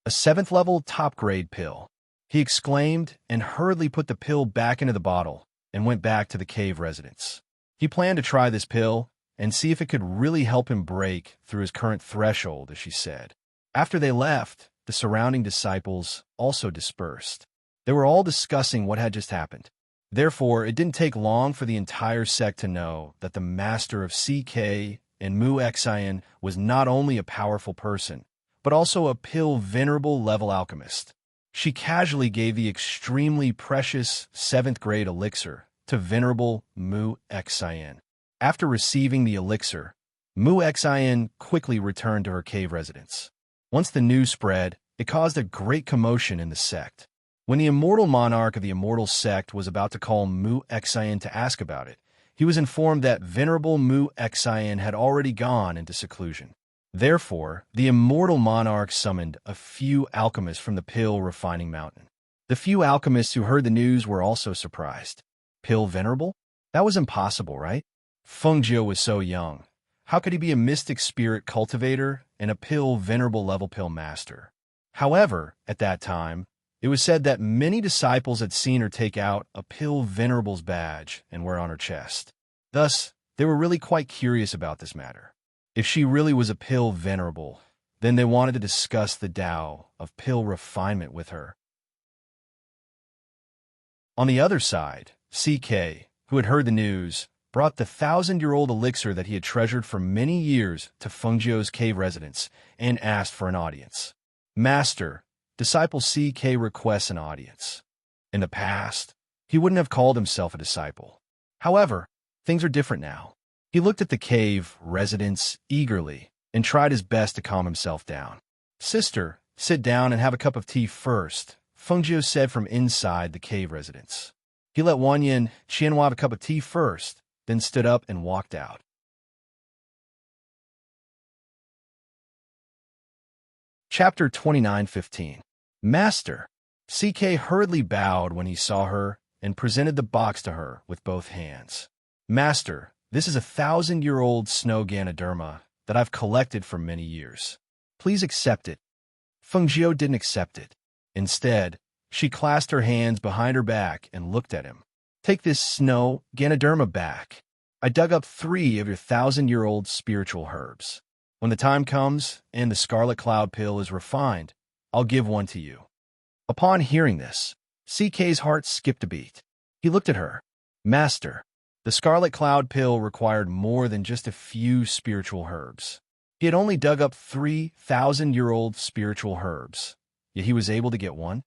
"A 7th-level top-grade pill," he exclaimed and hurriedly put the pill back into the bottle and went back to the cave residence. He planned to try this pill and see if it could really help him break through his current threshold, as she said. After they left, the surrounding disciples also dispersed. They were all discussing what had just happened. Therefore, it didn't take long for the entire sect to know that the master of CK and Mu Xian was not only a powerful person, but also a pill venerable level alchemist. She casually gave the extremely precious 7th-grade elixir to venerable Mu Xian. After receiving the elixir, Mu Xian quickly returned to her cave residence. Once the news spread, it caused a great commotion in the sect. When the immortal monarch of the immortal sect was about to call Mu Xian to ask about it, he was informed that venerable Mu Xian had already gone into seclusion. Therefore, the immortal monarch summoned a few alchemists from the pill refining mountain. The few alchemists who heard the news were also surprised. Pill venerable? That was impossible, right? Fengjiu was so young. How could he be a mystic spirit cultivator and a pill venerable level pill master? However, at that time, it was said that many disciples had seen her take out a pill venerable's badge and wear it on her chest. Thus, they were really quite curious about this matter. If she really was a pill venerable, then they wanted to discuss the Tao of pill refinement with her. On the other side, CK, who had heard the news, brought the 1,000-year-old elixir that he had treasured for many years to Fengjiu's cave residence and asked for an audience. "Master, Disciple CK requests an audience." In the past, he wouldn't have called himself a disciple. However, things are different now. He looked at the cave residents eagerly and tried his best to calm himself down. "Sister, sit down and have a cup of tea first," Fengjiu said from inside the cave residence. He let Wanyan Qianhua have a cup of tea first, then stood up and walked out. Chapter 29:15. Master. CK hurriedly bowed when he saw her and presented the box to her with both hands. "Master, this is a 1,000-year-old snow Ganoderma that I've collected for many years. Please accept it." Fengjiu didn't accept it. Instead, she clasped her hands behind her back and looked at him. "Take this snow Ganoderma back. I dug up 3 of your 1,000-year-old spiritual herbs. When the time comes and the scarlet cloud pill is refined, I'll give one to you." Upon hearing this, CK's heart skipped a beat. He looked at her. "Master, the scarlet cloud pill required more than just a few spiritual herbs. He had only dug up 3,000-year-old spiritual herbs, yet he was able to get one.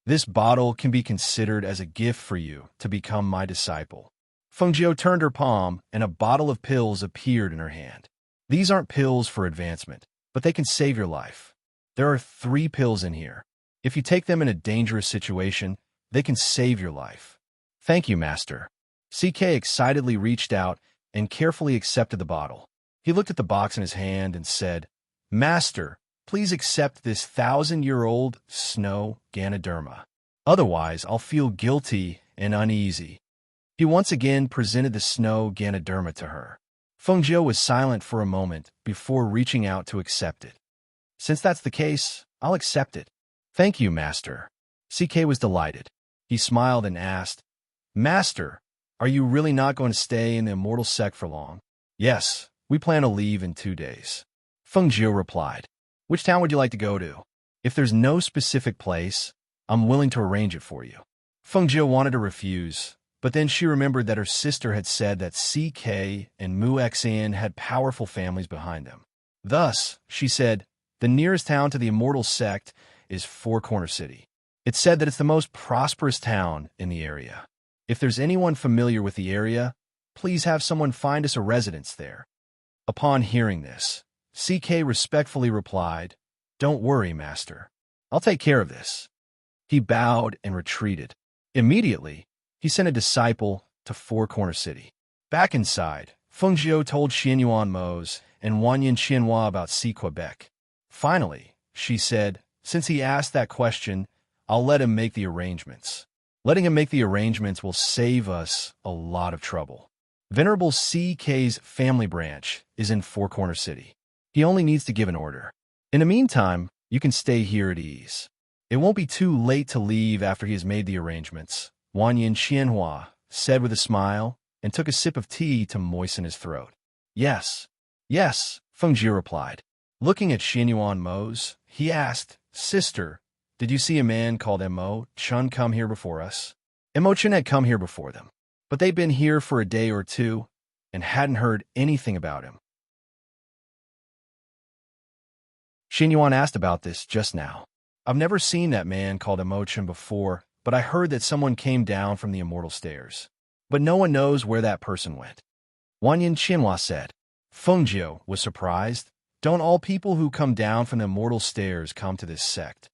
This bottle can be considered as a gift for you to become my disciple." Fengjiu turned her palm, and a bottle of pills appeared in her hand. "These aren't pills for advancement, but they can save your life. There are 3 pills in here. If you take them in a dangerous situation, they can save your life." "Thank you, Master." CK excitedly reached out and carefully accepted the bottle. He looked at the box in his hand and said, "Master, please accept this 1,000-year-old snow Ganoderma. Otherwise, I'll feel guilty and uneasy." He once again presented the snow Ganoderma to her. Fengjiu was silent for a moment before reaching out to accept it. "Since that's the case, I'll accept it." "Thank you, Master." CK was delighted. He smiled and asked, "Master, are you really not going to stay in the immortal sect for long?" "Yes, we plan to leave in 2 days." Fengjiu replied. "Which town would you like to go to? If there's no specific place, I'm willing to arrange it for you." Fengjiu wanted to refuse, but then she remembered that her sister had said that CK and Mu Xian had powerful families behind them. Thus, she said, the nearest town to the immortal sect is Four Corner City. It said that it's the most prosperous town in the area. If there's anyone familiar with the area, please have someone find us a residence there. Upon hearing this, CK respectfully replied, "Don't worry, Master. I'll take care of this." He bowed and retreated. Immediately, he sent a disciple to Four Corner City. Back inside, Fengjiu told Xianyuan Mose and Wanyan Qianhua about Quebec. Finally, she said, since he asked that question, I'll let him make the arrangements. Letting him make the arrangements will save us a lot of trouble. Venerable CK's family branch is in Four Corner City. He only needs to give an order. In the meantime, you can stay here at ease. It won't be too late to leave after he has made the arrangements, Wanyan Qianhua said with a smile and took a sip of tea to moisten his throat. Yes, Fengjiu replied. Looking at Xianyuan Mose, he asked, "Sister, did you see a man called Mo Chun come here before us?" Mo Chun had come here before them, but they'd been here for a day or two and hadn't heard anything about him. Xianyuan asked about this just now. "I've never seen that man called Mo Chun before, but I heard that someone came down from the immortal stairs. But no one knows where that person went." Wanyan Qianhua said. Fengjiu was surprised. Don't all people who come down from the immortal stairs come to this sect?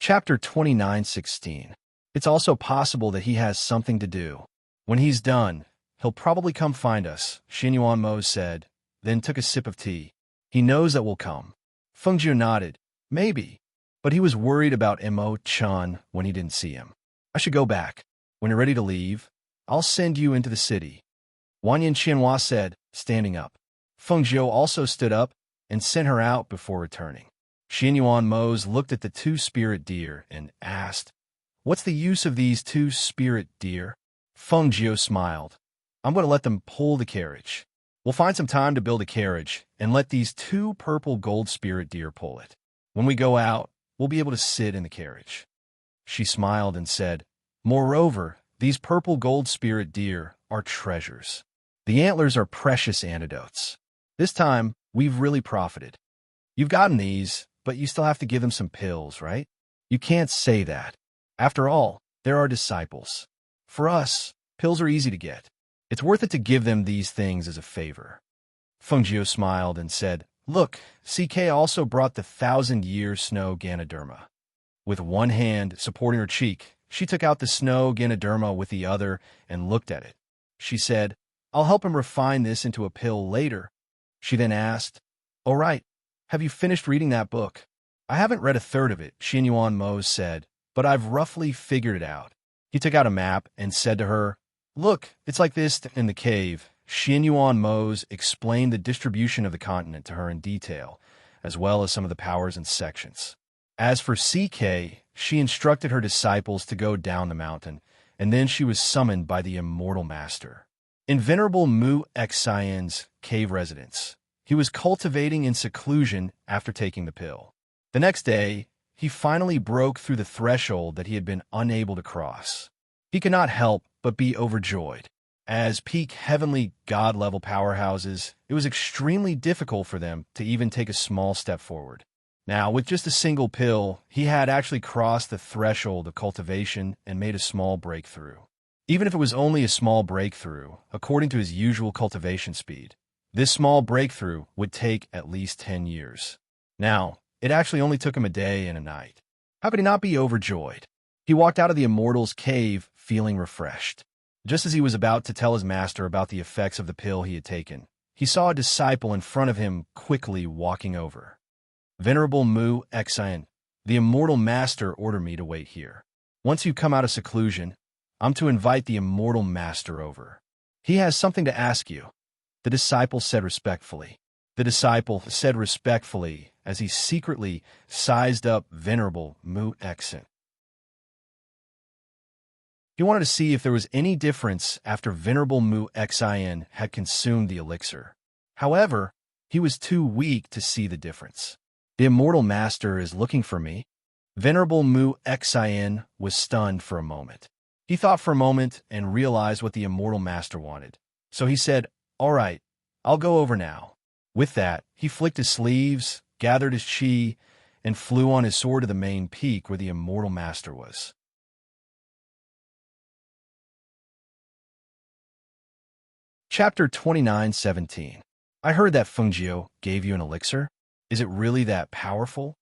Chapter 29:16. It's also possible that he has something to do. When he's done, he'll probably come find us, Xianyuan Mose said, then took a sip of tea. He knows that we'll come. Fengjiu nodded. Maybe. But he was worried about Mo Chun when he didn't see him. "I should go back. When you're ready to leave, I'll send you into the city," Wanyan Qianhua said, standing up. Fengjiu also stood up and sent her out before returning. Xianyuan Mose looked at the 2 spirit deer and asked, "What's the use of these 2 spirit deer?" Fengjiu smiled. "I'm going to let them pull the carriage. We'll find some time to build a carriage and let these 2 purple gold spirit deer pull it. When we go out, we'll be able to sit in the carriage." She smiled and said, "Moreover, these purple gold spirit deer are treasures. The antlers are precious antidotes. This time, we've really profited. You've gotten these, but you still have to give them some pills, right? You can't say that. After all, they're our disciples. For us, pills are easy to get. It's worth it to give them these things as a favor. Fungio smiled and said, Look, CK also brought the 1,000-year snow Ganoderma. With one hand supporting her cheek, she took out the snow Ganoderma with the other and looked at it. She said, I'll help him refine this into a pill later. She then asked, All right, have you finished reading that book? I haven't read a third of it, Xianyuan Mose said, but I've roughly figured it out. He took out a map and said to her, Look, it's like this in the cave. Xianyuan Mose explained the distribution of the continent to her in detail, as well as some of the powers and sections. As for CK, she instructed her disciples to go down the mountain, and then she was summoned by the immortal master. In Venerable Mu Xian's cave residence, he was cultivating in seclusion after taking the pill. The next day, he finally broke through the threshold that he had been unable to cross. He could not help but be overjoyed. As peak heavenly god-level powerhouses, it was extremely difficult for them to even take a small step forward. Now, with just a single pill, he had actually crossed the threshold of cultivation and made a small breakthrough. Even if it was only a small breakthrough, according to his usual cultivation speed, this small breakthrough would take at least 10 years. Now, it actually only took him a day and a night. How could he not be overjoyed? He walked out of the Immortal's cave feeling refreshed. Just as he was about to tell his master about the effects of the pill he had taken, he saw a disciple in front of him quickly walking over. Venerable Mu Xian, the Immortal Master ordered me to wait here. Once you come out of seclusion, I'm to invite the Immortal Master over. He has something to ask you, the disciple said respectfully. The disciple said respectfully as he secretly sized up Venerable Mu Xian. He wanted to see if there was any difference after Venerable Mu Xian had consumed the elixir. However, he was too weak to see the difference. The Immortal Master is looking for me. Venerable Mu Xian was stunned for a moment. He thought for a moment and realized what the Immortal Master wanted. So he said, All right, I'll go over now. With that, he flicked his sleeves, gathered his chi, and flew on his sword to the main peak where the Immortal Master was. Chapter 29:17. I heard that Fungio gave you an elixir. Is it really that powerful?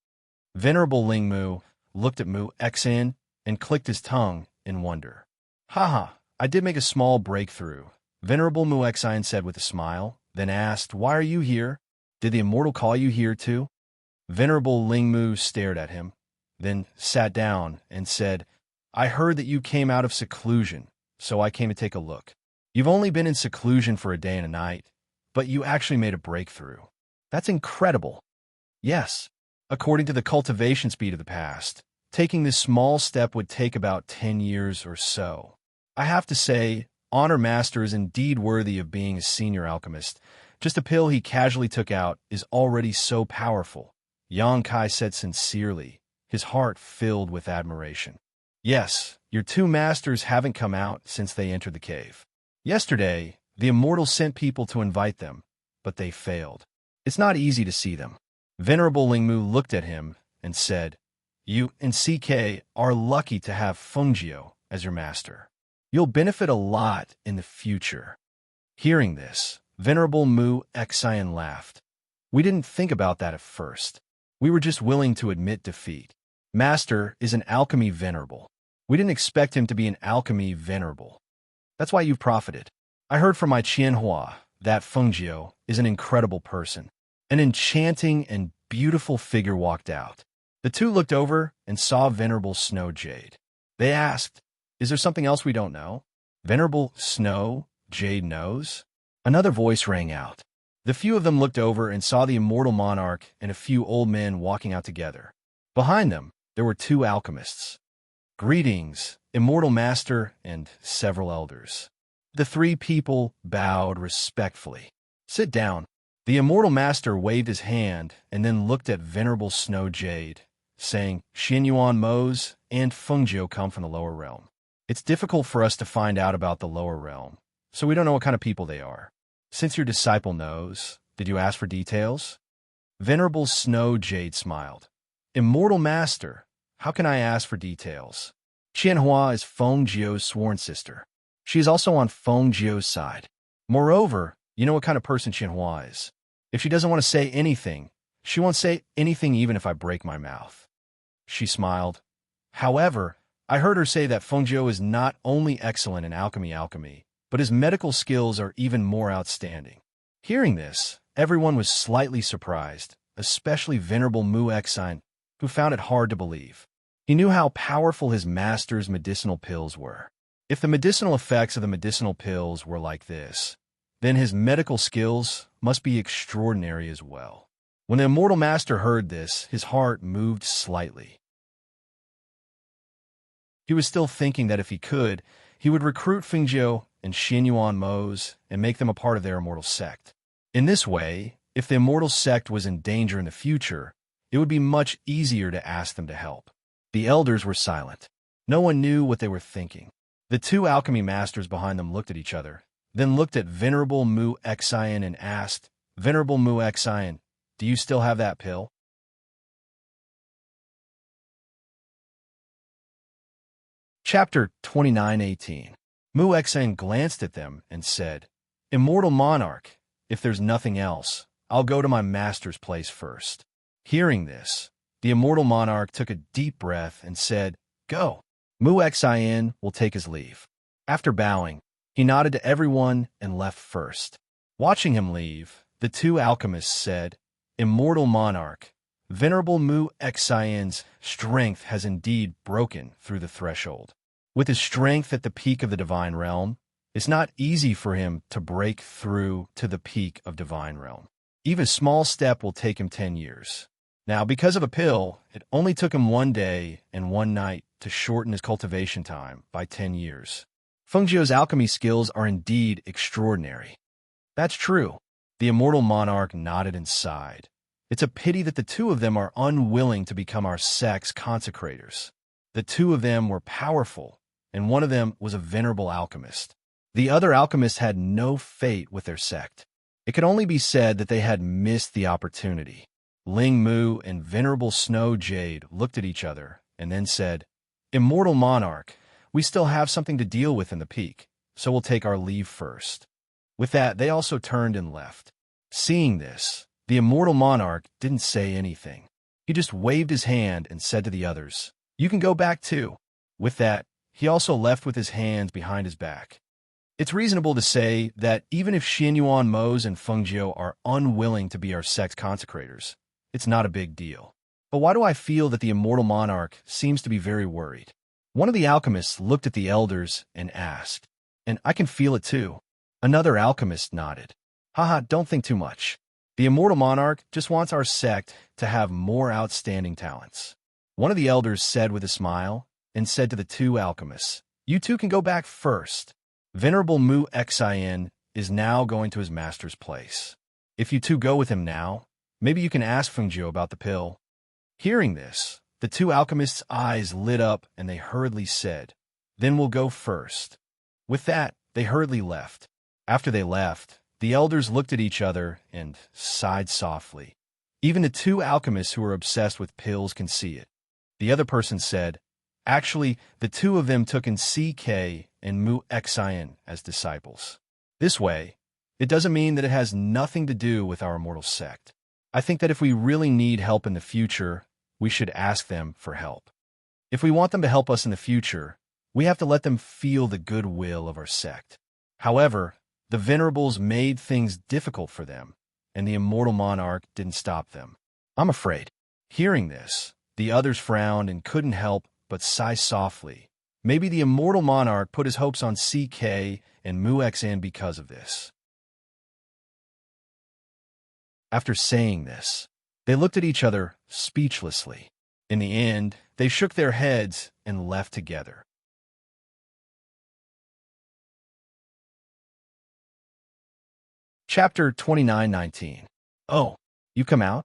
Venerable Lingmu looked at Mu Xian and clicked his tongue in wonder. Haha, I did make a small breakthrough, Venerable Mu Xian said with a smile, then asked, Why are you here? Did the Immortal call you here too? Venerable Lingmu stared at him, then sat down and said, I heard that you came out of seclusion, so I came to take a look. You've only been in seclusion for a day and a night, but you actually made a breakthrough. That's incredible. Yes, according to the cultivation speed of the past, taking this small step would take about 10 years or so. I have to say, Honor Master is indeed worthy of being a senior alchemist. Just a pill he casually took out is already so powerful, Yang Kai said sincerely, his heart filled with admiration. Yes, your two masters haven't come out since they entered the cave. Yesterday, the Immortal sent people to invite them, but they failed. It's not easy to see them. Venerable Lingmu looked at him and said, You and CK are lucky to have Fungio as your master. You'll benefit a lot in the future. Hearing this, Venerable Mu Xian laughed. We didn't think about that at first. We were just willing to admit defeat. Master is an alchemy venerable. We didn't expect him to be an alchemy venerable. That's why you've profited. I heard from my Qianhua that Fungio is an incredible person. An enchanting and beautiful figure walked out. The two looked over and saw Venerable Snow Jade. They asked, Is there something else we don't know? Venerable Snow Jade knows? Another voice rang out. The few of them looked over and saw the Immortal Monarch and a few old men walking out together. Behind them, there were two alchemists. Greetings, Immortal Master and several elders. The three people bowed respectfully. Sit down. The Immortal Master waved his hand and then looked at Venerable Snow Jade, saying, Xianyuan Mose and Fungio come from the lower realm. It's difficult for us to find out about the lower realm, so we don't know what kind of people they are. Since your disciple knows, did you ask for details? Venerable Snow Jade smiled. Immortal Master, how can I ask for details? Qianhua is Feng Jiu's sworn sister. She is also on Feng Jiu's side. Moreover, you know what kind of person Qianhua is. If she doesn't want to say anything, she won't say anything even if I break my mouth. She smiled. However, I heard her say that Feng Jiu is not only excellent in alchemy, but his medical skills are even more outstanding. Hearing this, everyone was slightly surprised, especially Venerable Mu Exine, who found it hard to believe. He knew how powerful his master's medicinal pills were. If the medicinal effects of the medicinal pills were like this, then his medical skills must be extraordinary as well. When the Immortal Master heard this, his heart moved slightly. He was still thinking that if he could, he would recruit Fengjiu and Xianyuan Mo's and make them a part of their immortal sect. In this way, if the immortal sect was in danger in the future, it would be much easier to ask them to help. The elders were silent. No one knew what they were thinking. The two alchemy masters behind them looked at each other, then looked at Venerable Mu Exine and asked, Venerable Mu Exine, do you still have that pill? Chapter 29:18. Mu Exine glanced at them and said, Immortal Monarch, if there's nothing else, I'll go to my master's place first. Hearing this, the Immortal Monarch took a deep breath and said, Go. Mu Exine will take his leave. After bowing, he nodded to everyone and left first. Watching him leave, the two alchemists said, Immortal Monarch, Venerable Mu Exine's strength has indeed broken through the threshold. With his strength at the peak of the divine realm, it's not easy for him to break through to the peak of divine realm. Even a small step will take him 10 years. Now, because of a pill, it only took him 1 day and 1 night to shorten his cultivation time by 10 years. Fengjiu's alchemy skills are indeed extraordinary. That's true. The Immortal Monarch nodded and sighed. It's a pity that the two of them are unwilling to become our sect's consecrators. The two of them were powerful, and one of them was a venerable alchemist. The other alchemists had no fate with their sect. It could only be said that they had missed the opportunity. Ling Mu and Venerable Snow Jade looked at each other and then said, Immortal Monarch, we still have something to deal with in the peak, so we'll take our leave first. With that, they also turned and left. Seeing this, the Immortal Monarch didn't say anything. He just waved his hand and said to the others, You can go back too. With that, he also left with his hands behind his back. It's reasonable to say that even if Xianyuan Mo's and Fengjiu are unwilling to be our sect's consecrators, it's not a big deal. But why do I feel that the Immortal Monarch seems to be very worried? One of the alchemists looked at the elders and asked, And I can feel it too. Another alchemist nodded. Haha, don't think too much. The Immortal Monarch just wants our sect to have more outstanding talents. One of the elders said with a smile and said to the two alchemists, You two can go back first. Venerable Mu Exine is now going to his master's place. If you two go with him now, maybe you can ask Fengjiu about the pill. Hearing this, the two alchemists' eyes lit up and they hurriedly said, Then we'll go first. With that, they hurriedly left. After they left, the elders looked at each other and sighed softly. Even the two alchemists who are obsessed with pills can see it. The other person said, Actually, the two of them took in CK and Mu Exine as disciples. This way, it doesn't mean that it has nothing to do with our immortal sect. I think that if we really need help in the future, we should ask them for help. If we want them to help us in the future, we have to let them feel the goodwill of our sect. However, the Venerables made things difficult for them, and the Immortal Monarch didn't stop them. I'm afraid. Hearing this, the others frowned and couldn't help but sigh softly. Maybe the Immortal Monarch put his hopes on CK and Mu Exine because of this. After saying this, they looked at each other speechlessly. In the end, they shook their heads and left together. Chapter 29:19. Oh, you come out?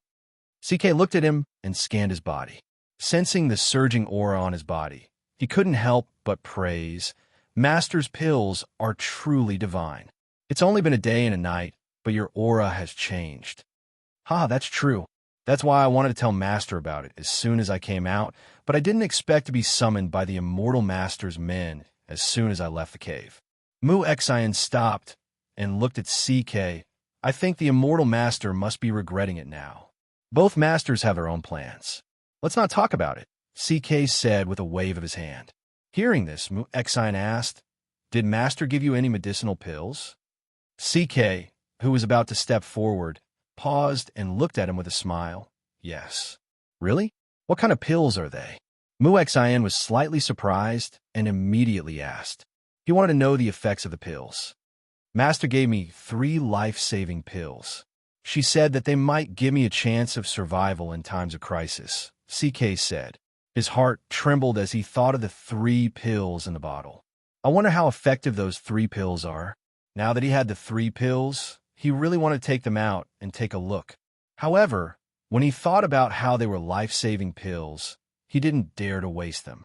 CK looked at him and scanned his body. Sensing the surging aura on his body, he couldn't help but praise, Master's pills are truly divine. It's only been a day and a night, but your aura has changed. That's true. That's why I wanted to tell Master about it as soon as I came out, but I didn't expect to be summoned by the immortal Master's men as soon as I left the cave. Mu Xian stopped and looked at CK. I think the immortal Master must be regretting it now. Both Masters have their own plans. Let's not talk about it, CK said with a wave of his hand. Hearing this, Mu Xian asked, Did Master give you any medicinal pills? CK, who was about to step forward, paused and looked at him with a smile. Yes. Really? What kind of pills are they? Mu Xian was slightly surprised and immediately asked. He wanted to know the effects of the pills. Master gave me 3 life-saving pills. She said that they might give me a chance of survival in times of crisis, CK said. His heart trembled as he thought of the 3 pills in the bottle. I wonder how effective those 3 pills are. Now that he had the 3 pills, he really wanted to take them out and take a look. However, when he thought about how they were life-saving pills, he didn't dare to waste them.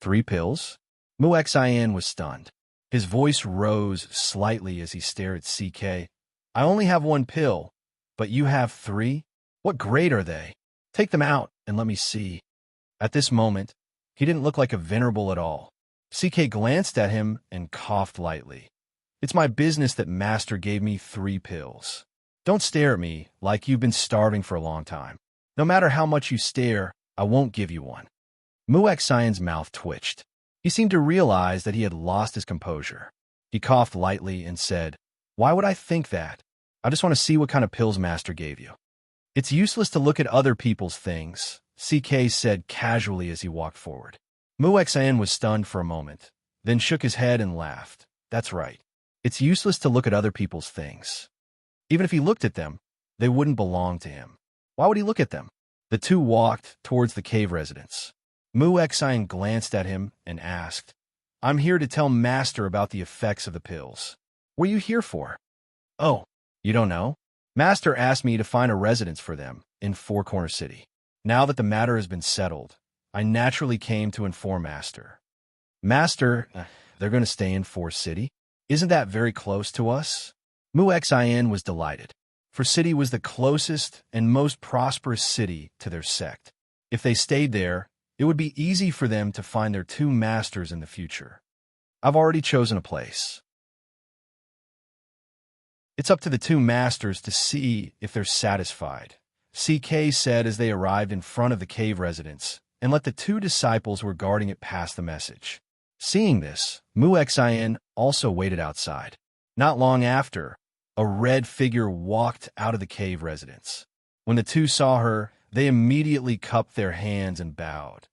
3 pills? Mu Xian was stunned. His voice rose slightly as he stared at CK. I only have 1 pill, but you have 3? What grade are they? Take them out and let me see. At this moment, he didn't look like a venerable at all. CK glanced at him and coughed lightly. It's my business that Master gave me 3 pills. Don't stare at me like you've been starving for a long time. No matter how much you stare, I won't give you one. Mu Xian's mouth twitched. He seemed to realize that he had lost his composure. He coughed lightly and said, Why would I think that? I just want to see what kind of pills Master gave you. It's useless to look at other people's things, CK said casually as he walked forward. Mu Xian was stunned for a moment, then shook his head and laughed. That's right. It's useless to look at other people's things. Even if he looked at them, they wouldn't belong to him. Why would he look at them? The two walked towards the cave residence. Mu Xian glanced at him and asked, I'm here to tell Master about the effects of the pills. What are you here for? Oh, you don't know? Master asked me to find a residence for them in Four Corner City. Now that the matter has been settled, I naturally came to inform Master. Master, they're going to stay in Four City? Isn't that very close to us? Mu Xian was delighted, for City was the closest and most prosperous city to their sect. If they stayed there, it would be easy for them to find their 2 masters in the future. I've already chosen a place. It's up to the 2 masters to see if they're satisfied, CK said as they arrived in front of the cave residence and let the 2 disciples who were guarding it pass the message. Seeing this, Mu Xian also waited outside. Not long after, a red figure walked out of the cave residence. When the 2 saw her, they immediately cupped their hands and bowed.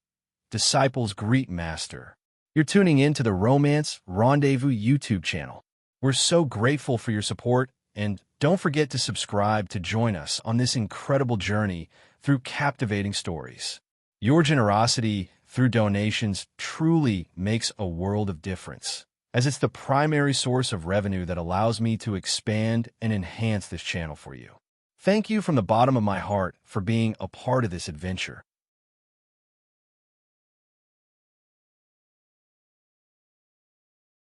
Disciples greet Master. You're tuning in to the Romance Rendezvous YouTube channel. We're so grateful for your support, and don't forget to subscribe to join us on this incredible journey through captivating stories. Your generosity through donations truly makes a world of difference, as it's the primary source of revenue that allows me to expand and enhance this channel for you. Thank you from the bottom of my heart for being a part of this adventure.